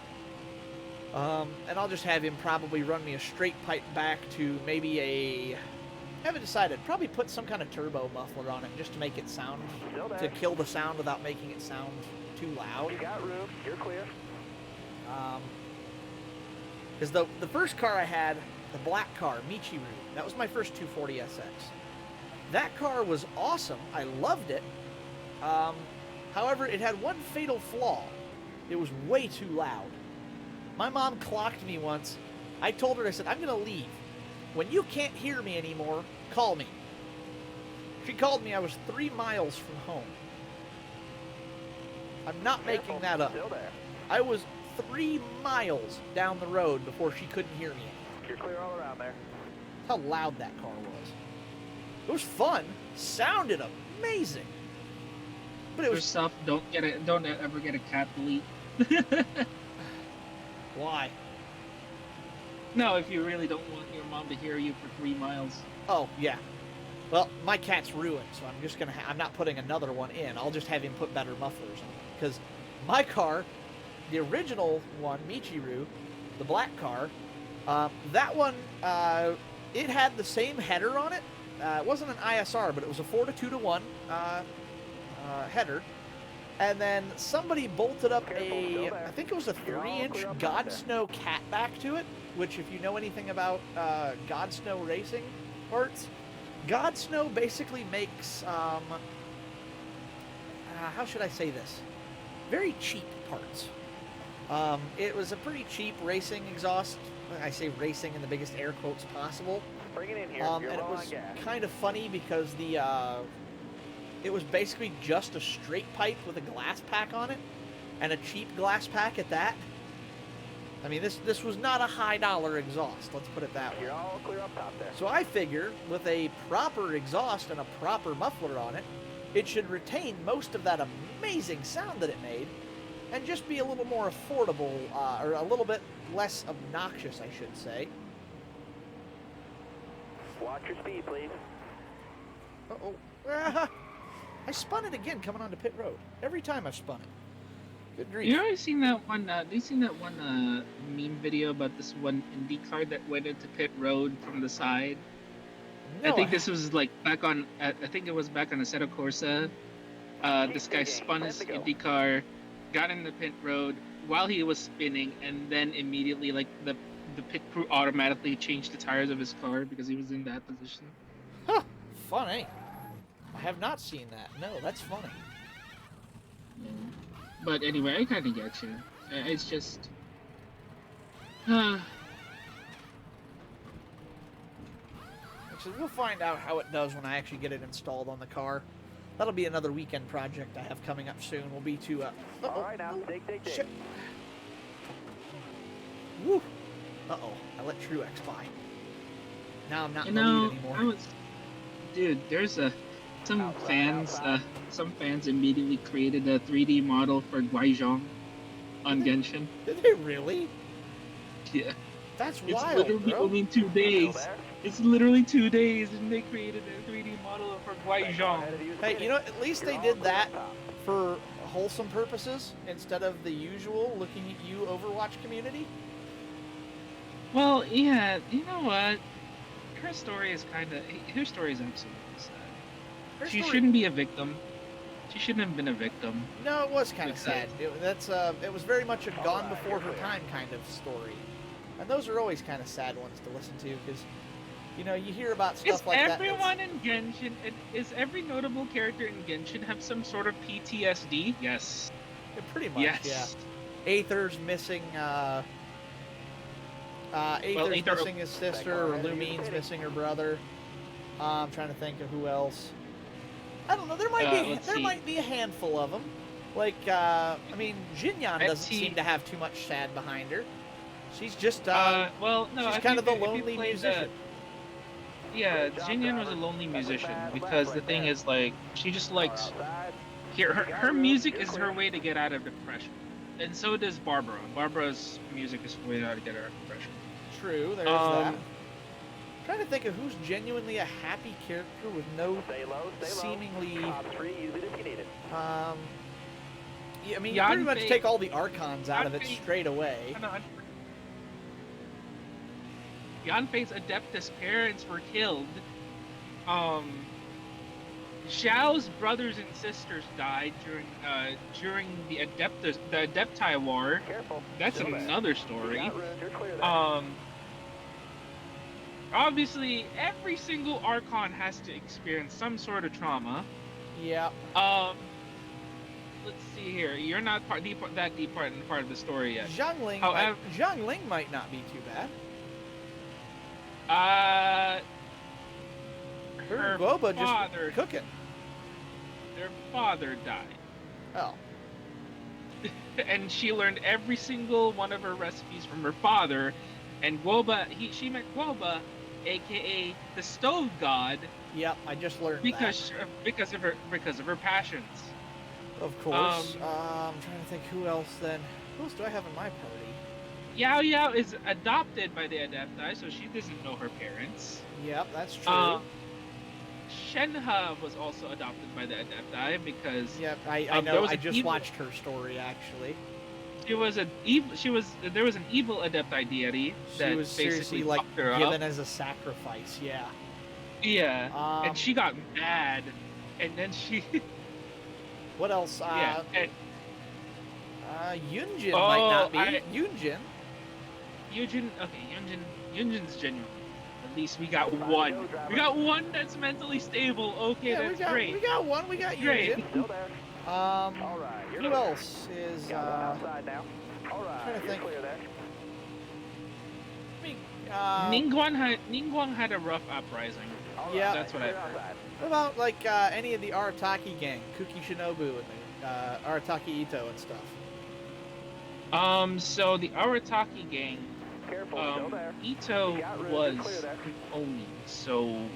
Speaker 1: And I'll just have him probably run me a straight pipe back to maybe haven't decided. Probably put some kind of turbo muffler on it just to make it sound, to kill the sound without making it sound too loud.
Speaker 2: You got room. You're clear.
Speaker 1: Because the first car I had, the black car, Michiru, that was my first 240SX. That car was awesome. I loved it. However, it had one fatal flaw. It was way too loud. My mom clocked me once. I told her, I said, I'm going to leave. When you can't hear me anymore, call me. She called me. I was 3 miles from home. I'm not making that up. I was 3 miles down the road before she couldn't hear me.
Speaker 2: You're clear all around there.
Speaker 1: How loud that car was. It was fun. Sounded amazing. But it was
Speaker 5: stuff. Don't ever get a cat delete.
Speaker 1: Why?
Speaker 5: No, if you really don't want your mom to hear you for 3 miles.
Speaker 1: Oh yeah. Well, my cat's ruined, so I'm just gonna. I'm not putting another one in. I'll just have him put better mufflers on because my car, the original one, Michiru, the black car, That one, it had the same header on it. It wasn't an ISR, but it was a 4 to 2 to 1 header. And then somebody bolted up I think it was a 3-inch God Snow catback to it, which if you know anything about God Snow racing parts, God Snow basically makes, how should I say this? Very cheap parts. It was a pretty cheap racing exhaust. I say racing in the biggest air quotes possible.
Speaker 2: Bring it in here.
Speaker 1: And it was kind of funny because it was basically just a straight pipe with a glass pack on it, and a cheap glass pack at that. I mean, this was not a high dollar exhaust, let's put it that way.
Speaker 2: You're all clear up top there.
Speaker 1: So I figure with a proper exhaust and a proper muffler on it, it should retain most of that amazing sound that it made, and just be a little more affordable, or a little bit less obnoxious, I should say.
Speaker 2: Watch your speed, please.
Speaker 1: Uh-oh. I spun it again coming onto pit road. Every time I've spun it. Good grief.
Speaker 5: You know, seen that one meme video about this one Indy car that went into pit road from the side?
Speaker 1: No,
Speaker 5: I think this was like back on, I think it was back on Assetto Corsa. This guy spun his Indy car, got in the pit road while he was spinning, and then immediately, like, the pit crew automatically changed the tires of his car because he was in that position.
Speaker 1: Huh. Funny. I have not seen that. No, that's funny.
Speaker 5: But anyway, I kind of get you. It's just...
Speaker 1: Actually, we'll find out how it does when I actually get it installed on the car. That'll be another weekend project I have coming up soon. Will be to,
Speaker 2: All right, now, dig.
Speaker 1: Shit. Woo! Uh-oh, I let Truex by. Now I'm not in the lead anymore.
Speaker 5: Dude, there's some fans immediately created a 3D model for Guizhong on Genshin.
Speaker 1: Did they really?
Speaker 5: Yeah.
Speaker 1: That's
Speaker 5: It's
Speaker 1: wild,
Speaker 5: literally
Speaker 1: bro.
Speaker 5: only 2 days. It's literally 2 days, and they created a 3D model for Guizhong.
Speaker 1: Hey, you know, at least they did that for wholesome purposes instead of the usual looking at you Overwatch community.
Speaker 5: Well, yeah, you know what? Her story is absolutely sad.
Speaker 1: Her
Speaker 5: She
Speaker 1: story-
Speaker 5: shouldn't be a victim. She shouldn't have been a victim.
Speaker 1: No, it was kind of
Speaker 5: Because-
Speaker 1: sad. It was very much a gone before her time kind of story, and those are always kind of sad ones to listen to because, you know, you hear about stuff
Speaker 5: Is
Speaker 1: like that.
Speaker 5: everyone in Genshin, is every notable character in Genshin have some sort of PTSD? Yes.
Speaker 1: Pretty much,
Speaker 5: Yes.
Speaker 1: yeah. Aether's missing. Aether's
Speaker 5: Aether-
Speaker 1: missing his sister, or Lumine's missing her brother. I'm trying to think of who else. I don't know. There might be a handful of them. Like, I mean, Jinyan doesn't seem to have too much sad behind her. She's just,
Speaker 5: well, no,
Speaker 1: she's
Speaker 5: if
Speaker 1: kind
Speaker 5: you-
Speaker 1: of the
Speaker 5: if you
Speaker 1: lonely
Speaker 5: played
Speaker 1: musician.
Speaker 5: Yeah, Jinyan was a lonely musician because the thing is, like, she just likes her music is her way to get out of depression, and so does Barbara. Barbara's music is her way out to get out of depression.
Speaker 1: True, there's that. Trying to think of who's genuinely a happy character with no
Speaker 2: Stay low.
Speaker 1: seemingly.
Speaker 2: Top 3, use it if you need it.
Speaker 1: Yeah, I mean, you pretty much
Speaker 5: Yanfei-
Speaker 1: take all the Archons out of it
Speaker 5: Yanfei-
Speaker 1: straight away.
Speaker 5: Yanfei's Adeptus parents were killed. Xiao's brothers and sisters died during the Adepti War.
Speaker 2: Careful.
Speaker 5: That's
Speaker 2: Still there.
Speaker 5: another story.
Speaker 2: You're not ruined. You're clear there.
Speaker 5: Obviously, every single Archon has to experience some sort of trauma.
Speaker 1: Yeah.
Speaker 5: Let's see here. You're not part of the story yet.
Speaker 1: Zhang Ling might not be too bad. Her Boba
Speaker 5: father,
Speaker 1: just cooking.
Speaker 5: their father died,
Speaker 1: Oh.
Speaker 5: and she learned every single one of her recipes from her father. And Guoba, she met Guoba, aka the Stove God,
Speaker 1: Yep, I just learned
Speaker 5: because of her passions.
Speaker 1: that. Of course. I'm trying to think who else then. Who else do I have in my party?
Speaker 5: Yao Yao is adopted by the Adepti, so she doesn't know her parents.
Speaker 1: Yep, that's true.
Speaker 5: Shenhe was also adopted by the Adepti because
Speaker 1: Yep, I
Speaker 5: there
Speaker 1: know.
Speaker 5: was
Speaker 1: I
Speaker 5: a
Speaker 1: just
Speaker 5: evil-
Speaker 1: watched her story actually.
Speaker 5: She was an evil. There was an evil Adepti deity
Speaker 1: She
Speaker 5: that
Speaker 1: was seriously
Speaker 5: basically
Speaker 1: like
Speaker 5: fucked her
Speaker 1: given
Speaker 5: up.
Speaker 1: as a sacrifice. Yeah.
Speaker 5: Yeah, and
Speaker 1: Um,
Speaker 5: she got mad, and then she
Speaker 1: what else?
Speaker 5: yeah. And,
Speaker 1: Yunjin might
Speaker 5: oh,
Speaker 1: not be. Yunjin.
Speaker 5: Yunjin. Okay, Yunjin's genuine. At least we got one. We got one that's mentally stable. Okay,
Speaker 1: Yeah,
Speaker 5: that's great.
Speaker 1: we got one. We got
Speaker 5: Great.
Speaker 1: Yunjin.
Speaker 2: Still there. All right, you're
Speaker 1: Who
Speaker 2: clear.
Speaker 1: else is?
Speaker 2: Got one outside now. All right,
Speaker 1: trying to
Speaker 2: you're
Speaker 1: think.
Speaker 2: clear there.
Speaker 5: Ningguang had a rough uprising.
Speaker 2: All right,
Speaker 1: Yeah.
Speaker 5: That's what
Speaker 2: clear
Speaker 5: I've heard.
Speaker 2: outside.
Speaker 1: What about like any of the Arataki gang, Kuki Shinobu and the Arataki Ito and stuff?
Speaker 5: So the Arataki gang,
Speaker 2: Careful, still there.
Speaker 5: Ito
Speaker 2: You got room,
Speaker 5: was
Speaker 2: you're clear there.
Speaker 5: an Oni, so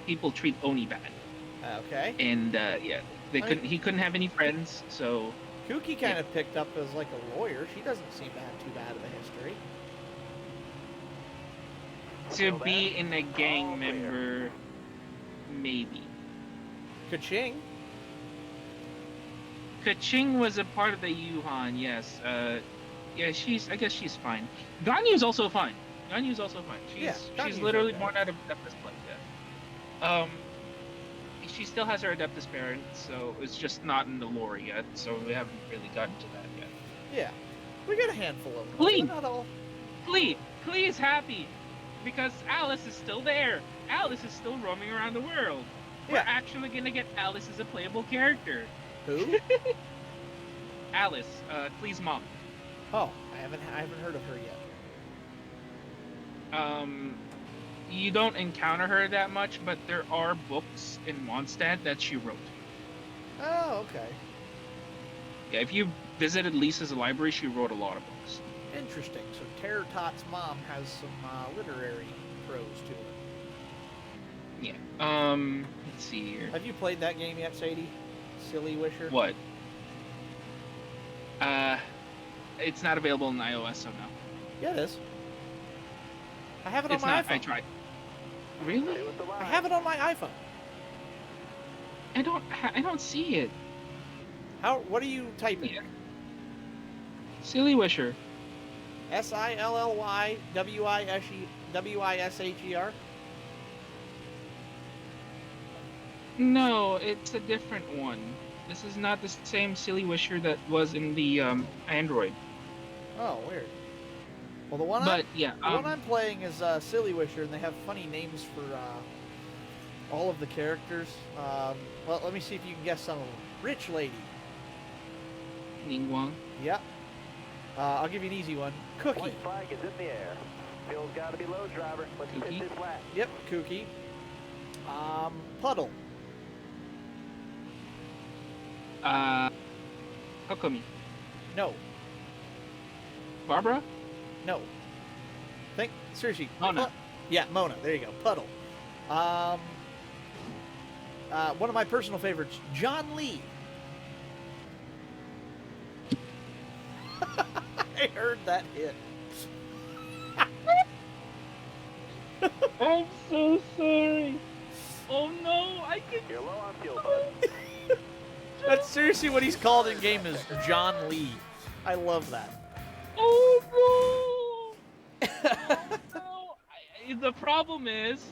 Speaker 5: people treat Oni bad.
Speaker 1: Okay.
Speaker 5: And yeah, he couldn't have any friends, so
Speaker 1: Kuki kind of picked up as like a lawyer. She doesn't seem to have too bad of a history.
Speaker 5: to be in a gang member, maybe.
Speaker 1: Kaching.
Speaker 5: Kaching was a part of the Yuhan, yes. Yeah, I guess she's fine. Ganyu's also fine. She's
Speaker 1: Ganyu's
Speaker 5: literally
Speaker 1: okay.
Speaker 5: born out of Adeptus Blood, yeah. She still has her Adeptus parents, so it's just not in the lore yet, so we haven't really gotten to that yet.
Speaker 1: Yeah. We got a handful of them.
Speaker 5: Clee!
Speaker 1: Not all.
Speaker 5: Klee is happy because Alice is still there. Alice is still roaming around the world. We're
Speaker 1: Yeah.
Speaker 5: actually gonna get Alice as a playable character.
Speaker 1: Who?
Speaker 5: Alice, Klee's mom.
Speaker 1: Oh, I haven't heard of her yet.
Speaker 5: You don't encounter her that much, but there are books in Mondstadt that she wrote.
Speaker 1: Oh, okay.
Speaker 5: Yeah, if you visited Lisa's library, she wrote a lot of books.
Speaker 1: Interesting. So Terror Tot's mom has some literary prose to it.
Speaker 5: Yeah. Let's see here.
Speaker 1: Have you played that game yet, Sadie? Silly Wisher?
Speaker 5: What? It's not available on iOS, so no.
Speaker 1: Yeah, it is. I have it
Speaker 5: It's
Speaker 1: on my
Speaker 5: not.
Speaker 1: iPhone.
Speaker 5: I tried. Really?
Speaker 2: Stay with the line.
Speaker 1: I have it on my iPhone.
Speaker 5: I don't see it.
Speaker 1: How? What are you typing?
Speaker 5: Yeah. Silly Wisher.
Speaker 1: SILLYWISHER?
Speaker 5: No, it's a different one. This is not the same Silly Wisher that was in the Android.
Speaker 1: Oh, weird. Well, the one
Speaker 5: But yeah,
Speaker 1: the one I'm playing is Silly Wisher, and they have funny names for all of the characters. Well, let me see if you can guess some of them. Rich Lady.
Speaker 5: Ningguang.
Speaker 1: Yep. I'll give you an easy one. Cookie.
Speaker 2: White flag is in the air. Field's got to be low, driver. Let's
Speaker 5: Cookie?
Speaker 2: hit this flat.
Speaker 1: Yep, Cookie. Puddle.
Speaker 5: Kokomi.
Speaker 1: No.
Speaker 5: Barbara?
Speaker 1: No. Think seriously.
Speaker 5: Mona.
Speaker 1: Yeah, Mona. There you go. Puddle. One of my personal favorites, John Lee. I heard that hit.
Speaker 5: I'm so sorry. Oh no, I can.
Speaker 2: You're low on fuel, bud.
Speaker 1: That's seriously what he's called in game is John Lee. I love that.
Speaker 5: Oh no. The problem is,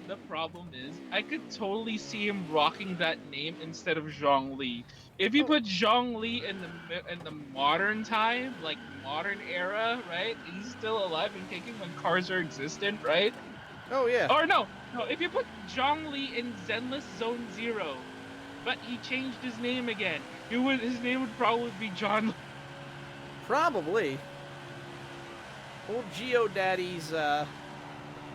Speaker 5: I could totally see him rocking that name instead of Zhong Li. If you put Zhong Li in the modern time, like modern era, right? He's still alive and kicking when cars are existent, right?
Speaker 1: Oh yeah.
Speaker 5: Or no, if you put Zhong Li in Zenless Zone Zero, but he changed his name again, his name would probably be John.
Speaker 1: Probably. Old GeoDaddy's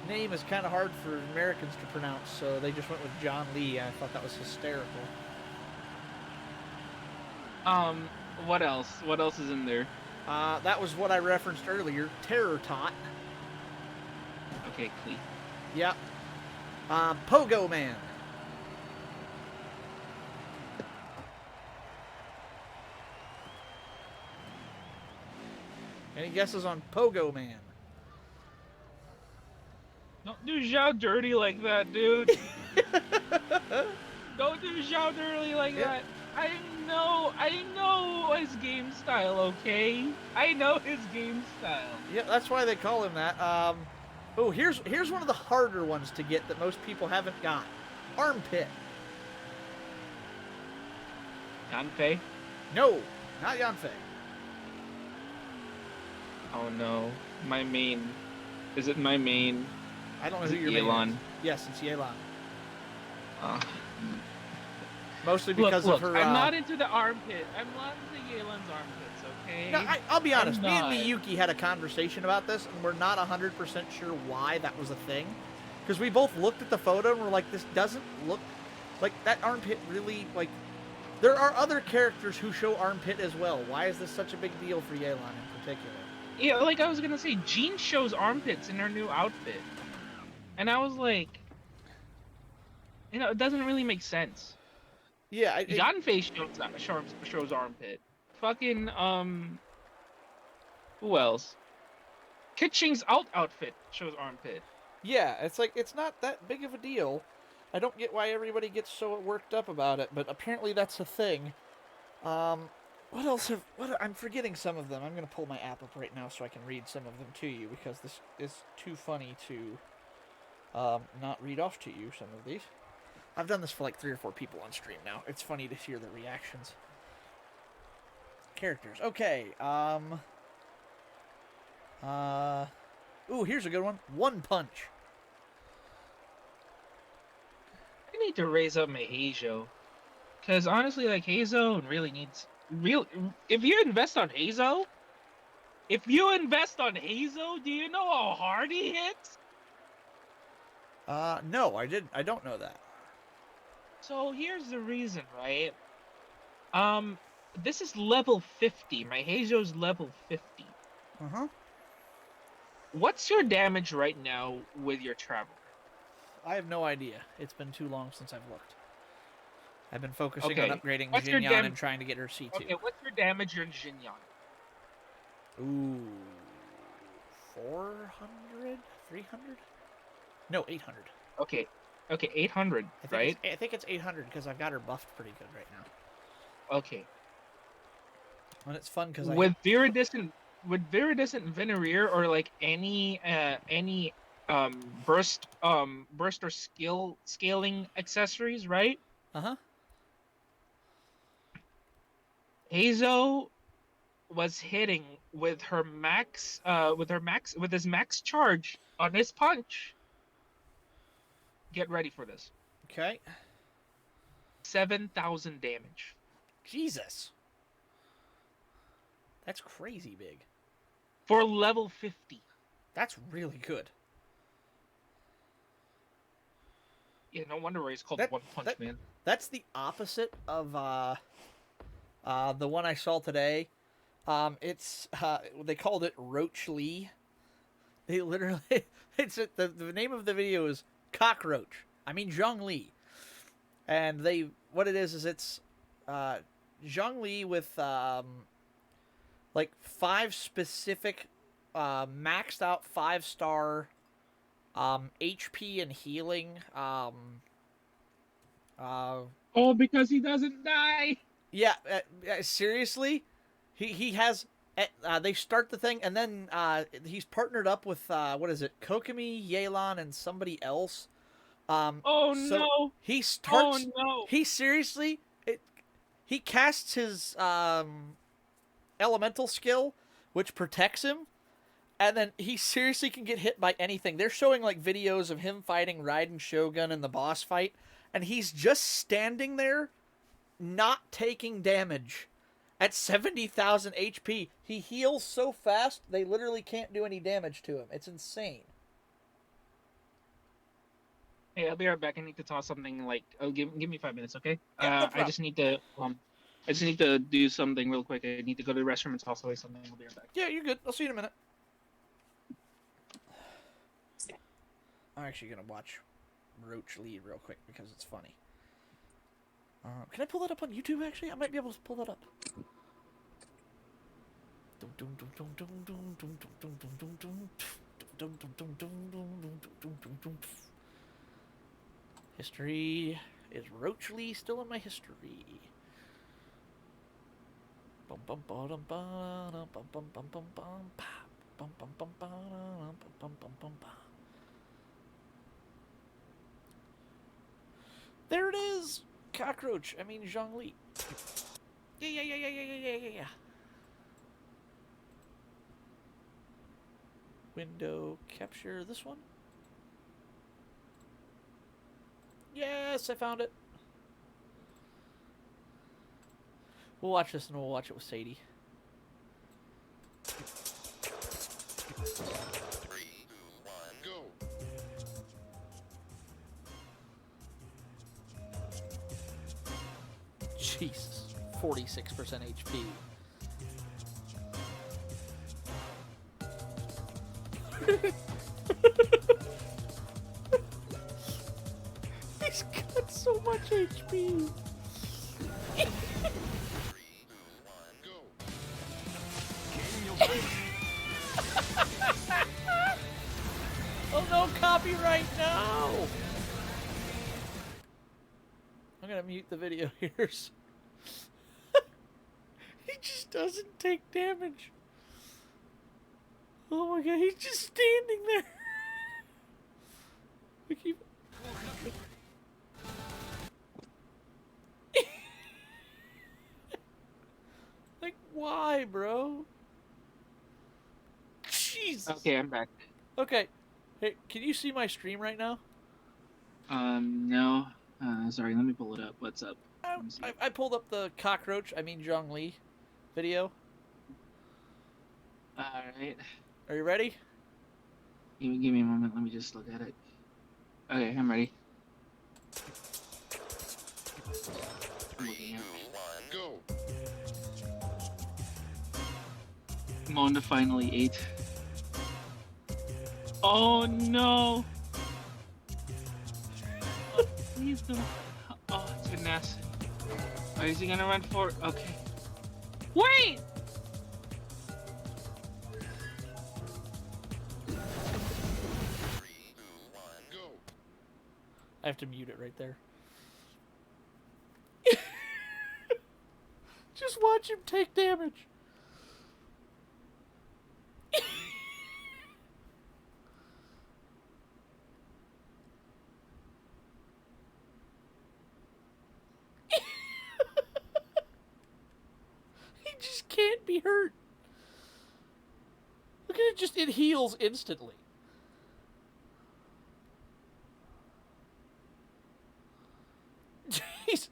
Speaker 1: name is kind of hard for Americans to pronounce, so they just went with John Lee. I thought that was hysterical.
Speaker 5: What else? What else is in there?
Speaker 1: That was what I referenced earlier. Terror Tot.
Speaker 5: Okay, Clee.
Speaker 1: Yep. Pogo Man. Any guesses on Pogo Man?
Speaker 5: Don't do Zhao dirty like that, dude. Don't do Zhao dirty like that. I know his game style, okay? I know his game style.
Speaker 1: Yeah, that's why they call him that. Oh, here's one of the harder ones to get that most people haven't got. Armpit.
Speaker 5: Yanfei?
Speaker 1: No, not Yanfei.
Speaker 5: Oh no. My main. Is it my main?
Speaker 1: I don't know
Speaker 5: Is
Speaker 1: who
Speaker 5: it
Speaker 1: your main
Speaker 5: Yelan?
Speaker 1: is. Yes, it's Yelan.
Speaker 5: Uh,
Speaker 1: Mostly because
Speaker 5: look,
Speaker 1: of her.
Speaker 5: I'm not into the armpit. I'm not into Yelan's armpits, okay?
Speaker 1: No, I'll be honest.
Speaker 5: I'm
Speaker 1: Me and
Speaker 5: not.
Speaker 1: Miyuki had a conversation about this, and we're not 100% sure why that was a thing. Because we both looked at the photo and we're like, this doesn't look like that armpit really, like... There are other characters who show armpit as well. Why is this such a big deal for Yelan in particular?
Speaker 5: Yeah, like I was gonna say, Jean shows armpits in her new outfit. And I was like... it doesn't really make sense.
Speaker 1: Yeah,
Speaker 5: Yanfei shows armpit. Fucking, who else? Kitching's outfit shows armpit.
Speaker 1: yeah, it's like, it's not that big of a deal. I don't get why everybody gets so worked up about it, but apparently that's a thing. What else I'm forgetting some of them. I'm going to pull my app up right now so I can read some of them to you, because this is too funny to not read off to you some of these. I've done this for like 3 or 4 people on stream now. It's funny to hear the reactions. Characters. Okay, ooh, here's a good one. One Punch.
Speaker 5: I need to raise up my Heizo. Because honestly, like, Heizo really needs... If you invest on Heizo... do you know how hard he hits?
Speaker 1: No, I don't know that.
Speaker 5: So here's the reason, right? This is level 50. My Heizo's level 50.
Speaker 1: Uh-huh.
Speaker 5: What's your damage right now with your Traveler?
Speaker 1: I have no idea. It's been too long since I've looked. I've been focusing
Speaker 5: Okay.
Speaker 1: on upgrading
Speaker 5: What's your
Speaker 1: Jinyan and trying to get her C2.
Speaker 5: Okay, what's your damage on Jinyan?
Speaker 1: Ooh. 400? 300? No, 800.
Speaker 5: Okay, 800, right?
Speaker 1: I think it's 800 because I've got her buffed pretty good right now.
Speaker 5: Okay.
Speaker 1: And it's fun because
Speaker 5: With Viridescent Venereer or like any burst or scaling accessories, right?
Speaker 1: Uh-huh.
Speaker 5: Heizo was hitting with his max charge on his punch. Get ready for this.
Speaker 1: Okay.
Speaker 5: 7,000 damage.
Speaker 1: Jesus. That's crazy big.
Speaker 5: For level 50.
Speaker 1: That's really good.
Speaker 5: Yeah, no wonder why he's called One Punch Man.
Speaker 1: That's the opposite of the one I saw today. It's they called it Roach Lee. They literally the name of the video is Cockroach. I mean Zhong Li. And what it is it's Zhong Li with like 5 specific maxed out 5-star HP and healing
Speaker 5: Oh, because he doesn't die.
Speaker 1: Yeah, seriously, he has. They start the thing, and then he's partnered up with what is it, Kokomi, Yelan, and somebody else.
Speaker 5: No!
Speaker 1: He starts.
Speaker 5: Oh no!
Speaker 1: He seriously, he casts his elemental skill, which protects him, and then he seriously can get hit by anything. They're showing like videos of him fighting Raiden Shogun in the boss fight, and he's just standing there, not taking damage at 70,000 HP. He heals so fast, they literally can't do any damage to him. It's insane.
Speaker 5: Hey, I'll be right back. I need to toss something. Like, give me 5 minutes, okay?
Speaker 1: Yeah, no
Speaker 5: I
Speaker 1: problem.
Speaker 5: just need to do something real quick. I need to go to the restroom and toss away something. I'll be right back.
Speaker 1: Yeah, you're good. I'll see you in a minute. I'm actually gonna watch Roach Lee real quick because it's funny. Can I pull that up on YouTube, actually? I might be able to pull that up. History. Is Roach Lee still in my history? There it is! Cockroach, I mean Zhongli. Yeah. Window capture this one. Yes, I found it. We'll watch this and we'll watch it with Sadie.
Speaker 6: 3, 2, 1, go.
Speaker 1: Jesus, 46% HP. He's got so much HP.
Speaker 6: 3, 2, 1, go.
Speaker 1: Oh no, copyright, no! I'm gonna mute the video here. He just doesn't take damage. Oh my god, he's just standing there. We keep... Like, why, bro? Jesus.
Speaker 5: Okay, I'm back.
Speaker 1: Okay. Hey, can you see my stream right now?
Speaker 5: No. Sorry, let me pull it up. What's up? Let me see.
Speaker 1: I pulled up the cockroach, I mean Zhongli video.
Speaker 5: Alright.
Speaker 1: Are you ready?
Speaker 5: Give me a moment, let me just look at it. Okay, I'm ready.
Speaker 6: 3, 2, 1, go.
Speaker 5: I'm on to finally 8. Oh no! Oh, please don't. Oh, tenacity. Oh, is he gonna run for? Okay. Wait!
Speaker 6: 3, 2, 1, go.
Speaker 1: I have to mute it right there. Just watch him take damage. He just can't be hurt. Look at it, just it heals instantly. Jeez.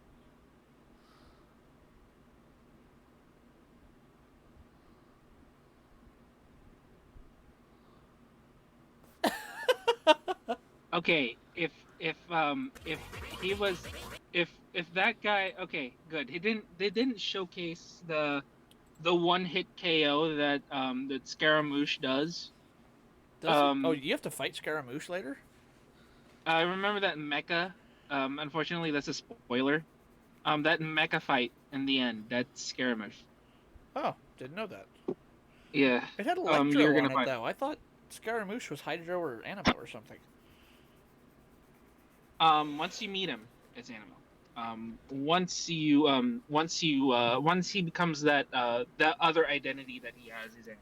Speaker 5: Okay, if he was, if that guy, okay, good. They didn't showcase the one hit KO that that Scaramouche does.
Speaker 1: Oh, you have to fight Scaramouche later?
Speaker 5: I remember that mecha. Unfortunately, that's a spoiler. That mecha fight in the end, that's Scaramouche.
Speaker 1: Oh, didn't know that.
Speaker 5: Yeah.
Speaker 1: It had Electro
Speaker 5: you're
Speaker 1: on
Speaker 5: gonna
Speaker 1: it,
Speaker 5: find.
Speaker 1: though. I thought Scaramouche was Hydro or Animo or something.
Speaker 5: Once you meet him, it's Animo. Once he becomes that other identity that he has is Animo.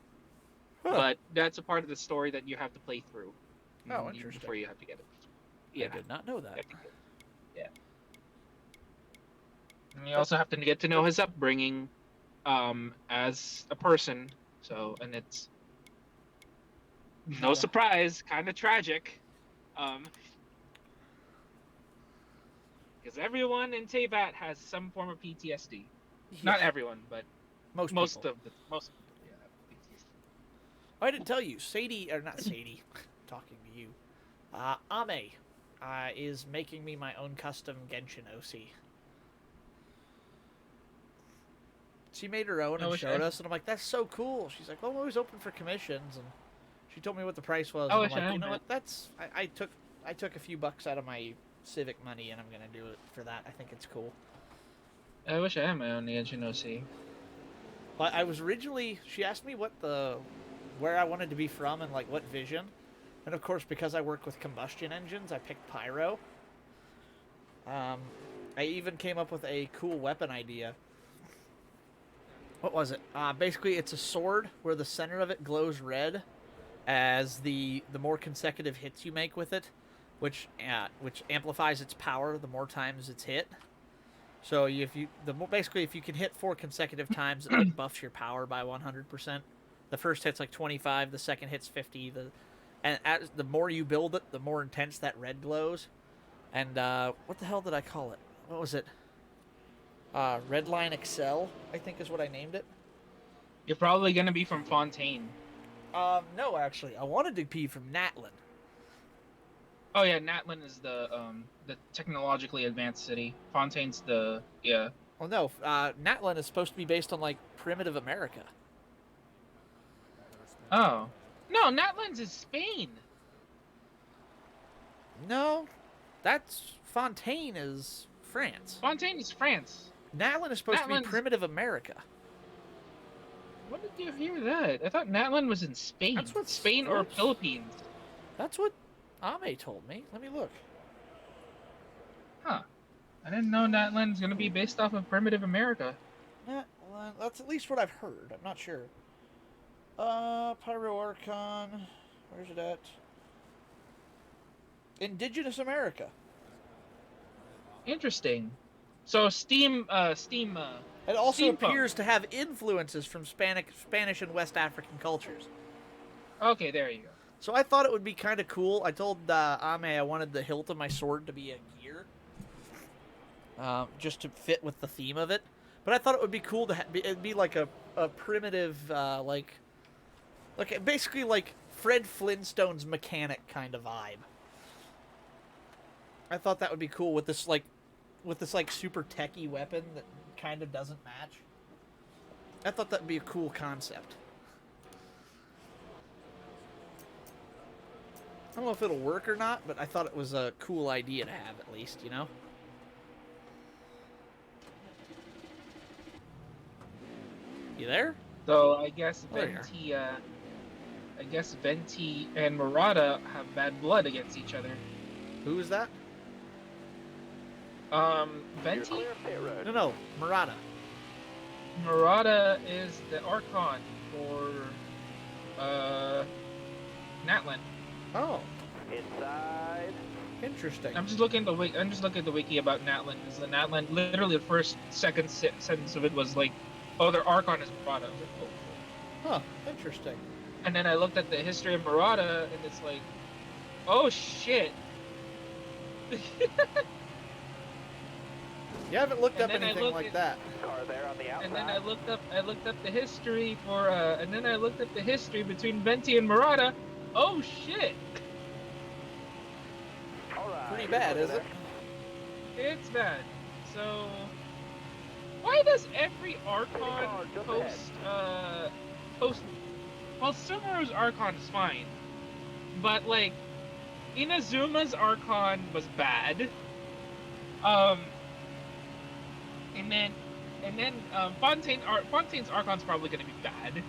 Speaker 1: Huh.
Speaker 5: But that's a part of the story that you have to play through.
Speaker 1: Oh, interesting.
Speaker 5: Before you have to get it. Yeah.
Speaker 1: I did not know that.
Speaker 5: Yeah. And you also have to get to know his upbringing, as a person. So, and it's no surprise, kind of tragic, because everyone in Teyvat has some form of PTSD. Not everyone, but most
Speaker 1: people.
Speaker 5: of the most. Yeah, PTSD.
Speaker 1: Oh, I didn't tell you. Sadie, or not Sadie, talking to you. Ame is making me my own custom Genshin OC. She made her own and showed us, and I'm like, that's so cool. She's like, well, I'm always open for commissions, and she told me what the price was. And I'm like, you know what? That's I took a few bucks out of my Civic money, and I'm gonna do it for that. I think it's cool.
Speaker 5: I wish I had my own Genshin OC.
Speaker 1: But I was originally, she asked me where I wanted to be from and like what vision, and of course because I work with combustion engines, I picked Pyro. I even came up with a cool weapon idea. what was it? Basically, it's a sword where the center of it glows red as the more consecutive hits you make with it, which amplifies its power the more times it's hit. So if you basically if you can hit 4 consecutive times, it like buffs your power by 100%. The first hit's like 25, the second hit's 50. And as the more you build it, the more intense that red glows. And what the hell did I call it? What was it? Redline Excel, I think is what I named it.
Speaker 5: You're probably gonna be from Fontaine.
Speaker 1: No, actually, I wanted to be from Natlin.
Speaker 5: Oh yeah, Natlin is the technologically advanced city. Fontaine's the yeah.
Speaker 1: Well, no, Natlin is supposed to be based on like primitive America.
Speaker 5: Oh. No, Natlin's is Spain.
Speaker 1: No, that's Fontaine is France.
Speaker 5: Fontaine is France.
Speaker 1: Natlin is supposed to be
Speaker 5: Natlin's-
Speaker 1: primitive America.
Speaker 5: When did you hear that? I thought Natlin was in Spain.
Speaker 1: That's what
Speaker 5: Spain or
Speaker 1: Phillips-
Speaker 5: Philippines.
Speaker 1: That's what Ame told me. Let me look.
Speaker 5: Huh. I didn't know Natlin's gonna be based off of primitive America.
Speaker 1: Natlin, that's at least what I've heard. I'm not sure. Pyro Archon. Where's it at? Indigenous America.
Speaker 5: Interesting. So Steam
Speaker 1: It also
Speaker 5: Steampunk.
Speaker 1: appears to have influences from Spanish and West African cultures.
Speaker 5: Okay, there you go.
Speaker 1: So I thought it would be kind of cool. I told Ame I wanted the hilt of my sword to be a gear, just to fit with the theme of it. But I thought it would be cool to it'd be like a primitive, like basically like Fred Flintstone's mechanic kind of vibe. I thought that would be cool with this like super techie weapon that kind of doesn't match. I thought that'd be a cool concept. I don't know if it'll work or not, but I thought it was a cool idea to have at least, you know? You there?
Speaker 5: So I guess
Speaker 1: Oh, there you
Speaker 5: Venti and Murata have bad blood against each other.
Speaker 1: Who is that?
Speaker 2: You're
Speaker 5: Venti?
Speaker 2: clear of pit road.
Speaker 1: No, Murata.
Speaker 5: Murata is the Archon for Natlin.
Speaker 1: Oh,
Speaker 2: Inside.
Speaker 1: interesting.
Speaker 5: I'm just looking at the wiki about Natlin. Because the Natlin, literally the second sentence of it was like, oh, their Archon is Murata. I was like, oh.
Speaker 1: Huh, interesting.
Speaker 5: And then I looked at the history of Murata, and it's like, oh shit.
Speaker 1: You haven't looked
Speaker 5: And
Speaker 1: up
Speaker 5: then I
Speaker 1: anything
Speaker 5: looked
Speaker 1: like
Speaker 5: at-
Speaker 1: that.
Speaker 2: Car there on the outside.
Speaker 5: And then I looked up the history for between Venti and Murata. Oh shit.
Speaker 2: All right.
Speaker 1: Pretty bad, is it?
Speaker 5: It's bad. So why does every Archon
Speaker 2: car just
Speaker 5: post well, Sumeru's Archon is fine. But like Inazuma's Archon was bad. And then Fontaine's Archon's probably gonna be bad.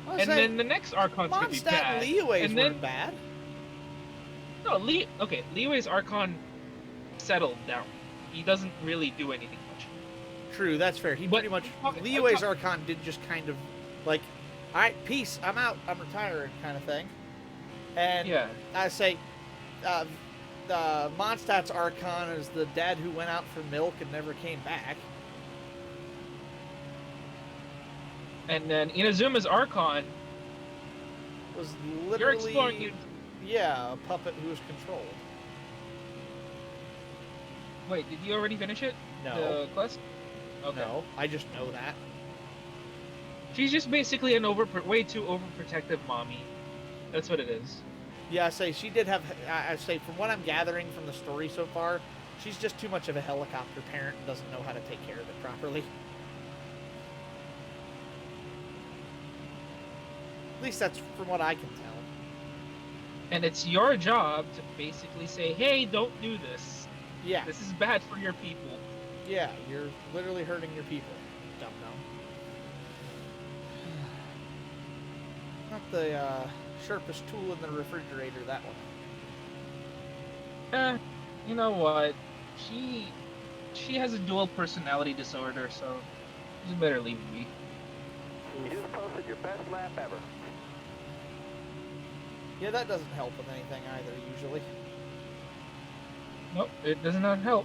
Speaker 1: I was
Speaker 5: And
Speaker 1: saying,
Speaker 5: then the next Archon's gonna be
Speaker 1: Mondstadt
Speaker 5: bad.
Speaker 1: and Liyue's
Speaker 5: and then
Speaker 1: weren't bad.
Speaker 5: no, Liyue's Archon settled down. He doesn't really do anything much.
Speaker 1: True, that's fair. He
Speaker 5: But-
Speaker 1: pretty much
Speaker 5: okay,
Speaker 1: Liyue's
Speaker 5: okay.
Speaker 1: Archon did just kind of like, all right, peace, I'm out, I'm retiring, kind of thing. And
Speaker 5: Yeah.
Speaker 1: I say, Mondstadt's Archon is the dad who went out for milk and never came back.
Speaker 5: And then Inazuma's Archon,
Speaker 1: Was
Speaker 5: you're
Speaker 1: literally,
Speaker 5: exploring.
Speaker 1: yeah, a puppet who was controlled.
Speaker 5: Wait, did you already finish it?
Speaker 1: No,
Speaker 5: The quest? Okay.
Speaker 1: no, I just know that.
Speaker 5: She's just basically an way too overprotective mommy. That's what it is.
Speaker 1: Yeah, I say she did have. I say from what I'm gathering from the story so far, she's just too much of a helicopter parent and doesn't know how to take care of it properly. At least that's from what I can tell.
Speaker 5: And it's your job to basically say, hey, don't do this.
Speaker 1: Yeah,
Speaker 5: This is bad for your people.
Speaker 1: yeah, you're literally hurting your people. Dumb Not the sharpest tool in the refrigerator, that one.
Speaker 5: You know what? She has a dual personality disorder, so you better leave me.
Speaker 2: You just posted your best lap ever.
Speaker 1: Yeah, that doesn't help with anything either, usually.
Speaker 5: Nope, it does not help.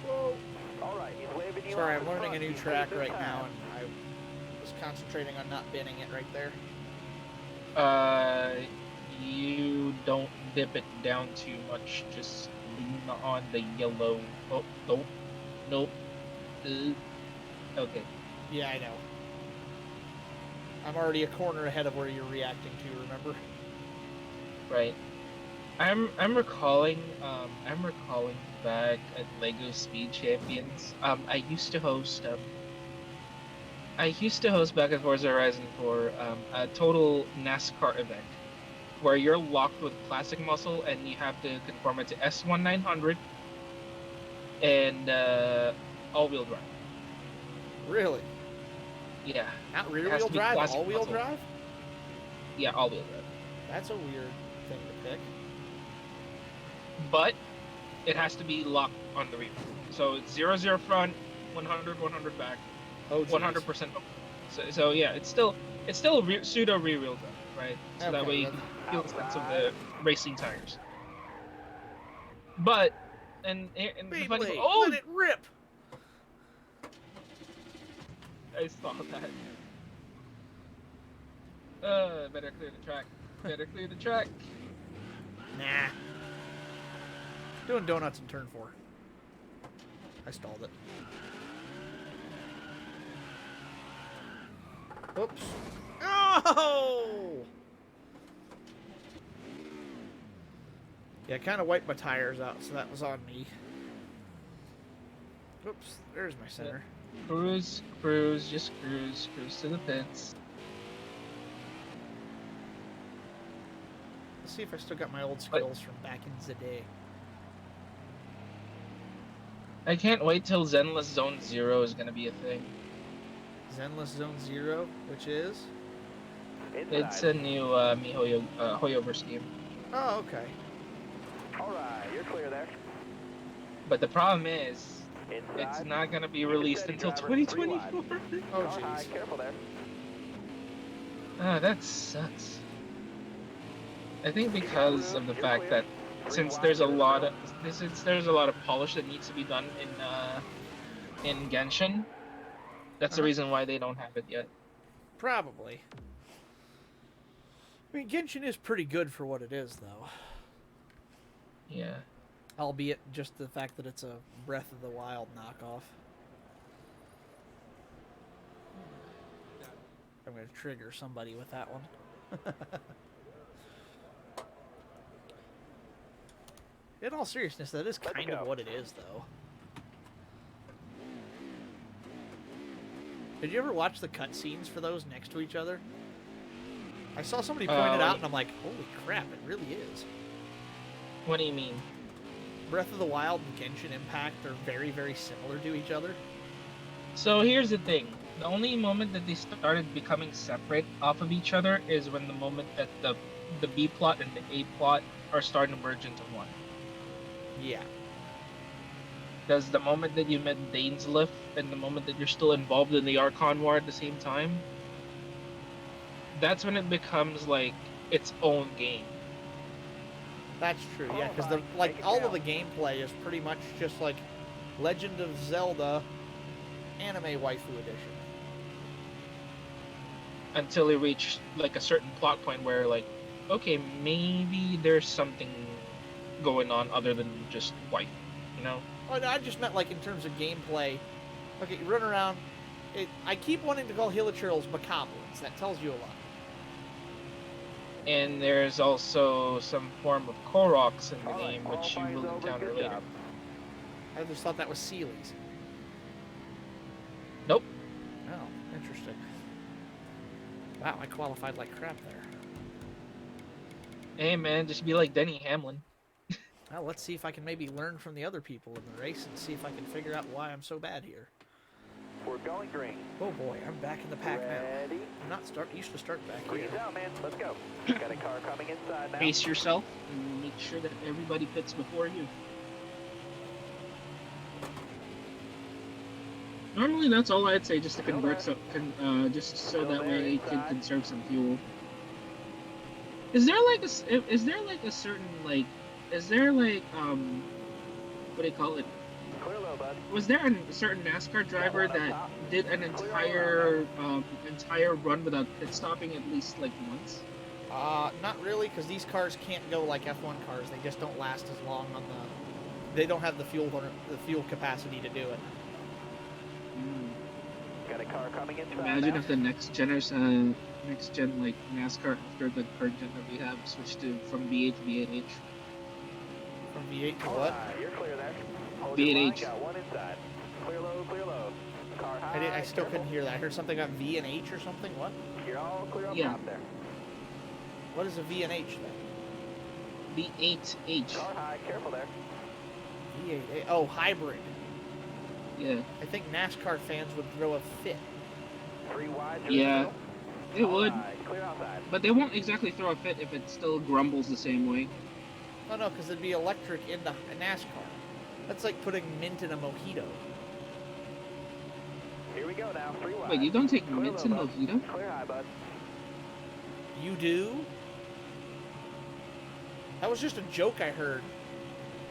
Speaker 1: Whoa.
Speaker 2: All right, he's waving you
Speaker 1: Sorry,
Speaker 2: off
Speaker 1: I'm
Speaker 2: in
Speaker 1: learning a
Speaker 2: front.
Speaker 1: new
Speaker 2: He's
Speaker 1: track
Speaker 2: leaving
Speaker 1: right
Speaker 2: this
Speaker 1: now,
Speaker 2: time.
Speaker 1: and I was concentrating on not binning it right there.
Speaker 5: You don't dip it down too much. Just lean on the yellow. Oh, nope, nope. Okay.
Speaker 1: Yeah, I know. I'm already a corner ahead of where you're reacting to, remember?
Speaker 5: Right. I'm recalling back at Lego Speed Champions. I used to host back at Forza Horizon for a total NASCAR event where you're locked with classic muscle and you have to conform it to S1900 and all-wheel drive.
Speaker 1: Really?
Speaker 5: Yeah,
Speaker 1: Not
Speaker 5: it has
Speaker 1: rear-wheel
Speaker 5: to be
Speaker 1: drive,
Speaker 5: classic
Speaker 1: all-wheel
Speaker 5: muscle.
Speaker 1: drive?
Speaker 5: Yeah, all-wheel drive.
Speaker 1: That's a weird thing to pick.
Speaker 5: But it has to be locked on the rear. So it's 0-0 front, 100 back,
Speaker 1: Oh, geez.
Speaker 5: 100%. So yeah, it's still pseudo rear-wheel drive, right? So that
Speaker 1: Okay,
Speaker 5: way you
Speaker 1: that's-
Speaker 5: can feel the sense of the racing tires. But and the funny
Speaker 1: Beyblade,
Speaker 5: oh,
Speaker 1: let it rip!
Speaker 5: I saw that. Better clear the track. Better clear the track.
Speaker 1: Nah. Doing donuts in turn 4. I stalled it. Oops. Oh! Yeah, I kind of wiped my tires out, so that was on me. Oops, there's my center.
Speaker 5: Cruise, just cruise to the pits.
Speaker 1: Let's see if I still got my old skills from back in the day.
Speaker 5: I can't wait till Zenless Zone Zero is gonna be a thing.
Speaker 1: Zenless Zone 0, which is?
Speaker 5: It's a new MiHoYo Hoyoverse game.
Speaker 1: Oh, okay.
Speaker 2: All right, you're clear there.
Speaker 5: But the problem is,
Speaker 2: Inside.
Speaker 5: it's not gonna be
Speaker 2: Keep it
Speaker 5: released
Speaker 2: steady,
Speaker 5: until
Speaker 2: driver.
Speaker 5: 2024.
Speaker 1: Oh,
Speaker 2: Car high,
Speaker 1: jeez.
Speaker 2: careful there.
Speaker 5: Ah, that sucks. I think because of the fact that since there's a lot of polish that needs to be done in Genshin, that's the reason why they don't have it yet.
Speaker 1: Probably. I mean, Genshin is pretty good for what it is, though.
Speaker 5: Yeah.
Speaker 1: Albeit just the fact that it's a Breath of the Wild knockoff. I'm going to trigger somebody with that one. In all seriousness, that is kind of what it is, though. Did you ever watch the cutscenes for those next to each other? I saw somebody point it out, and I'm like, holy crap, it really is.
Speaker 5: What do you mean?
Speaker 1: Breath of the Wild and Genshin Impact are very, very similar to each other.
Speaker 5: So here's the thing. The only moment that they started becoming separate off of each other is when the moment that the B plot and the A plot are starting to merge into one.
Speaker 1: Yeah.
Speaker 5: Does the moment that you met Dainsliff and the moment that you're still involved in the Archon War at the same time, that's when it becomes like its own game.
Speaker 1: That's true, yeah, because all of the gameplay is pretty much just like Legend of Zelda Anime Waifu Edition.
Speaker 5: Until you reach like a certain plot point where like, okay, maybe there's something going on other than just wife, you know?
Speaker 1: Oh, no, I just meant like in terms of gameplay. Okay, you run around. I keep wanting to call Hilichurls Macablins. That tells you a lot.
Speaker 5: And there's also some form of Koroks in the
Speaker 2: All right,
Speaker 5: game, which you
Speaker 2: qualifying's
Speaker 5: will
Speaker 2: over.
Speaker 5: encounter
Speaker 2: Good
Speaker 5: later.
Speaker 2: job.
Speaker 1: I just thought that was Sealy's.
Speaker 5: Nope.
Speaker 1: Oh, interesting. Wow, I qualified like crap there.
Speaker 5: Hey man, just be like Denny Hamlin.
Speaker 1: Well, let's see if I can maybe learn from the other people in the race and see if I can figure out why I'm so bad here.
Speaker 2: We're going green.
Speaker 1: Oh boy, I'm back in the pack now.
Speaker 2: Ready?
Speaker 1: I'm not used to start back here.
Speaker 2: Green's out, man. Let's go. Got a car coming inside now.
Speaker 5: Pace yourself and make sure that everybody pits before you. Normally, that's all I'd say, just to convert, just so that way it can conserve some fuel. Is there like is there like a certain like, is there like what do you call it?
Speaker 2: Clear low, bud.
Speaker 5: Was there a certain NASCAR driver that did an entire run without pit stopping at least like once?
Speaker 1: Not really, because these cars can't go like F1 cars. They just don't last as long on the. They don't have the fuel capacity to do it.
Speaker 2: Got a car coming in.
Speaker 5: Imagine if the next gen like NASCAR after the current gen that we have switched from V8 to V8H.
Speaker 1: From V8 to what?
Speaker 2: You're clear there. Hold
Speaker 5: V8H.
Speaker 2: your line, got one inside. Clear low, clear low. Car high.
Speaker 1: I still couldn't hear that. I heard something about V and H or something. What?
Speaker 2: You're all clear up
Speaker 5: Yeah.
Speaker 2: top there.
Speaker 1: What is a V and H then?
Speaker 5: V8H.
Speaker 2: Car high, careful there.
Speaker 1: V8. Oh, hybrid.
Speaker 5: Yeah.
Speaker 1: I think NASCAR fans would throw a fit.
Speaker 2: 3 wide.
Speaker 5: Yeah. They would,
Speaker 2: Clear outside.
Speaker 5: but they won't exactly throw a fit if it still grumbles the same way.
Speaker 1: Oh no, because it'd be electric in the NASCAR. That's like putting mint in a mojito.
Speaker 2: Here we go now. 3 wide.
Speaker 5: Wait, you don't take
Speaker 2: Clear
Speaker 5: mints
Speaker 2: low,
Speaker 5: in
Speaker 2: bud.
Speaker 5: mojito?
Speaker 2: Clear high, bud.
Speaker 1: You do? That was just a joke I heard.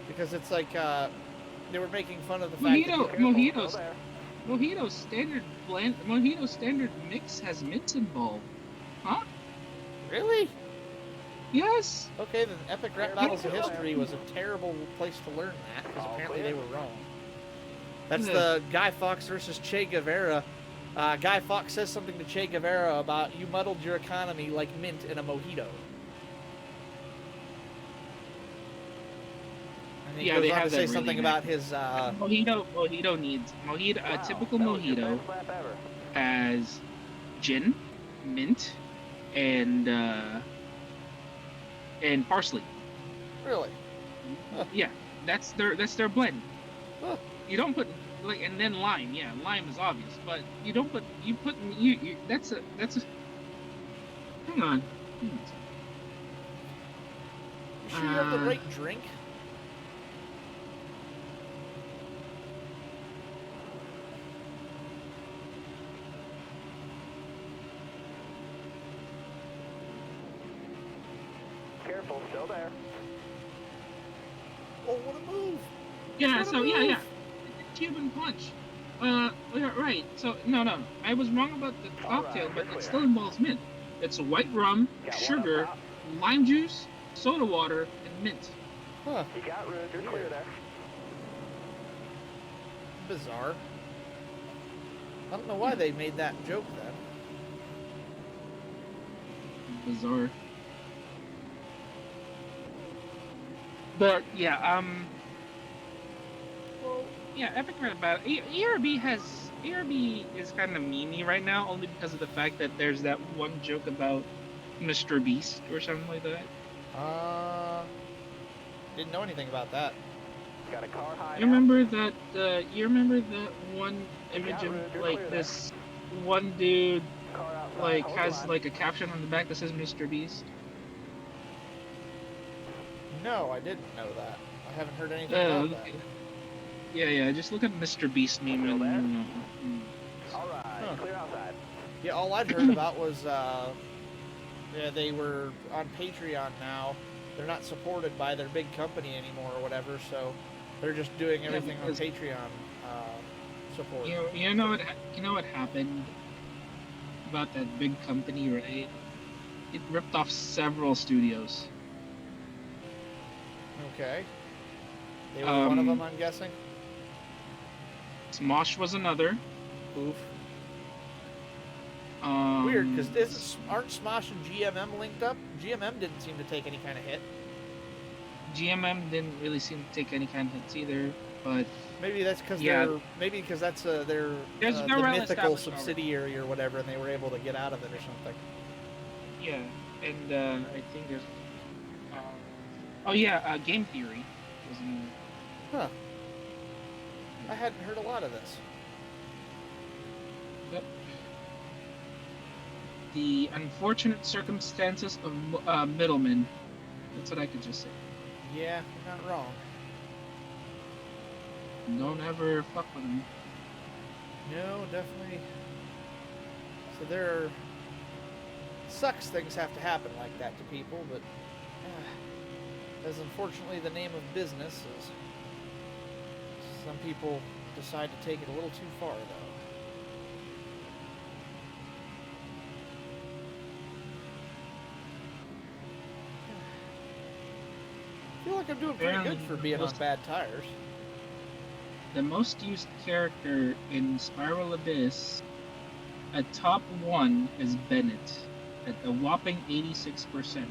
Speaker 1: Because it's like, they were making fun of the fact that
Speaker 5: Mojito's standard blend, Mojito's standard mix has mint involved. Huh?
Speaker 1: Really?
Speaker 5: Yes.
Speaker 1: Okay, then Epic Rap Battles of History was a terrible place to learn that, because apparently they were wrong. That's the Guy Fawkes versus Che Guevara. Guy Fawkes says something to Che Guevara about, you muddled your economy like mint in a mojito. And he goes on to say something about his,
Speaker 5: Mojito needs, a typical mojito has gin, mint, and parsley.
Speaker 1: Really? Huh.
Speaker 5: Yeah, that's their blend.
Speaker 1: Huh.
Speaker 5: You don't put like, and then lime. Yeah, lime is obvious, but you don't put that's a hang on.
Speaker 1: You sure you have the right drink?
Speaker 2: Careful, still there.
Speaker 1: Oh, what a move!
Speaker 5: Yeah,
Speaker 1: What a
Speaker 5: so
Speaker 1: move.
Speaker 5: yeah. Cuban punch. Right. So no. I was wrong about the cocktail, but it still involves mint. It's white rum, sugar, lime juice, soda water, and mint.
Speaker 1: Huh.
Speaker 2: You got room, you're clear there.
Speaker 1: Bizarre. I don't know why they made that joke then.
Speaker 5: Bizarre. But yeah, well, yeah, Epic Rap Battle. ERB is kind of memey right now, only because of the fact that there's that one joke about Mr. Beast or something like that.
Speaker 1: Didn't know anything about that.
Speaker 2: Got a car high.
Speaker 5: You remember that? You remember that one image of like this one dude like has like a caption on the back that says Mr. Beast?
Speaker 1: No, I didn't know that. I haven't heard anything about that.
Speaker 5: Yeah. Just look at Mr. Beast meme. And,
Speaker 2: All right, clear outside.
Speaker 1: Yeah, all I'd heard about was, yeah, they were on Patreon now. They're not supported by their big company anymore or whatever, so they're just doing everything on Patreon support.
Speaker 5: You know what happened about that big company, right? It ripped off several studios.
Speaker 1: Okay. They were one of them, I'm guessing?
Speaker 5: Smosh was another.
Speaker 1: Oof. Weird, because aren't Smosh and GMM linked up? GMM didn't seem to take any kind of hit.
Speaker 5: GMM didn't really seem to take any kind of hits either, but
Speaker 1: maybe that's because that's their the mythical subsidiary or whatever, and they were able to get out of it or something.
Speaker 5: Yeah, and I think there's Game Theory was another.
Speaker 1: Huh. I hadn't heard a lot of this.
Speaker 5: Yep. The unfortunate circumstances of middlemen. That's what I could just say.
Speaker 1: Yeah, you're not wrong.
Speaker 5: Don't ever fuck with them.
Speaker 1: No, definitely. So there sucks things have to happen like that to people, but as unfortunately the name of business is, some people decide to take it a little too far, though. I feel like I'm doing pretty good
Speaker 5: Apparently,
Speaker 1: for being on bad tires.
Speaker 5: the most used character in Spiral Abyss at top 1 is Bennett at a whopping 86%.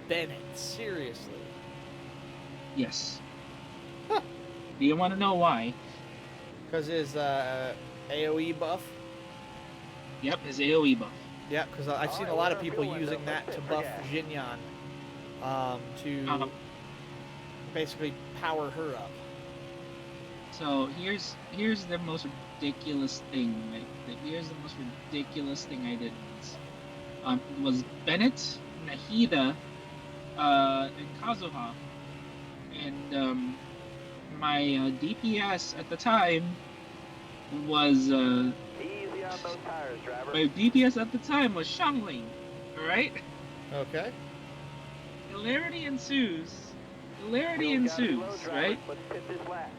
Speaker 1: Bennett, seriously.
Speaker 5: Yes.
Speaker 1: Huh.
Speaker 5: Do you want to know why?
Speaker 1: Because his AoE buff?
Speaker 5: Yep, his AoE buff.
Speaker 1: Yeah, because I've seen a lot of people using that to buff Xinyan, to basically power her up.
Speaker 5: So here's the most ridiculous thing. Here's the most ridiculous thing I did. It was Bennett, Nahida, and Kazuha, and my DPS at the time was
Speaker 2: Easy on those tires, driver.
Speaker 5: my DPS at the time was Shangling. All right.
Speaker 1: Okay.
Speaker 5: Hilarity ensues. Hilarity
Speaker 2: Fuel's gotta be low,
Speaker 5: ensues,
Speaker 2: driver.
Speaker 5: right?
Speaker 2: Let's pit this lap.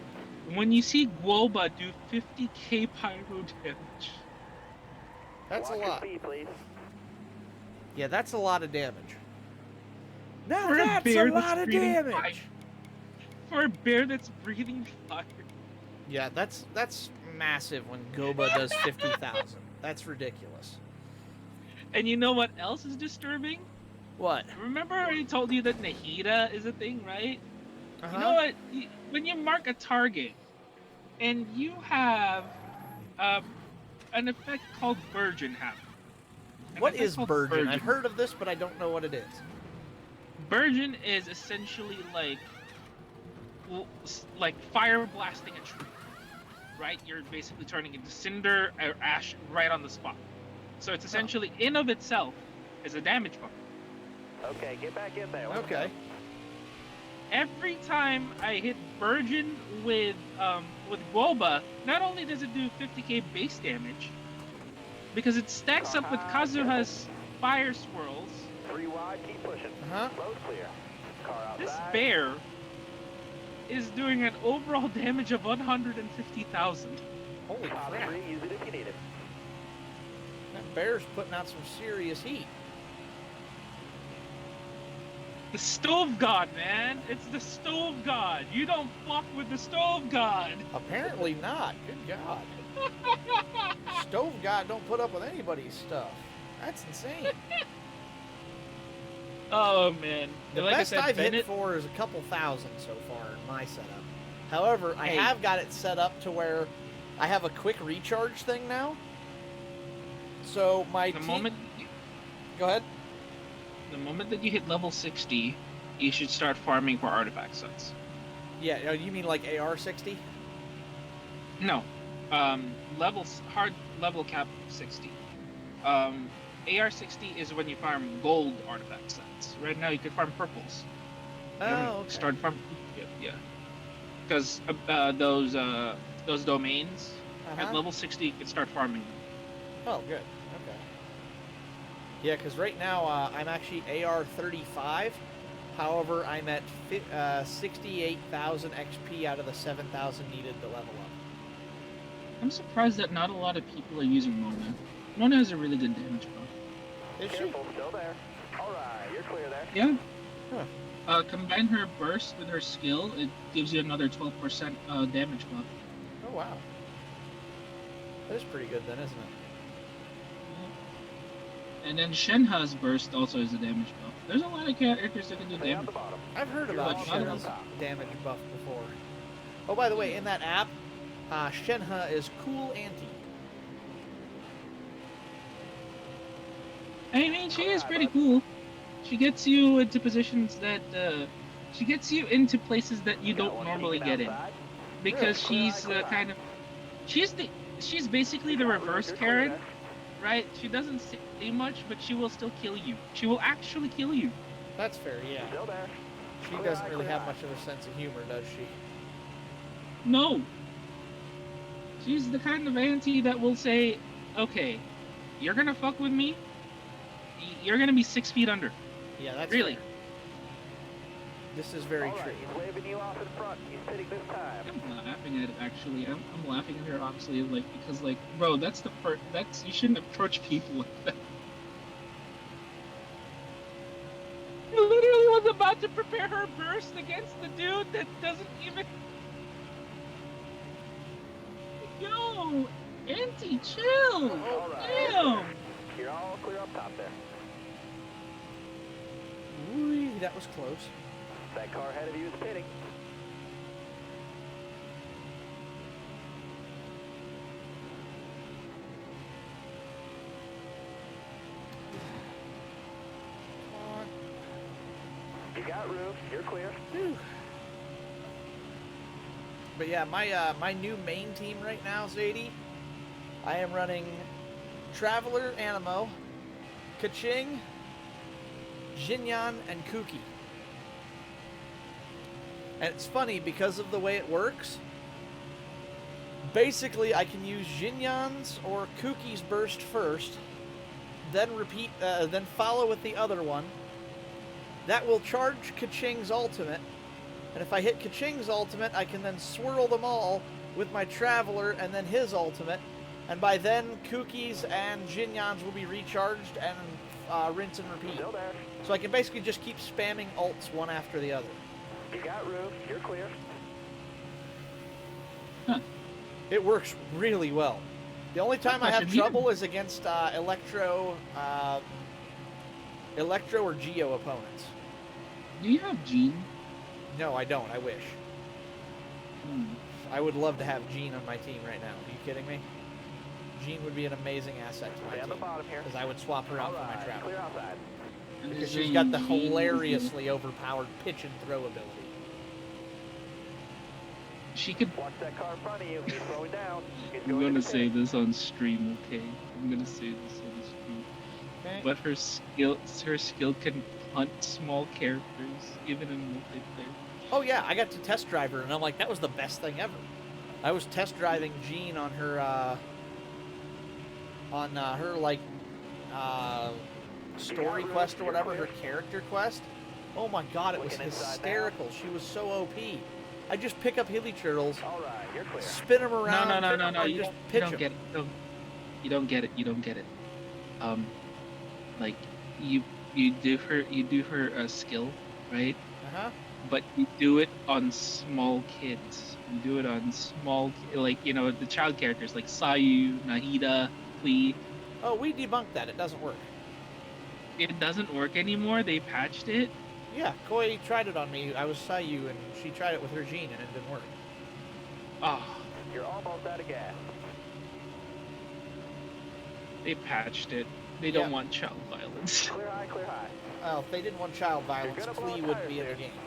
Speaker 5: When you see Guoba do 50k pyro damage.
Speaker 1: That's
Speaker 2: Watch
Speaker 1: a
Speaker 2: your
Speaker 1: lot.
Speaker 2: speed, please.
Speaker 1: Yeah, that's a lot of damage. Now
Speaker 5: For a
Speaker 1: that's a
Speaker 5: bear
Speaker 1: lot
Speaker 5: that's
Speaker 1: of
Speaker 5: breathing
Speaker 1: damage.
Speaker 5: fire. For a bear that's breathing fire.
Speaker 1: Yeah, that's massive when Goba does 50,000. That's ridiculous.
Speaker 5: And you know what else is disturbing?
Speaker 1: What?
Speaker 5: Remember I told you that Nahida is a thing, right?
Speaker 1: Uh-huh.
Speaker 5: You know what? When you mark a target and you have an effect called Burgeon happen.
Speaker 1: What is Burgeon? I've heard of this, but I don't know what it is.
Speaker 5: Burgeon is essentially like fire blasting a tree, right? You're basically turning into cinder or ash right on the spot. So it's essentially in of itself is a damage buff.
Speaker 2: Okay, get back in there. Let's
Speaker 1: Okay.
Speaker 2: go.
Speaker 5: Every time I hit Burgeon with Guoba, not only does it do 50k base damage, because it stacks up with Kazuha's fire swirls,
Speaker 2: 3 wide, keep pushing.
Speaker 1: Uh-huh.
Speaker 2: Road clear. Car outside.
Speaker 5: this bear is doing an overall damage of 150,000.
Speaker 1: Holy
Speaker 2: Top
Speaker 1: crap.
Speaker 2: 3, use it if you need it.
Speaker 1: That bear's putting out some serious heat.
Speaker 5: The Stove God, man! It's the Stove God! You don't fuck with the Stove God!
Speaker 1: Apparently not. Good God. Stove God don't put up with anybody's stuff. That's insane.
Speaker 5: Oh, man.
Speaker 1: The
Speaker 5: Like
Speaker 1: best
Speaker 5: I said,
Speaker 1: I've hit
Speaker 5: Bennett,
Speaker 1: for is a couple thousand so far in my setup. However, I
Speaker 5: Hey.
Speaker 1: have got it set up to where I have a quick recharge thing now. So my
Speaker 5: the moment
Speaker 1: Go ahead.
Speaker 5: the moment that you hit level 60, you should start farming for artifact sets.
Speaker 1: Yeah, you mean like AR-60?
Speaker 5: No. Hard level cap 60. AR-60 is when you farm gold artifact sets. Right now you can farm purples. You haven't
Speaker 1: Oh, okay.
Speaker 5: started farming yet, yeah. Because those domains,
Speaker 1: Uh-huh.
Speaker 5: at level 60 you can start farming them.
Speaker 1: Oh, good. Okay. Yeah, because right now I'm actually AR-35. However, I'm at 68,000 XP out of the 7,000 needed to level up.
Speaker 5: I'm surprised that not a lot of people are using Mona. Mona has a really good damage buff.
Speaker 1: Is she?
Speaker 2: Careful, still there. Alright, you're clear there.
Speaker 5: Yeah.
Speaker 1: Huh.
Speaker 5: Combine her burst with her skill, it gives you another 12% damage buff.
Speaker 1: Oh, wow. That is pretty good then, isn't it?
Speaker 5: And then Shenha's burst also has a damage buff. There's a lot of characters that can do
Speaker 2: Stay out
Speaker 5: damage.
Speaker 2: the bottom.
Speaker 1: I've heard about
Speaker 5: Like,
Speaker 1: Shenha's damage buff before. Oh, by the way, in that app, Shenha is cool auntie.
Speaker 5: I mean, she is pretty cool. She gets you into positions that, she gets you into places that you
Speaker 2: Got
Speaker 5: don't
Speaker 2: one
Speaker 5: normally
Speaker 2: peeking
Speaker 5: get in.
Speaker 2: outside.
Speaker 5: Because
Speaker 2: Really?
Speaker 5: she's kind of, she's basically the reverse
Speaker 2: You're clear
Speaker 5: Karen,
Speaker 2: there.
Speaker 5: right? She doesn't say much, but she will still kill you. She will actually kill you.
Speaker 1: That's fair, yeah.
Speaker 2: Still there.
Speaker 1: She
Speaker 2: Clear
Speaker 1: doesn't
Speaker 2: eye,
Speaker 1: really
Speaker 2: clear
Speaker 1: have
Speaker 2: eye.
Speaker 1: much of a sense of humor, does she?
Speaker 5: No. She's the kind of auntie that will say, "Okay, you're gonna fuck with me. You're gonna be 6 feet under."
Speaker 1: Yeah, that's
Speaker 5: Really.
Speaker 1: fair. This is very
Speaker 2: All
Speaker 1: true.
Speaker 2: right, he's waving you off in front. He's pitting this time.
Speaker 5: I'm laughing at it actually. I'm laughing at her honestly, like because like, bro, that's the part. That's you shouldn't approach people like that. She literally was about to prepare her burst against the dude that doesn't even. Yo, Auntie, chill.
Speaker 2: All right.
Speaker 5: Damn.
Speaker 2: You're all clear up top there.
Speaker 1: Ooh, that was close.
Speaker 2: That car ahead of you is pitting.
Speaker 1: Come on.
Speaker 2: You got room. You're clear.
Speaker 1: Whew. But yeah, my new main team right now, Zadie, I am running Traveler Animo, Kaching, Jinyan, and Kuki. And it's funny because of the way it works. Basically, I can use Jinyan's or Kuki's burst first, then repeat, then follow with the other one. That will charge Kaching's ultimate, and if I hit Kaching's ultimate, I can then swirl them all with my Traveler and then his ultimate, and by then, Kuki's and Jinyan's will be recharged and rinse and repeat.
Speaker 2: Still there.
Speaker 1: So I can basically just keep spamming ults one after the other.
Speaker 2: You got room. You're clear.
Speaker 5: Huh.
Speaker 1: It works really well. The only time I have trouble is against Electro or Geo opponents.
Speaker 5: Do you have Gene?
Speaker 1: No, I don't. I wish.
Speaker 5: Hmm.
Speaker 1: I would love to have Jean on my team right now. Are you kidding me? Jean would be an amazing asset to my
Speaker 2: Stay on the
Speaker 1: team.
Speaker 2: bottom here.
Speaker 1: Because I would swap her
Speaker 2: All
Speaker 1: out for my
Speaker 2: right,
Speaker 1: Traveler.
Speaker 2: clear outside.
Speaker 1: Because she's got the hilariously overpowered pitch and throw ability.
Speaker 5: She could.
Speaker 2: Watch that car in front of you. He's slowing down. He's
Speaker 5: I'm
Speaker 2: going
Speaker 5: gonna
Speaker 2: to
Speaker 5: say
Speaker 2: pit.
Speaker 5: this on stream, okay? I'm gonna say this on stream.
Speaker 1: Okay?
Speaker 5: But her skill can hunt small characters, even in multiplayer.
Speaker 1: Oh yeah, I got to test drive her, and I'm like, that was the best thing ever. I was test driving Jean on her, story quest or whatever, her character quest. Oh my god, it was
Speaker 2: Looking inside
Speaker 1: hysterical. She was so OP. I just pick up hilly turtles,
Speaker 2: All right, you're clear.
Speaker 1: spin them around,
Speaker 5: No.
Speaker 1: and
Speaker 5: You
Speaker 1: just
Speaker 5: don't,
Speaker 1: pitch
Speaker 5: you don't
Speaker 1: them.
Speaker 5: get it. You don't get it. You don't get it. Like you do her skill, right?
Speaker 1: Uh-huh.
Speaker 5: But you do it on small kids. You do it on small, like the child characters like Sayu, Nahida, Klee.
Speaker 1: Oh, we debunked that. It doesn't work.
Speaker 5: It doesn't work anymore. They patched it.
Speaker 1: Yeah, Koi tried it on me. I was Sayu, and she tried it with her Jean, and it didn't work.
Speaker 5: Oh,
Speaker 2: You're almost out of gas.
Speaker 5: they patched it. They
Speaker 1: Yeah.
Speaker 5: don't want child violence.
Speaker 2: Clear high, clear high.
Speaker 1: Well, if they didn't want child violence,
Speaker 2: gonna blow
Speaker 1: Klee
Speaker 2: up
Speaker 1: wouldn't be in
Speaker 2: tires
Speaker 1: the
Speaker 2: there.
Speaker 1: game.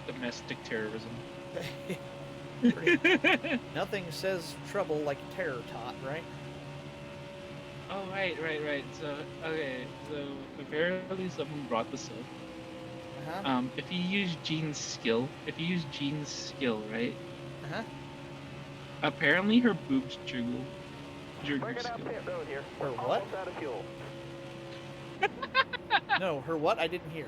Speaker 1: Let's
Speaker 5: Domestic terrorism.
Speaker 1: be real. Nothing says trouble like terror tot, right?
Speaker 5: Oh, right. So, okay, so apparently someone brought this up.
Speaker 1: Uh-huh.
Speaker 5: If you use Jean's skill, right?
Speaker 1: Uh-huh.
Speaker 5: Apparently her boobs jiggle.
Speaker 2: Bringing out
Speaker 5: skill.
Speaker 2: pit road here.
Speaker 1: Her
Speaker 2: We're
Speaker 1: what?
Speaker 2: almost out of fuel.
Speaker 1: No, her what? I didn't hear.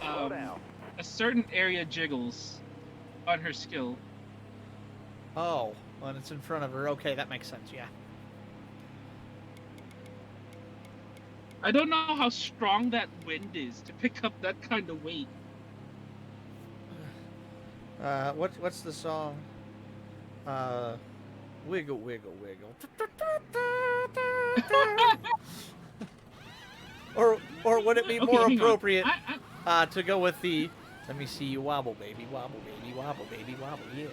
Speaker 2: Slow down.
Speaker 5: A certain area jiggles on her skill.
Speaker 1: Oh, when it's in front of her. Okay, that makes sense, yeah.
Speaker 5: I don't know how strong that wind is to pick up that kind of weight.
Speaker 1: What's the song? Wiggle, wiggle, wiggle. or would it be
Speaker 5: Okay,
Speaker 1: more
Speaker 5: hang on.
Speaker 1: appropriate
Speaker 5: I-
Speaker 1: to go with the let me see you wobble, baby, wobble, baby, wobble, baby, wobble, yeah.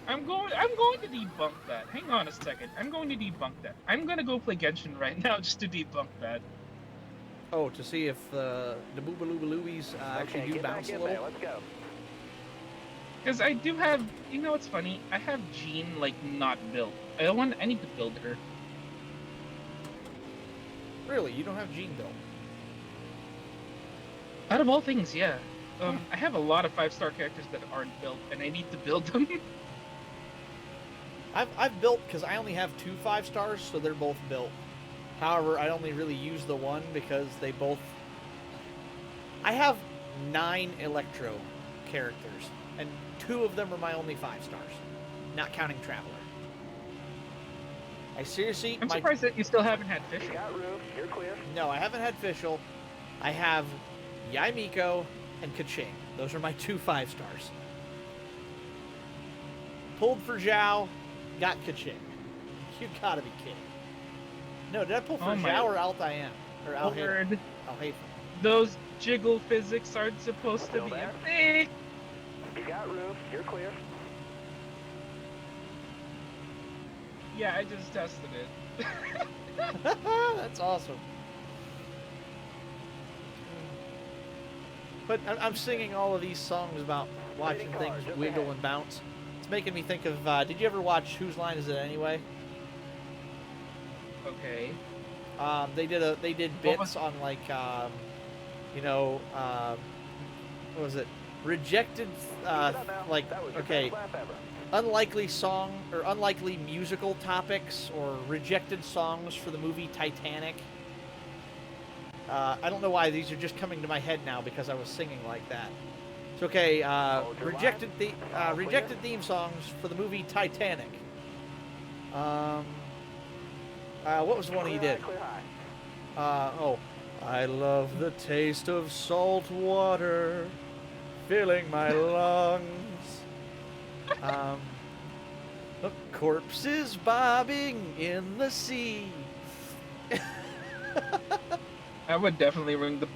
Speaker 5: I'm going to debunk that. Hang on a second. I'm going to debunk that. I'm gonna go play Genshin right now just to debunk that.
Speaker 1: Oh, to see if the boobaloobaloobies actually
Speaker 2: Okay,
Speaker 1: do
Speaker 2: get
Speaker 1: bounce
Speaker 2: back
Speaker 1: a
Speaker 2: in
Speaker 1: little.
Speaker 2: there. Let's go.
Speaker 5: Because I do have, what's funny? I have Jean like not built. I need to build her.
Speaker 1: Really, you don't have Jean built.
Speaker 5: Out of all things, yeah. I have a lot of 5-star characters that aren't built, and I need to build them.
Speaker 1: I've built because I only have 2 5-stars, so they're both built. However, I only really use the one because they both. I have 9 Electro characters, and 2 of them are my only 5-stars, not counting Traveler. I seriously.
Speaker 5: I'm surprised that you still haven't had fish.
Speaker 2: You got room. You're clear.
Speaker 1: No, I haven't had Fischl. I have Yaimiko and Kaching. Those are my 2 5-stars. Pulled for Zhao, got Kaching. You gotta be kidding. No, did I pull for
Speaker 5: Oh my
Speaker 1: Zhao or Altair? Or Alhaitham?
Speaker 5: Lord,
Speaker 1: Alhaitham.
Speaker 5: those jiggle physics aren't supposed to
Speaker 2: Still
Speaker 5: be
Speaker 2: there?
Speaker 5: a thing.
Speaker 2: You got room. You're clear.
Speaker 5: Yeah, I just tested it.
Speaker 1: That's awesome. But I'm singing all of these songs about watching
Speaker 2: Waiting
Speaker 1: things
Speaker 2: car, just
Speaker 1: wiggle
Speaker 2: ahead.
Speaker 1: and bounce. It's making me think of. Did you ever watch Whose Line Is It Anyway?
Speaker 5: Okay.
Speaker 1: They did
Speaker 5: What was-
Speaker 1: bits on like what was it? Rejected
Speaker 2: Keep it up now.
Speaker 1: like
Speaker 2: That was your
Speaker 1: okay,
Speaker 2: best lap ever.
Speaker 1: unlikely song or unlikely musical topics or rejected songs for the movie Titanic. I don't know why these are just coming to my head now because I was singing like that. It's okay.
Speaker 2: Hold your
Speaker 1: Rejected
Speaker 2: line. All clear.
Speaker 1: rejected theme songs for the movie Titanic. What was the one he
Speaker 2: Clear
Speaker 1: did?
Speaker 2: high, clear high.
Speaker 1: I love the taste of salt water filling my lungs. The corpses bobbing in the sea.
Speaker 5: I would definitely ring the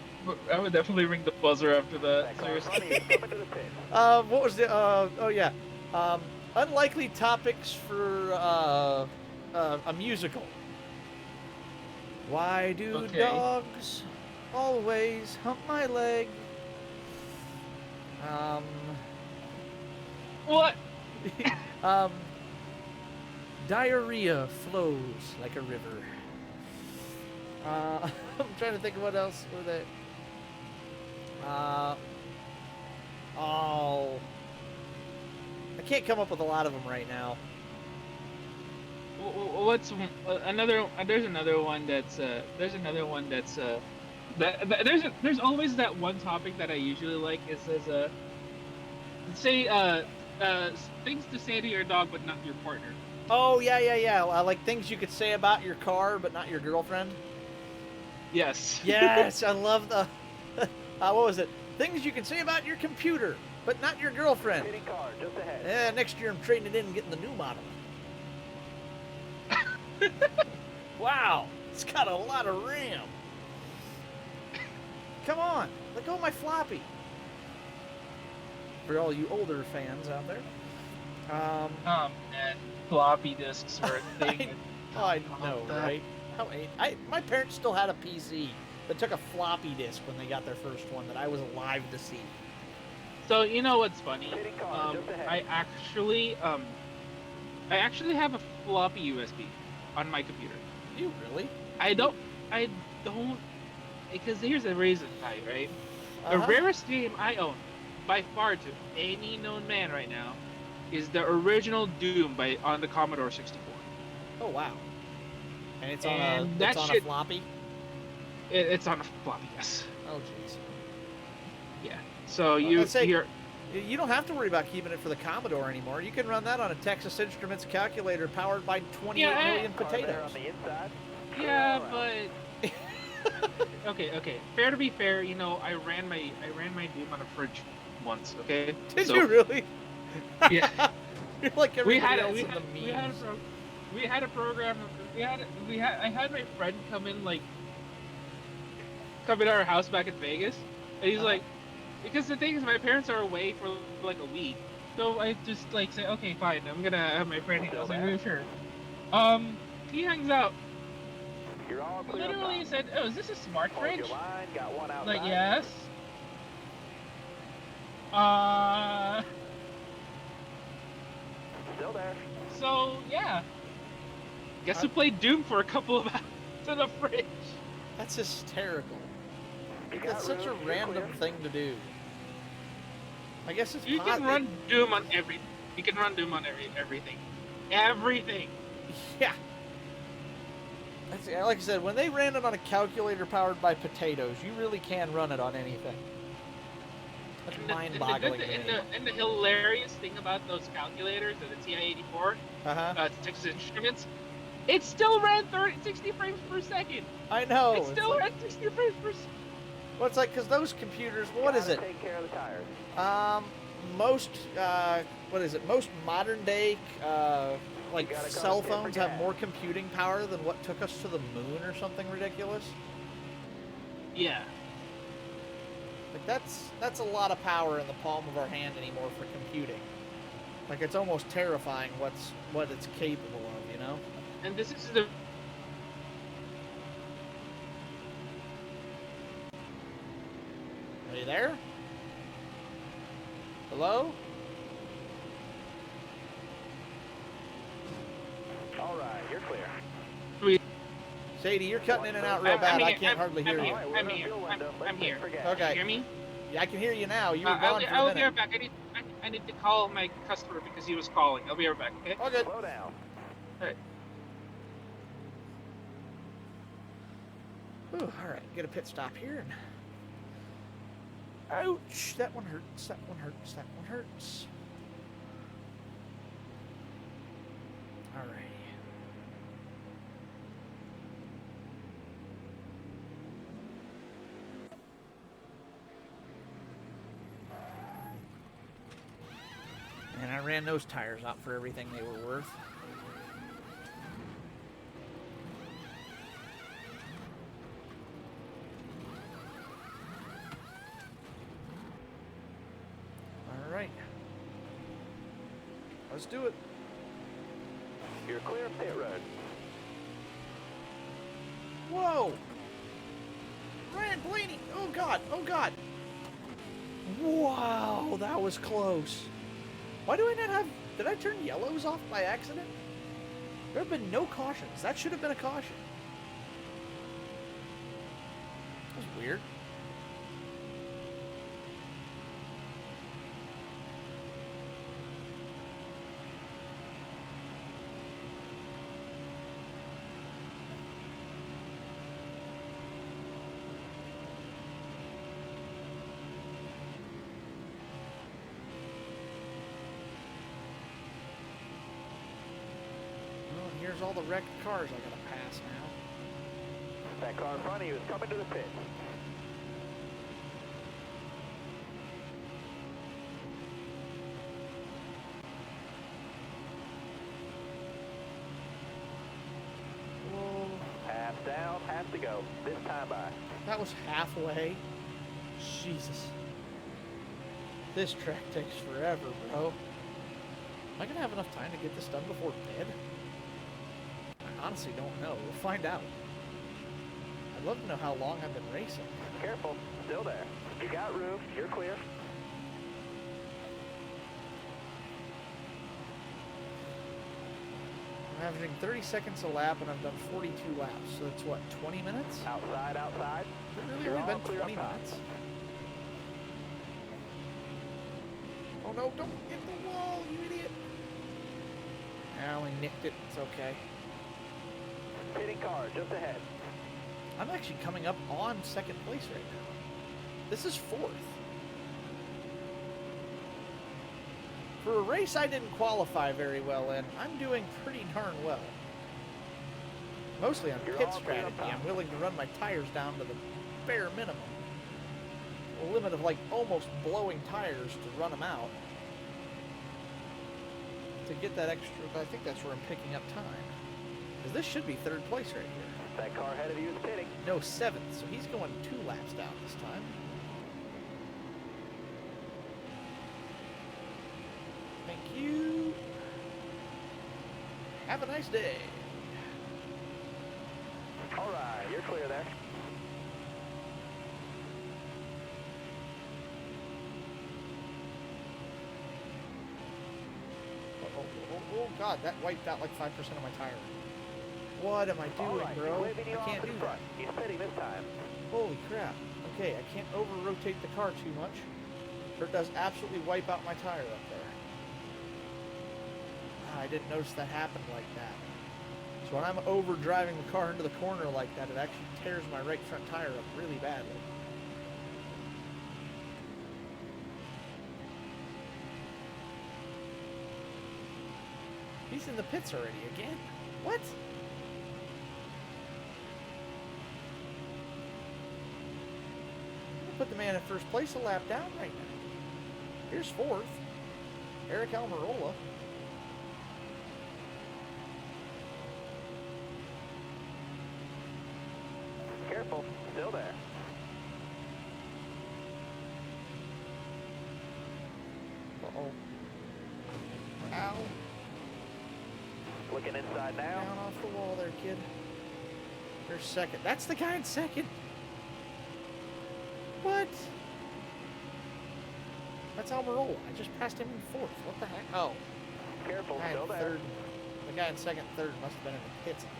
Speaker 5: buzzer after that.
Speaker 2: That car
Speaker 5: Seriously.
Speaker 2: funny is coming to the pit.
Speaker 1: What was the? Oh yeah. Unlikely topics for a musical. Why do
Speaker 5: Okay.
Speaker 1: dogs always hump my leg?
Speaker 5: What?
Speaker 1: Diarrhea flows like a river. I'm trying to think of what else were they. I can't come up with a lot of them right now.
Speaker 5: What's another? There's another one that's. There's another one that's. There's always that one topic that I usually like. Is say things to say to your dog but not your partner.
Speaker 1: Oh yeah. Like things you could say about your car but not your girlfriend.
Speaker 5: Yes.
Speaker 1: Yes, I love the. What was it? Things you can say about your computer but not your girlfriend.
Speaker 2: Pitting car just ahead.
Speaker 1: Yeah, next year I'm trading it in and getting the new model. Wow, it's got a lot of RAM. Come on, let go of my floppy. For all you older fans out there.
Speaker 5: And floppy disks were a thing.
Speaker 1: I know, right? My parents still had a PC that took a floppy disk when they got their first one that I was alive to see.
Speaker 5: So you know what's funny?
Speaker 2: Pitting car just ahead.
Speaker 5: I actually have a floppy USB on my computer.
Speaker 1: You really?
Speaker 5: I don't, because here's the reason, Ty, right? The
Speaker 1: Uh-huh.
Speaker 5: rarest game I own, by far to any known man right now, is the original Doom on the Commodore 64.
Speaker 1: Oh wow. And it's
Speaker 5: And
Speaker 1: on
Speaker 5: that
Speaker 1: a
Speaker 5: shit-
Speaker 1: floppy.
Speaker 5: It's on a floppy, yes.
Speaker 1: Oh jeez.
Speaker 5: Yeah. So you're
Speaker 1: You don't have to worry about keeping it for the Commodore anymore. You can run that on a Texas Instruments calculator powered by 28 million
Speaker 2: Car there
Speaker 1: potatoes.
Speaker 2: on the inside.
Speaker 5: yeah,
Speaker 2: All right.
Speaker 5: but okay. Fair to be fair, you know, I ran my Doom on a fridge once. Okay.
Speaker 1: Did
Speaker 5: So,
Speaker 1: you really?
Speaker 5: Yeah.
Speaker 1: You're like
Speaker 5: We
Speaker 1: everybody
Speaker 5: had
Speaker 1: else
Speaker 5: we
Speaker 1: in
Speaker 5: had,
Speaker 1: the
Speaker 5: we had a
Speaker 1: memes.
Speaker 5: we had a program. I had my friend come in to our house back in Vegas, and he's
Speaker 1: Uh-huh.
Speaker 5: like, because the thing is, my parents are away for like a week, so I just like say, okay, fine, I'm gonna have my friend. I was like, "Yeah, sure. He hangs out.
Speaker 2: You're all clear. up
Speaker 5: Literally
Speaker 2: top.
Speaker 5: said, oh, is this a smart
Speaker 2: Hold
Speaker 5: fridge?
Speaker 2: your line. Got one outside.
Speaker 5: Like, yes.
Speaker 2: Still there.
Speaker 5: So yeah. Guess who played Doom for a couple of hours in a fridge?
Speaker 1: That's hysterical.
Speaker 2: You got
Speaker 1: That's such a
Speaker 2: room. You're
Speaker 1: random
Speaker 2: clear.
Speaker 1: thing to do. I guess it's
Speaker 5: You can run Doom on everything. You can run Doom on everything. Everything.
Speaker 1: Yeah. That's, like I said, when they ran it on a calculator powered by potatoes, you really can run it on anything. That's mind-boggling to me.
Speaker 5: And the hilarious thing about those calculators, the TI-84,
Speaker 1: Uh-huh.
Speaker 5: Texas Instruments, it still ran 60 frames per second.
Speaker 1: I know.
Speaker 5: It still ran 60 frames per second.
Speaker 1: Well, it's like, because those computers, what is it?
Speaker 2: Take care of the tires.
Speaker 1: Most, what is it? Most modern day, like, cell phones have more computing power than what took us to the moon or something ridiculous.
Speaker 5: Yeah.
Speaker 1: Like, that's a lot of power in the palm of our hand anymore for computing. Like, it's almost terrifying what it's capable of, you know?
Speaker 5: And this is the...
Speaker 1: Are you there? Hello?
Speaker 2: All right, you're clear.
Speaker 1: Sadie, you're cutting in and out real bad. I can't hardly hear you.
Speaker 5: I'm here. I'm here.
Speaker 1: Okay.
Speaker 5: You hear me?
Speaker 1: Yeah, I can hear you now. You were gone for a
Speaker 5: I'll be
Speaker 1: minute.
Speaker 5: right back. I need to call my customer because he was calling. I'll be right back, okay?
Speaker 1: All good.
Speaker 2: Slow down.
Speaker 5: All right.
Speaker 1: Ooh, all right, get a pit stop here. And... ouch, that one hurts, that one hurts, that one hurts. All right. And I ran those tires out for everything they were worth. All right. Let's do it.
Speaker 2: You're clear of pit road.
Speaker 1: Whoa! Ryan Blaney! Oh God! Oh God! Wow, that was close. Why do I not have... did I turn yellows off by accident? There have been no cautions. That should have been a caution. That was weird. Here's all the wrecked cars I gotta pass now.
Speaker 2: That car in front of you is coming to the pit.
Speaker 1: Whoa.
Speaker 2: Half down, half to go. This time by.
Speaker 1: That was halfway. Jesus. This track takes forever, bro. Am I gonna have enough time to get this done before bed? I honestly don't know. We'll find out. I'd love to know how long I've been racing.
Speaker 2: Careful, still there. You got room, you're clear.
Speaker 1: I'm averaging 30 seconds a lap and I've done 42 laps. So that's what, 20 minutes?
Speaker 2: Outside, outside.
Speaker 1: Has it really
Speaker 2: You're
Speaker 1: only
Speaker 2: all
Speaker 1: been
Speaker 2: clear
Speaker 1: 20
Speaker 2: up top.
Speaker 1: minutes? Oh no, don't hit the wall, you idiot. I only nicked it, it's okay.
Speaker 2: Pitting car just ahead.
Speaker 1: I'm actually coming up on second place right now. This is fourth. For a race I didn't qualify very well in, I'm doing pretty darn well. Mostly on
Speaker 2: You're
Speaker 1: pit
Speaker 2: all clear up
Speaker 1: strategy.
Speaker 2: top.
Speaker 1: I'm willing to run my tires down to the bare minimum. A limit of like almost blowing tires to run them out. To get that extra, I think that's where I'm picking up time. Because this should be third place right here.
Speaker 2: That car ahead of you is pitting.
Speaker 1: No, seventh, so he's going 2 laps down this time. Thank you. Have a nice day.
Speaker 2: All right, you're clear there.
Speaker 1: Oh, God, that wiped out like 5% of my tire. What am I
Speaker 2: All
Speaker 1: doing,
Speaker 2: right,
Speaker 1: bro?
Speaker 2: he's waving you
Speaker 1: I
Speaker 2: off
Speaker 1: can't
Speaker 2: to
Speaker 1: do
Speaker 2: the
Speaker 1: that.
Speaker 2: front. He's pitting this time.
Speaker 1: Holy crap. Okay, I can't over-rotate the car too much. Or it does absolutely wipe out my tire up there. Ah, I didn't notice that happened like that. So when I'm over driving the car into the corner like that, it actually tears my right front tire up really badly. He's in the pits already again. What? Put the man in first place a lap down right now. Here's fourth. Eric Almirola.
Speaker 2: Careful, still there.
Speaker 1: Uh-oh. Ow.
Speaker 2: Looking inside now.
Speaker 1: Down off the wall there, kid. There's second. That's the guy in second. What? That's Almirola. I just passed him in fourth. What the heck? Oh.
Speaker 2: Careful,
Speaker 1: The guy in
Speaker 2: still there.
Speaker 1: third. The guy in second and third must have been in the pits at the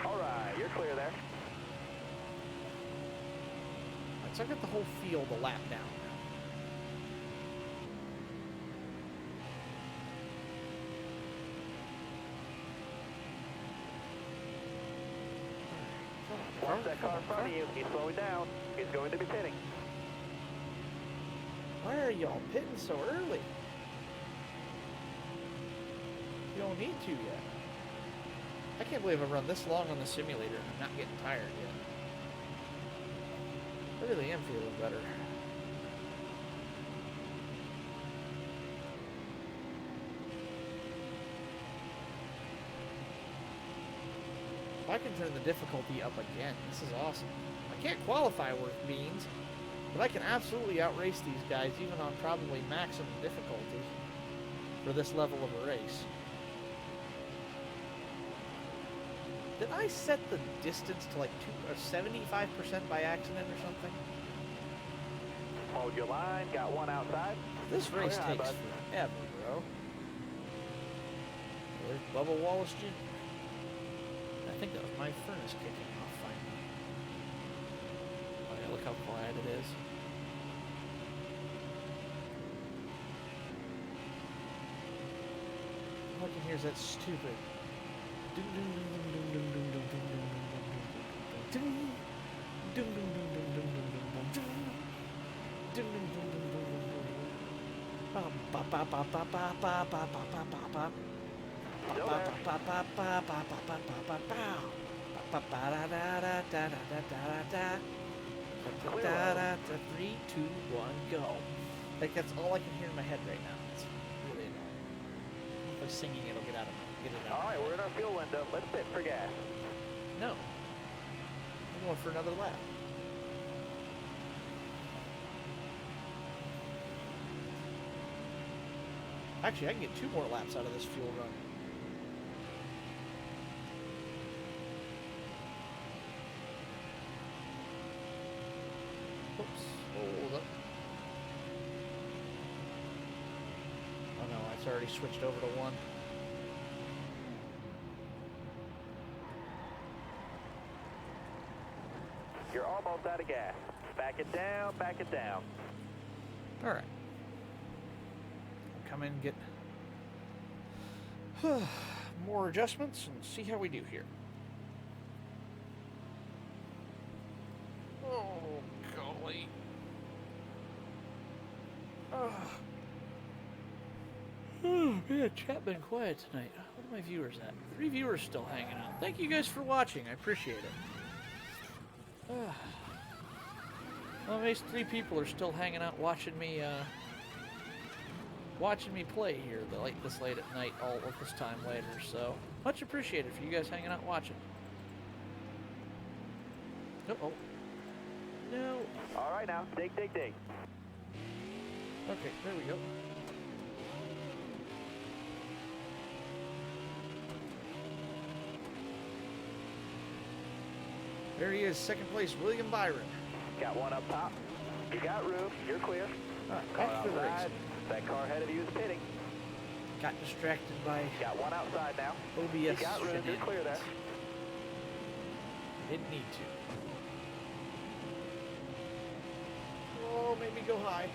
Speaker 1: time.
Speaker 2: All right, you're clear there.
Speaker 1: Alright, so I got the whole field a lap down now.
Speaker 2: Watch that car in front of you. He's slowing down. He's going to be pitting.
Speaker 1: Why are y'all pitting so early? You don't need to yet. I can't believe I've run this long on the simulator and I'm not getting tired yet. I really am feeling better. If I can turn the difficulty up again, this is awesome. I can't qualify worth beans, but I can absolutely outrace these guys even on probably maximum difficulty for this level of a race. Did I set the distance to like 75% by accident or something?
Speaker 2: Hold your line. Got one outside.
Speaker 1: This race
Speaker 2: Clear eye,
Speaker 1: takes
Speaker 2: bud.
Speaker 1: forever, bro. There's Bubba Wallace Jr. I think that was my furnace kicking off finally. Oh yeah, look how quiet it is. All I can hear is that stupid. Ding ding ding ding ding ding ding ding ding ding ding ding ding ding ding ding ding ding ding ba ba ba ba ba ba ba ba ba ba ba.
Speaker 2: Still there.
Speaker 1: 3, 2, 1, go. Like that's all I can hear in my head right now. It's really annoying. If I'm singing, it'll get out of my, get it out.
Speaker 2: All right, we're in our fuel window. Let's pit for gas.
Speaker 1: No. I'm going for another lap. Actually, I can get 2 more laps out of this fuel run. Oops. Hold up. Oh no, it's already switched over to 1.
Speaker 2: You're almost out of gas. Back it down, back it down.
Speaker 1: Alright. Come in and get more adjustments and see how we do here. Oh, golly. Oh, man, chat been quiet tonight. What are my viewers at? 3 viewers still hanging out. Thank you guys for watching. I appreciate it. Well, at least 3 people are still hanging out watching me play here this late at night, all of this time later, so much appreciated for you guys hanging out watching. Uh-oh. No.
Speaker 2: All right now, dig, dig, dig.
Speaker 1: Okay, there we go. There he is, second place, William Byron.
Speaker 2: Got one up top. You got room. You're clear.
Speaker 1: Alright,
Speaker 2: Car
Speaker 1: back to the race.
Speaker 2: outside. That car ahead of you is pitting.
Speaker 1: Got distracted by
Speaker 2: Got one outside now.
Speaker 1: OBS
Speaker 2: You got room. You're
Speaker 1: shenanigans.
Speaker 2: clear there.
Speaker 1: Didn't need to. Oh, maybe go high.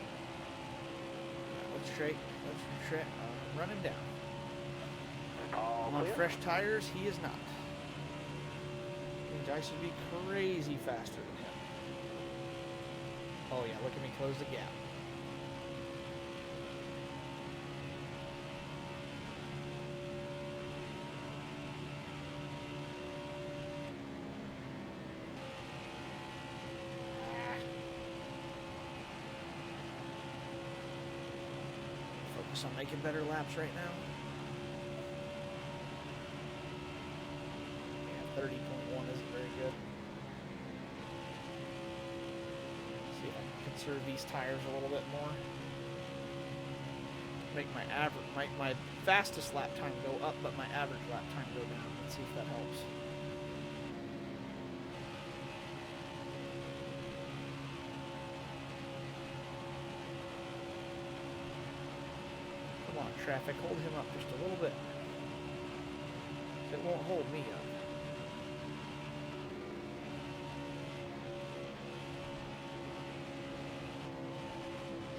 Speaker 1: Let's straight. Let's straight. Run him down.
Speaker 2: All
Speaker 1: I'm on
Speaker 2: clear.
Speaker 1: fresh tires. He is not. Means I should be crazy faster than him. Oh yeah, look at me close the gap. Focus on making better laps right now. Yeah, 30.1 isn't very good. See if I can conserve these tires a little bit more. Make my average, my fastest lap time go up, but my average lap time go down. Let's see if that helps. Come on, traffic, hold him up just a little bit. It won't hold me up.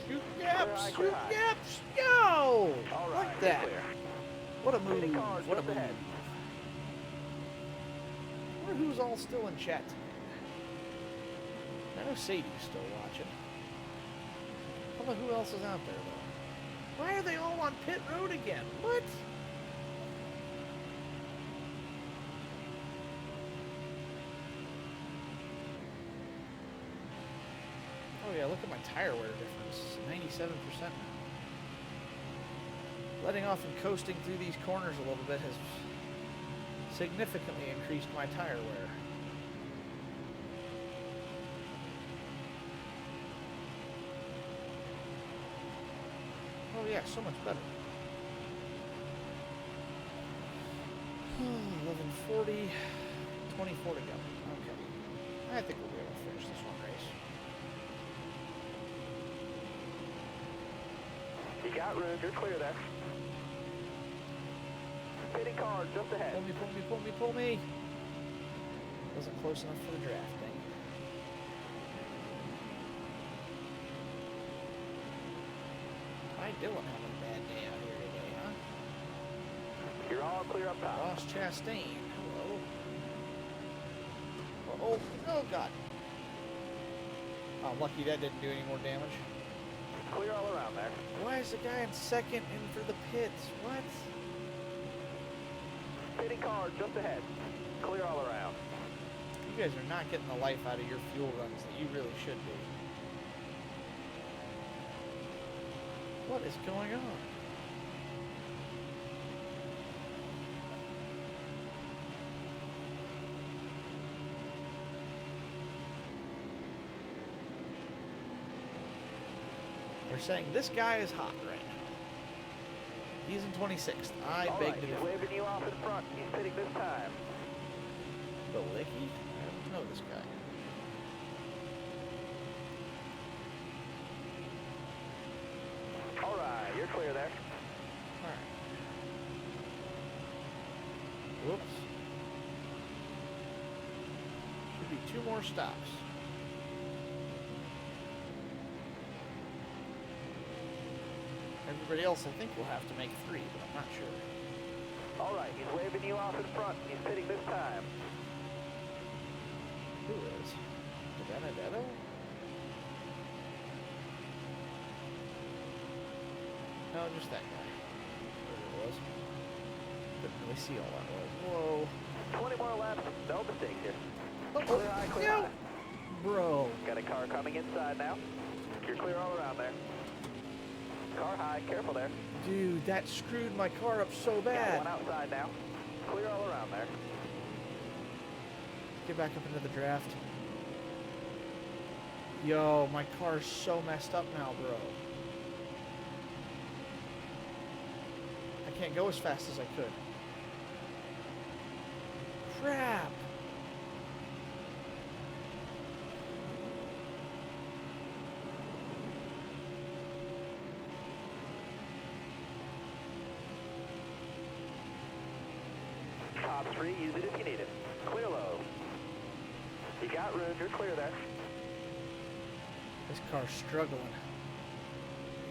Speaker 1: Shoot gaps!
Speaker 2: clear
Speaker 1: Shoot
Speaker 2: high.
Speaker 1: gaps! Yo!
Speaker 2: All
Speaker 1: Like
Speaker 2: right,
Speaker 1: that.
Speaker 2: clear.
Speaker 1: What a move!
Speaker 2: Pitting cars
Speaker 1: What a
Speaker 2: just
Speaker 1: move!
Speaker 2: ahead.
Speaker 1: I wonder who's all still in chat tonight. I know Sadie's still watching. How about who else is out there though? Why are they all on pit road again? What? Oh yeah, look at my tire wear difference. 97% now. Letting off and coasting through these corners a little bit has significantly increased my tire wear. Oh yeah, so much better. 11:40, 24 to go. Okay. I think we'll be able to finish this one race.
Speaker 2: You got room. You're clear there. Pitting cars just ahead.
Speaker 1: Pull me, pull me, pull me, pull me! Wasn't close enough for the drafting. Hi Dylan having a bad day out here today, huh?
Speaker 2: You're all clear up top.
Speaker 1: Ross Chastain, hello. Oh, oh god. Oh, lucky that didn't do any more damage.
Speaker 2: Clear all around there.
Speaker 1: Why is the guy in second in for the pits? What?
Speaker 2: Pitting cars just ahead. Clear all around.
Speaker 1: You guys are not getting the life out of your fuel runs that you really should be. What is going on? They're saying this guy is hot right now. He's in 26th. I
Speaker 2: All
Speaker 1: beg
Speaker 2: right,
Speaker 1: to
Speaker 2: he's
Speaker 1: differ.
Speaker 2: waving you off in front. He's pitting this time.
Speaker 1: Licky? I don't know this guy.
Speaker 2: All right, you're clear there.
Speaker 1: Alright. Whoops. Should be 2 more stops. Everybody else, I think, will have to make 3, but I'm not sure.
Speaker 2: All right, he's waving you off in front. He's pitting this time.
Speaker 1: Who is? Benedetto? No, just that guy. Whatever it was. Couldn't really see all that well. Whoa.
Speaker 2: 20 more laps. No mistakes here.
Speaker 1: Oh,
Speaker 2: Clear high, clear
Speaker 1: no.
Speaker 2: high.
Speaker 1: Bro.
Speaker 2: Got a car coming inside now. You're clear all around there. Car high, careful there.
Speaker 1: Dude, that screwed my car up so
Speaker 2: Got
Speaker 1: bad.
Speaker 2: one outside now. Clear all around there.
Speaker 1: Get back up into the draft. Yo, my car's so messed up now, bro. I can't go as fast as I could. Crap.
Speaker 2: Top 3, use it if you need it. Clear low. You got room, you're clear there.
Speaker 1: This car's struggling.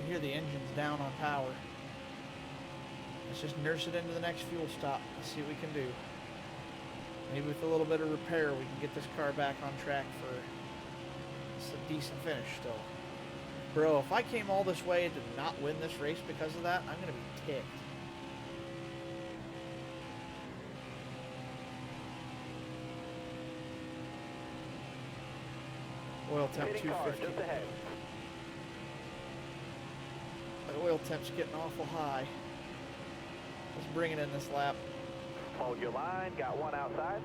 Speaker 1: You hear the engine's down on power. Let's just nurse it into the next fuel stop. Let's see what we can do. Maybe with a little bit of repair, we can get this car back on track for a decent finish still. Bro, if I came all this way to not win this race because of that, I'm going to be ticked. Oil temp
Speaker 2: Pitting car
Speaker 1: 250.
Speaker 2: just ahead.
Speaker 1: The oil temp's getting awful high. Let's bring it in this lap.
Speaker 2: Hold your line. Got one outside.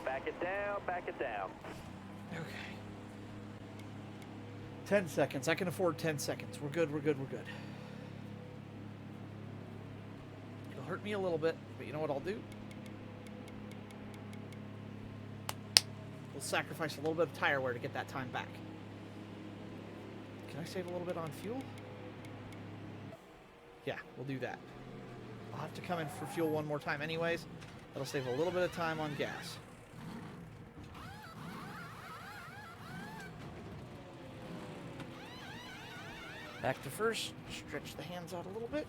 Speaker 2: Back it down. Back it down.
Speaker 1: Okay. 10 seconds. I can afford 10 seconds. We're good, we're good, we're good. It'll hurt me a little bit, but you know what I'll do? We'll sacrifice a little bit of tire wear to get that time back. Can I save a little bit on fuel? Yeah, we'll do that. I'll have to come in for fuel one more time anyways. That'll save a little bit of time on gas. Back to first. Stretch the hands out a little bit.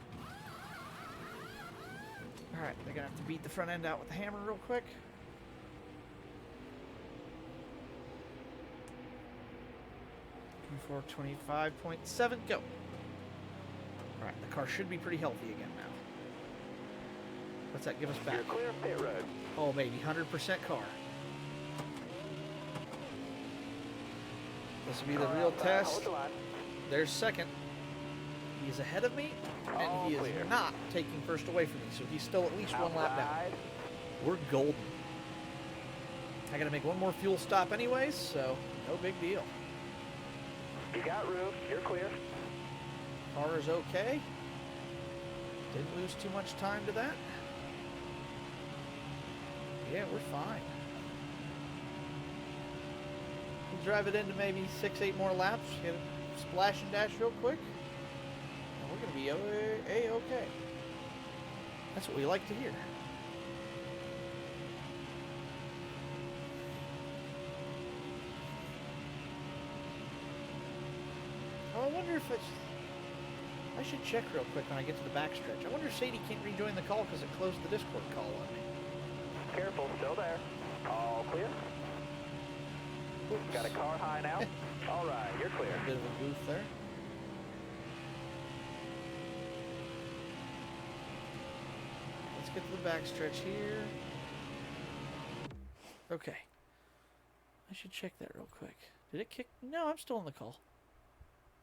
Speaker 1: Alright, they're going to have to beat the front end out with the hammer real quick. For 25.7, go. Alright, the car should be pretty healthy again now. What's that give us back?
Speaker 2: You're clear of pit road.
Speaker 1: Oh, baby, 100% car. This will be the
Speaker 2: Car
Speaker 1: real
Speaker 2: outside,
Speaker 1: test.
Speaker 2: hold the line.
Speaker 1: There's second. He's ahead of me, and
Speaker 2: All
Speaker 1: he is
Speaker 2: clear.
Speaker 1: not taking first away from me, so he's still at least one lap down.
Speaker 2: Outside.
Speaker 1: We're golden. I gotta make one more fuel stop anyways, so no big deal.
Speaker 2: You got room. You're clear.
Speaker 1: Car is okay. Didn't lose too much time to that. Yeah, we're fine. We'll drive it into maybe 6-8 more laps, get a splash and dash real quick, and we're gonna be a-okay. That's what we like to hear. Oh, I wonder if it's... I should check real quick when I get to the backstretch. I wonder if Sadie can't rejoin the call because it closed the Discord call on me.
Speaker 2: Careful. Still there. All clear.
Speaker 1: Oops.
Speaker 2: Got a car high now. All right. You're clear.
Speaker 1: A bit of a goof there. Let's get to the backstretch here. Okay. I should check that real quick. Did it kick? No, I'm still on the call.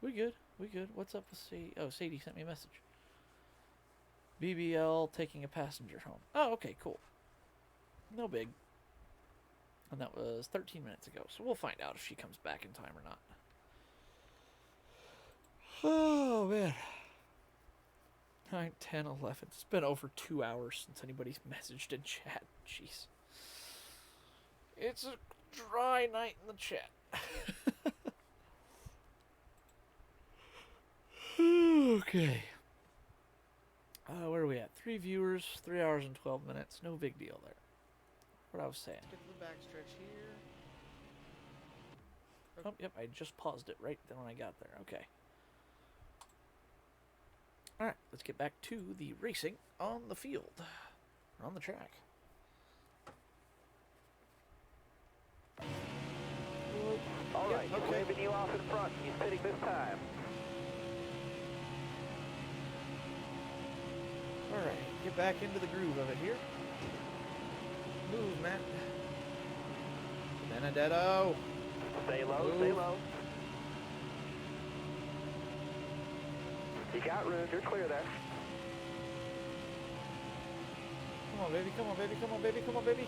Speaker 1: We good. We good. What's up with Sadie? Oh, Sadie sent me a message. BBL taking a passenger home. Oh, okay, cool. No big. And that was 13 minutes ago, so we'll find out if she comes back in time or not. Oh, man. 9, 10, 11. It's been over 2 hours since anybody's messaged in chat. Jeez. It's a dry night in the chat. Okay. Where are we at? 3 viewers, 3 hours and 12 minutes. No big deal there. What I was saying. Get to the backstretch here. Oh, yep, I just paused it right then when I got there. Okay. Alright, let's get back to the racing on the field. Or on the track.
Speaker 2: All
Speaker 1: Yep,
Speaker 2: right. He's
Speaker 1: okay.
Speaker 2: waving you off in front. He's pitting this time.
Speaker 1: Alright, get back into the groove of it here. Move, Matt. Benedetto.
Speaker 2: Stay low.
Speaker 1: Move.
Speaker 2: Stay low. You got room. You're clear there.
Speaker 1: Come on, baby. Come on, baby. Come on, baby. Come on, baby.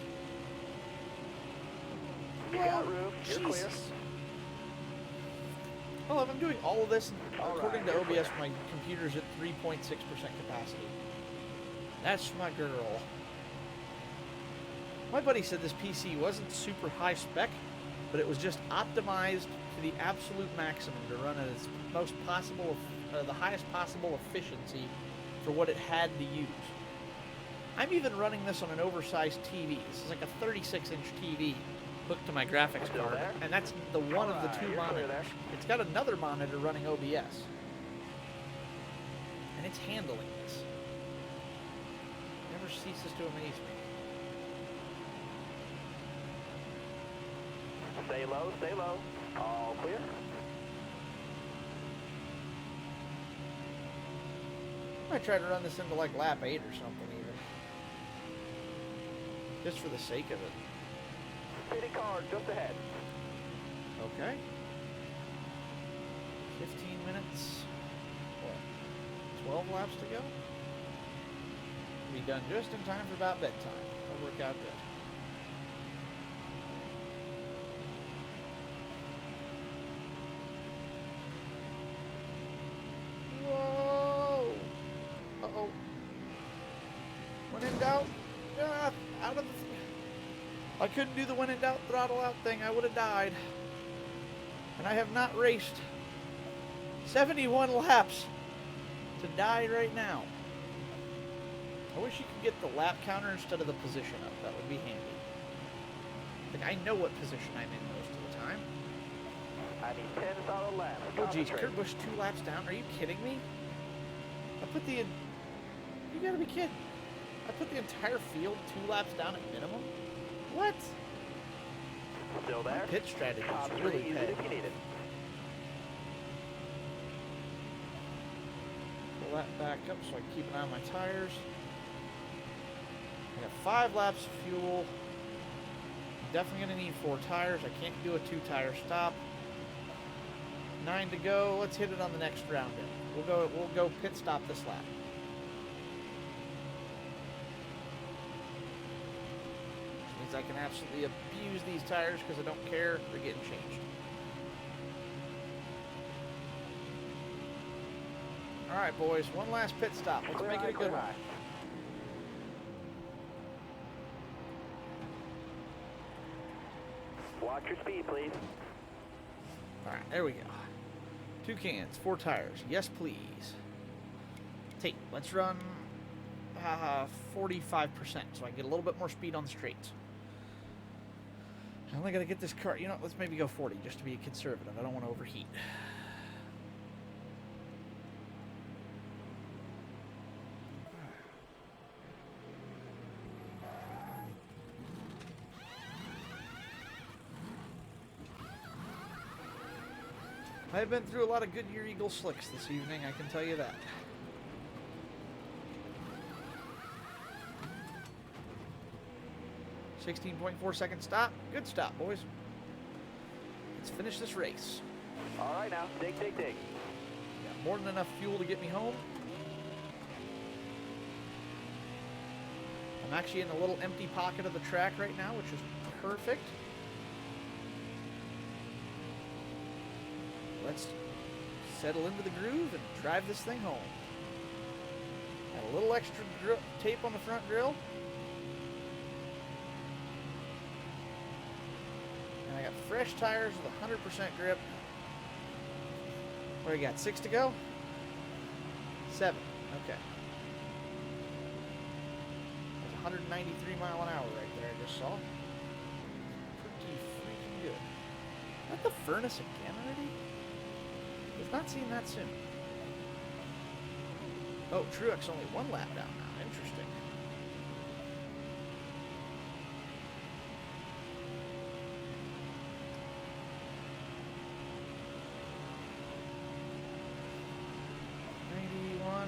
Speaker 2: You got room. You're clear.
Speaker 1: Jesus. Well, if I'm doing all of this,
Speaker 2: All
Speaker 1: according
Speaker 2: right,
Speaker 1: to
Speaker 2: you're
Speaker 1: OBS,
Speaker 2: clear.
Speaker 1: my computer's at 3.6% capacity. That's my girl. My buddy said this PC wasn't super high spec, but it was just optimized to the absolute maximum to run at its most possible, the highest possible efficiency for what it had to use. I'm even running this on an oversized TV. This is like a 36-inch TV, hooked to my graphics
Speaker 2: Still
Speaker 1: card,
Speaker 2: there?
Speaker 1: and that's the one of the
Speaker 2: Alright,
Speaker 1: two
Speaker 2: you're clear
Speaker 1: monitors. It's got another monitor running OBS, and it's handling this. Never ceases to amaze me.
Speaker 2: Stay low, stay low. All clear.
Speaker 1: I might try to run this into like lap 8 or something even. Just for the sake of it.
Speaker 2: City car just ahead.
Speaker 1: Okay. 15 minutes. What? 12 laps to go? Be done just in time for about bedtime. That'll work out good. Whoa! Uh-oh. When in doubt, out of the... I couldn't do the when in doubt throttle out thing. I would have died. And I have not raced 71 laps to die right now. I wish you could get the lap counter instead of the position up. That would be handy. Like, I know what position I'm in most of the time.
Speaker 2: I need 10 solid laps.
Speaker 1: Oh, geez,
Speaker 2: Concentrate.
Speaker 1: Kurt Busch 2 laps down. Are you kidding me? I put the... You gotta be kidding. I put the entire field 2 laps down at minimum? What?
Speaker 2: Still
Speaker 1: My
Speaker 2: there?
Speaker 1: pit strategy
Speaker 2: Top
Speaker 1: is
Speaker 2: 3,
Speaker 1: really
Speaker 2: use it
Speaker 1: paying
Speaker 2: if you need it.
Speaker 1: Pull that back up so I can keep an eye on my tires. I got 5 laps of fuel. I'm definitely going to need 4 tires. I can't do a 2-tire stop. 9 to go. Let's hit it on the next round in. We'll go pit stop this lap. Which means I can absolutely abuse these tires because I don't care. They're getting changed. All right, boys. One last pit stop. Let's
Speaker 2: Clear
Speaker 1: make
Speaker 2: eye,
Speaker 1: it a good
Speaker 2: clear
Speaker 1: one.
Speaker 2: eye. Watch your speed, please.
Speaker 1: All right, there we go. 2 cans, 4 tires. Yes, please. Tape. Let's run 45% so I can get a little bit more speed on the straights. I only got to get this car. You know, let's maybe go 40 just to be conservative. I don't want to overheat. I've been through a lot of Goodyear Eagle slicks this evening, I can tell you that. .4 stop. Good stop, boys. Let's finish this race.
Speaker 2: All right now, dig, dig, dig.
Speaker 1: Got more than enough fuel to get me home. I'm actually in a little empty pocket of the track right now, which is perfect. Let's settle into the groove and drive this thing home. Got a little extra tape on the front grill. And I got fresh tires with 100% grip. What do you got, 6 to go? 7, okay. That's 193 mile an hour right there, I just saw. Pretty freaking good. Is that the furnace again already? I've not seen that soon. Oh, Truex only 1 lap down now. Interesting. .91,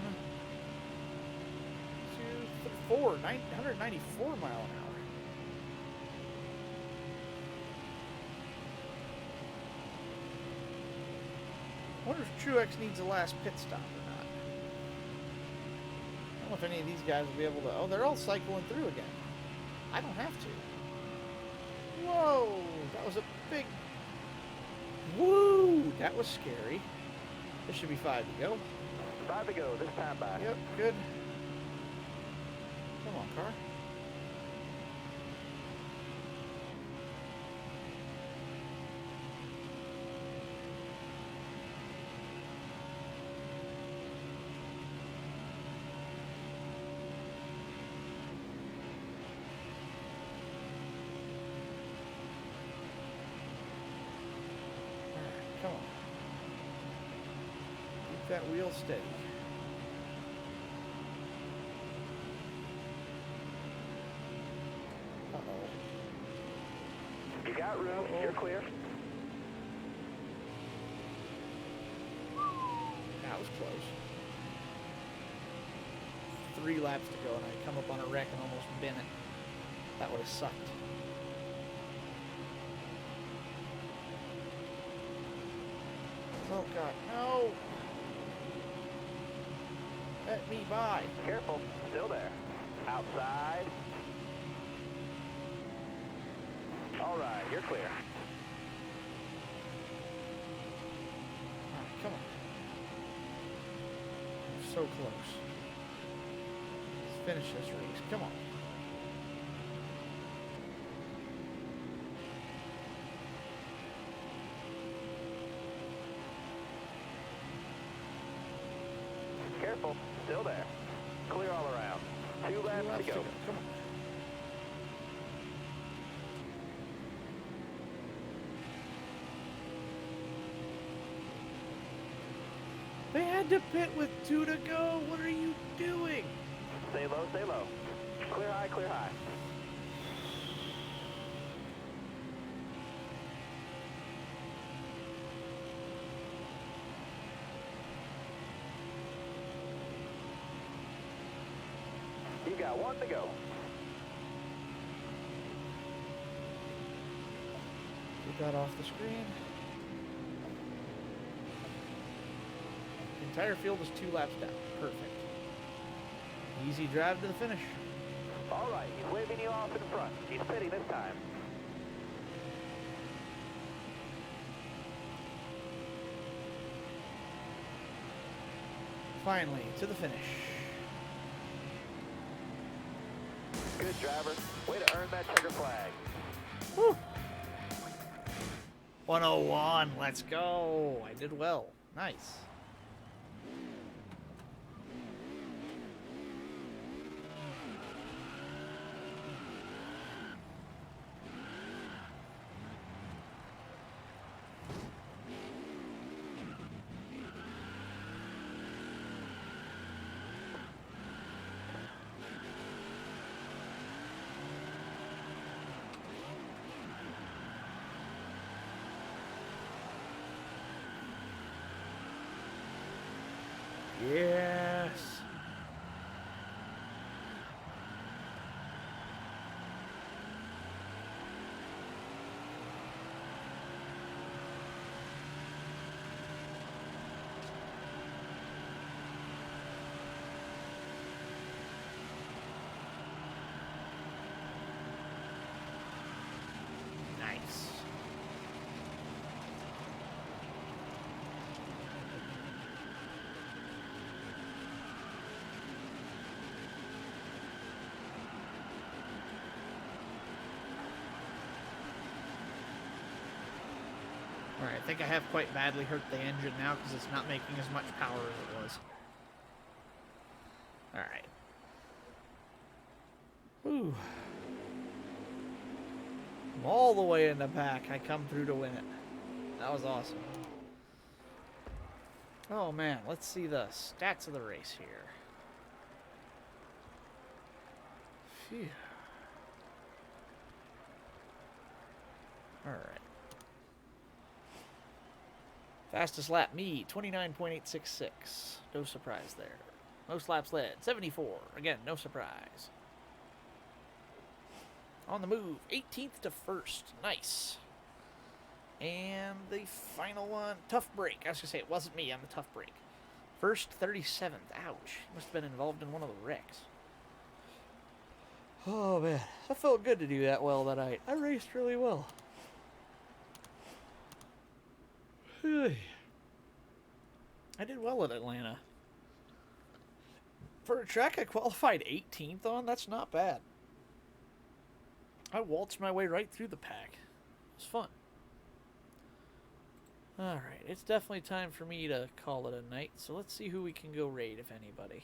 Speaker 1: 2, 4, 194 mile an hour. I wonder if Truex needs a last pit stop or not. I don't know if any of these guys will be able to... Oh, they're all cycling through again. I don't have to. Whoa! That was a big... Woo! That was scary. This should be 5 to go.
Speaker 2: 5 to go, this time by.
Speaker 1: Yep, good. Come on, car. Keep that wheel steady. Uh-oh.
Speaker 2: You got room.
Speaker 1: Uh-oh.
Speaker 2: You're clear.
Speaker 1: That was close. 3 laps to go, and I come up on a wreck and almost bin it. That would have sucked. Oh god, no! Let me by.
Speaker 2: Careful. Still there. Outside. All right, you're clear.
Speaker 1: Alright, come on. We're so close. Let's finish this race. Come on.
Speaker 2: Careful. Still there. Clear all around. 2 laps to go.
Speaker 1: Come on. They had to pit with 2 to go. What are you doing?
Speaker 2: Stay low, stay low. Clear high, clear high. You got 1 to go.
Speaker 1: Get that off the screen. The entire field is 2 laps down. Perfect. Easy drive to the finish.
Speaker 2: All right, he's waving you off in front. He's pitting this time.
Speaker 1: Finally, to the finish.
Speaker 2: Good driver. Way to earn that checker flag.
Speaker 1: Woo! 101, let's go. I did well. Nice. Yes. Nice. Alright, I think I have quite badly hurt the engine now because it's not making as much power as it was. Alright. Whew. I'm all the way in the back. I come through to win it. That was awesome. Oh man, let's see the stats of the race here. Phew. Alright. Fastest lap, me, 29.866. No surprise there. Most laps led, 74. Again, no surprise. On the move, 18th to 1st. Nice. And the final one, tough break. I was going to say, it wasn't me on the tough break. First, 37th. Ouch. Must have been involved in one of the wrecks. Oh, man. That felt good to do that well that night. I raced really well. I did well at Atlanta. For a track I qualified 18th on, that's not bad. I waltzed my way right through the pack. It was fun. Alright, it's definitely time for me to call it a night, so let's see who we can go raid, if anybody.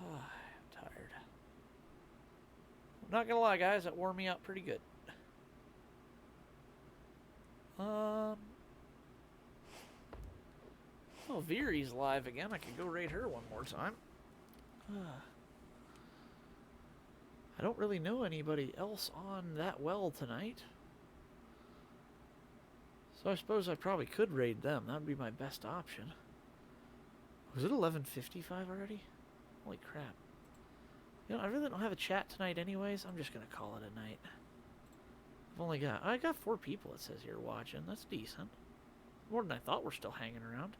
Speaker 1: I'm tired. I'm not gonna lie, guys, that wore me out pretty good. Oh, Viri's live again. I could go raid her one more time. I don't really know anybody else on that well tonight. So I suppose I probably could raid them. That would be my best option. Was it 11:55 already? Holy crap. You know, I really don't have a chat tonight anyways. I'm just going to call it a night. I got 4 people, it says here, watching. That's decent. More than I thought were still hanging around.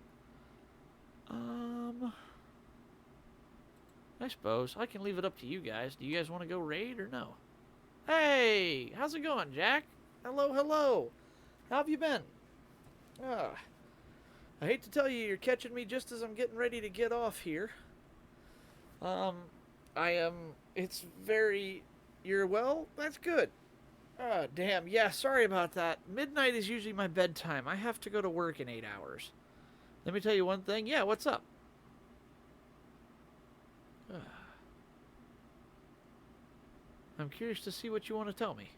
Speaker 1: I suppose I can leave it up to you guys. Do you guys want to go raid or no? Hey, how's it going, Jack? Hello, hello. How have you been? I hate to tell you, you're catching me just as I'm getting ready to get off here. It's very, you're well? That's good. Damn, yeah, sorry about that. Midnight is usually my bedtime. I have to go to work in 8 hours. Let me tell you one thing. Yeah, what's up? I'm curious to see what you want to tell me.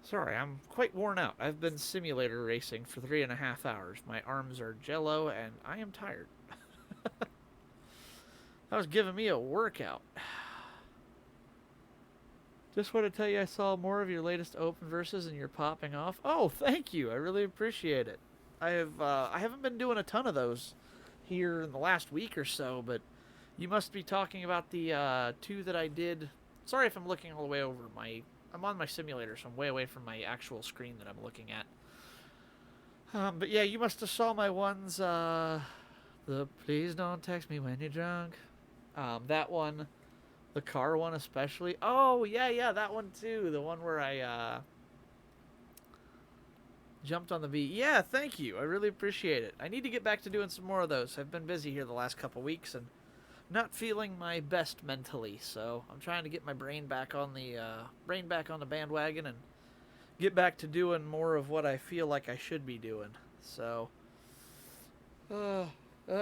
Speaker 1: Sorry, I'm quite worn out. I've been simulator racing for 3.5 hours. My arms are jello, and I am tired. That was giving me a workout. Just want to tell you I saw more of your latest open verses and you're popping off. Oh, thank you. I really appreciate it. I haven't been doing a ton of those here in the last week or so, but you must be talking about the 2 that I did. Sorry if I'm looking all the way over I'm on my simulator, so I'm way away from my actual screen that I'm looking at. But yeah, you must have saw my ones, the Please Don't Text Me When You're Drunk. That one, the car one especially. Oh, yeah, that one too. The one where I, jumped on the beat. Yeah, thank you. I really appreciate it. I need to get back to doing some more of those. I've been busy here the last couple weeks and not feeling my best mentally, so I'm trying to get my brain back on the bandwagon and get back to doing more of what I feel like I should be doing. So,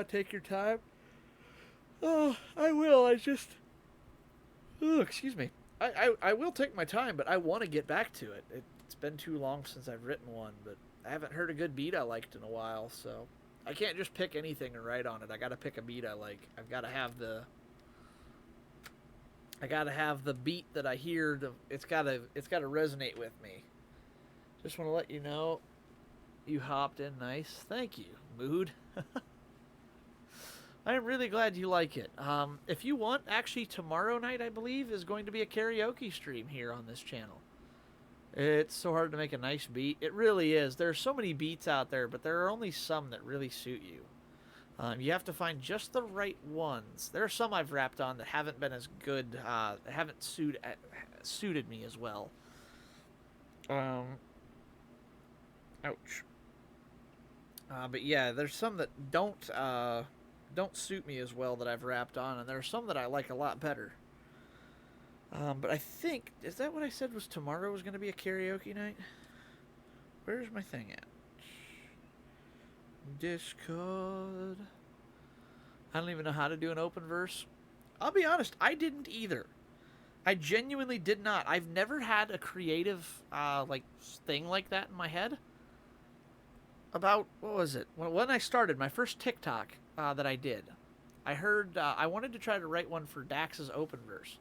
Speaker 1: take your time. Oh, I will. Excuse me. I will take my time, but I want to get back to it. It's been too long since I've written one, but I haven't heard a good beat I liked in a while, so I can't just pick anything and write on it. I got to pick a beat I like. I've got to have the beat that I hear. It's got to resonate with me. Just want to let you know you hopped in nice. Thank you, Mood. I'm really glad you like it. If you want, actually tomorrow night, I believe, is going to be a karaoke stream here on this channel. It's so hard to make a nice beat. It really is. There are so many beats out there, but there are only some that really suit you. You have to find just the right ones. There are some I've rapped on that haven't been as good, haven't suited me as well. Ouch. But yeah, there's some that don't suit me as well that I've rapped on, and there are some that I like a lot better. But I think, is that what I said was tomorrow was going to be a karaoke night? Where's my thing at? Discord. I don't even know how to do an open verse. I'll be honest, I didn't either. I genuinely did not. I've never had a creative, thing like that in my head. About, what was it? When I started, my first TikTok that I did, I heard, I wanted to try to write one for Dax's open verse.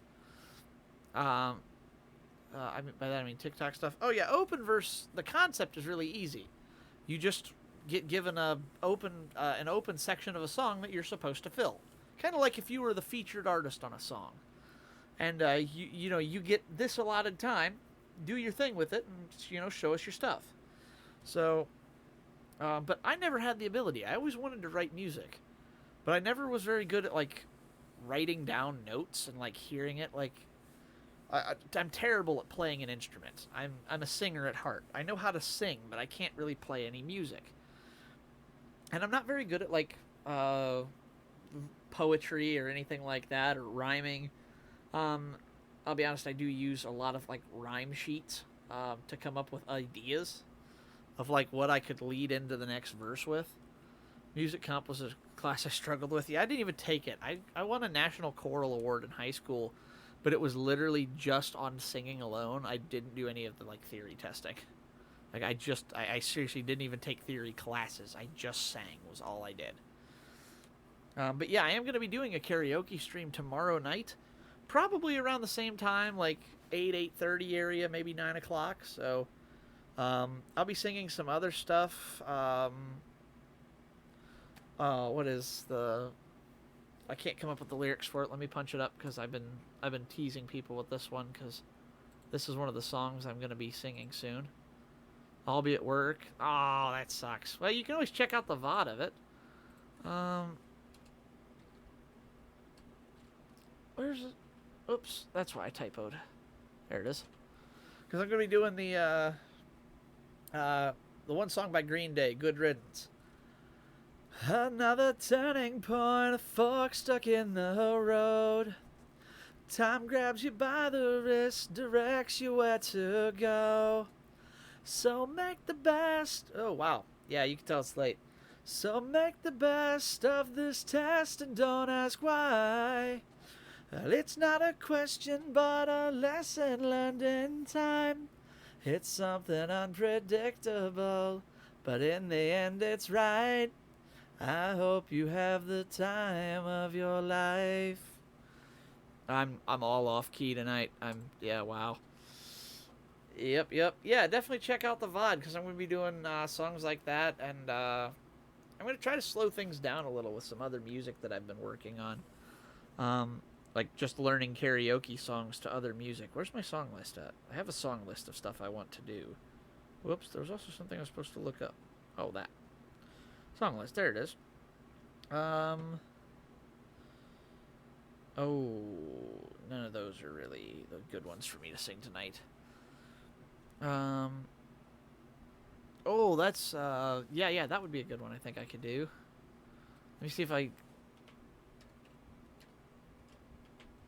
Speaker 1: By that I mean TikTok stuff. Oh yeah, open verse, the concept is really easy. You just get given an open section of a song that you're supposed to fill. Kind of like if you were the featured artist on a song. And, you get this allotted time, do your thing with it, and, show us your stuff. So, but I never had the ability. I always wanted to write music. But I never was very good at, writing down notes and, hearing it. I'm terrible at playing an instrument. I'm a singer at heart. I know how to sing, but I can't really play any music. And I'm not very good at, poetry or anything like that, or rhyming. I'll be honest, I do use a lot of, rhyme sheets to come up with ideas of, what I could lead into the next verse with. Music comp was a class I struggled with. Yeah, I didn't even take it. I won a National Choral Award in high school, but it was literally just on singing alone. I didn't do any of the, theory testing. Like, I seriously didn't even take theory classes. I just sang was all I did. But yeah, I am going to be doing a karaoke stream tomorrow night. Probably around the same time, like 8:30 area, maybe 9 o'clock. So I'll be singing some other stuff. What is the... I can't come up with the lyrics for it. Let me punch it up because I've been teasing people with this one because this is one of the songs I'm going to be singing soon. I'll be at work. Oh, that sucks. Well, you can always check out the VOD of it. Where's it? Oops, that's why I typoed. There it is. Because I'm going to be doing the one song by Green Day, Good Riddance. Another turning point, a fork stuck in the road. Time grabs you by the wrist, directs you where to go. So make the best... Oh, wow. Yeah, you can tell it's late. So make the best of this test and don't ask why. Well, it's not a question, but a lesson learned in time. It's something unpredictable, but in the end it's right. I hope you have the time of your life. I'm all off key tonight. Yeah, wow. Yep. Yeah, definitely check out the VOD because I'm going to be doing songs like that, and I'm going to try to slow things down a little with some other music that I've been working on. Like just learning karaoke songs to other music. Where's my song list at? I have a song list of stuff I want to do. Whoops, there was also something I was supposed to look up. Oh, that. Song list, there it is. Oh, none of those are really the good ones for me to sing tonight. Oh, that's, yeah, that would be a good one I think I could do. Let me see if I...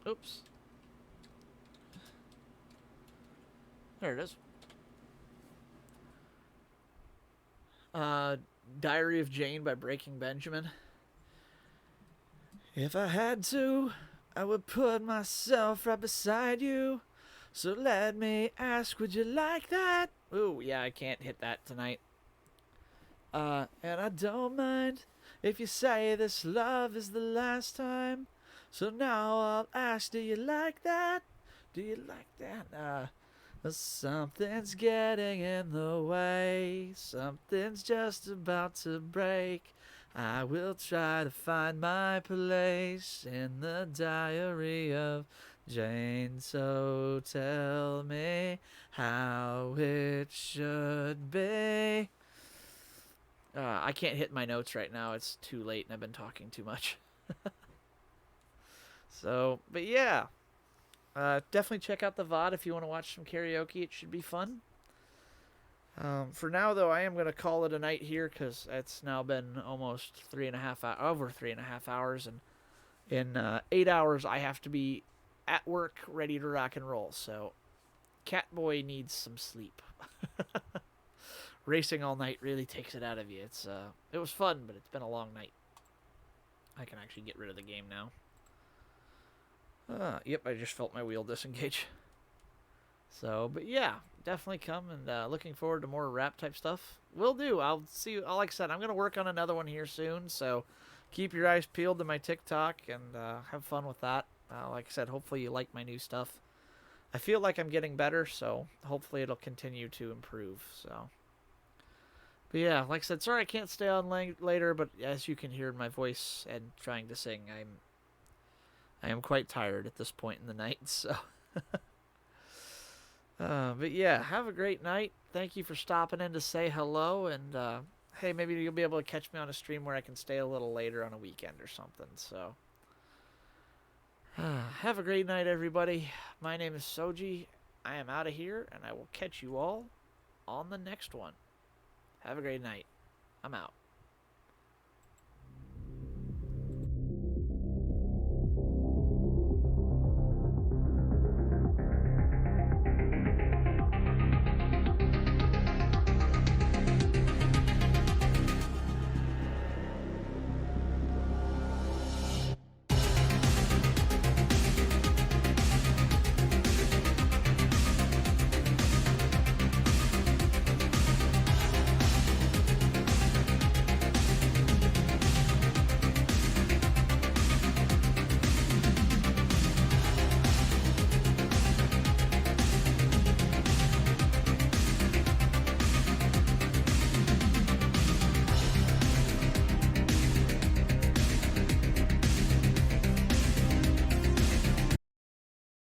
Speaker 1: Oops. There it is. Diary of Jane by Breaking Benjamin. If I had to, I would put myself right beside you. So let me ask, would you like that? Ooh, yeah, I can't hit that tonight. And I don't mind if you say this love is the last time. So now I'll ask, do you like that? Do you like that? Something's getting in the way. Something's just about to break. I will try to find my place in the diary of Jane. So tell me how it should be. I can't hit my notes right now. It's too late and I've been talking too much. So, but yeah. Definitely check out the VOD if you want to watch some karaoke. It should be fun. For now, though, I am going to call it a night here because it's now been almost over 3.5 hours. And in 8 hours, I have to be at work ready to rock and roll. So, Catboy needs some sleep. Racing all night really takes it out of you. It was fun, but it's been a long night. I can actually get rid of the game now. Yep, I just felt my wheel disengage. So, but yeah, definitely come and looking forward to more rap type stuff. Will do. I'll see you. Like I said, I'm going to work on another one here soon. So keep your eyes peeled to my TikTok and have fun with that. Like I said, hopefully you like my new stuff. I feel like I'm getting better, so hopefully it'll continue to improve. So, but yeah, like I said, sorry I can't stay on later, but as you can hear in my voice and trying to sing, I am quite tired at this point in the night, so. But yeah, have a great night. Thank you for stopping in to say hello, and hey, maybe you'll be able to catch me on a stream where I can stay a little later on a weekend or something, so. Have a great night, everybody. My name is Soji. I am out of here, and I will catch you all on the next one. Have a great night. I'm out.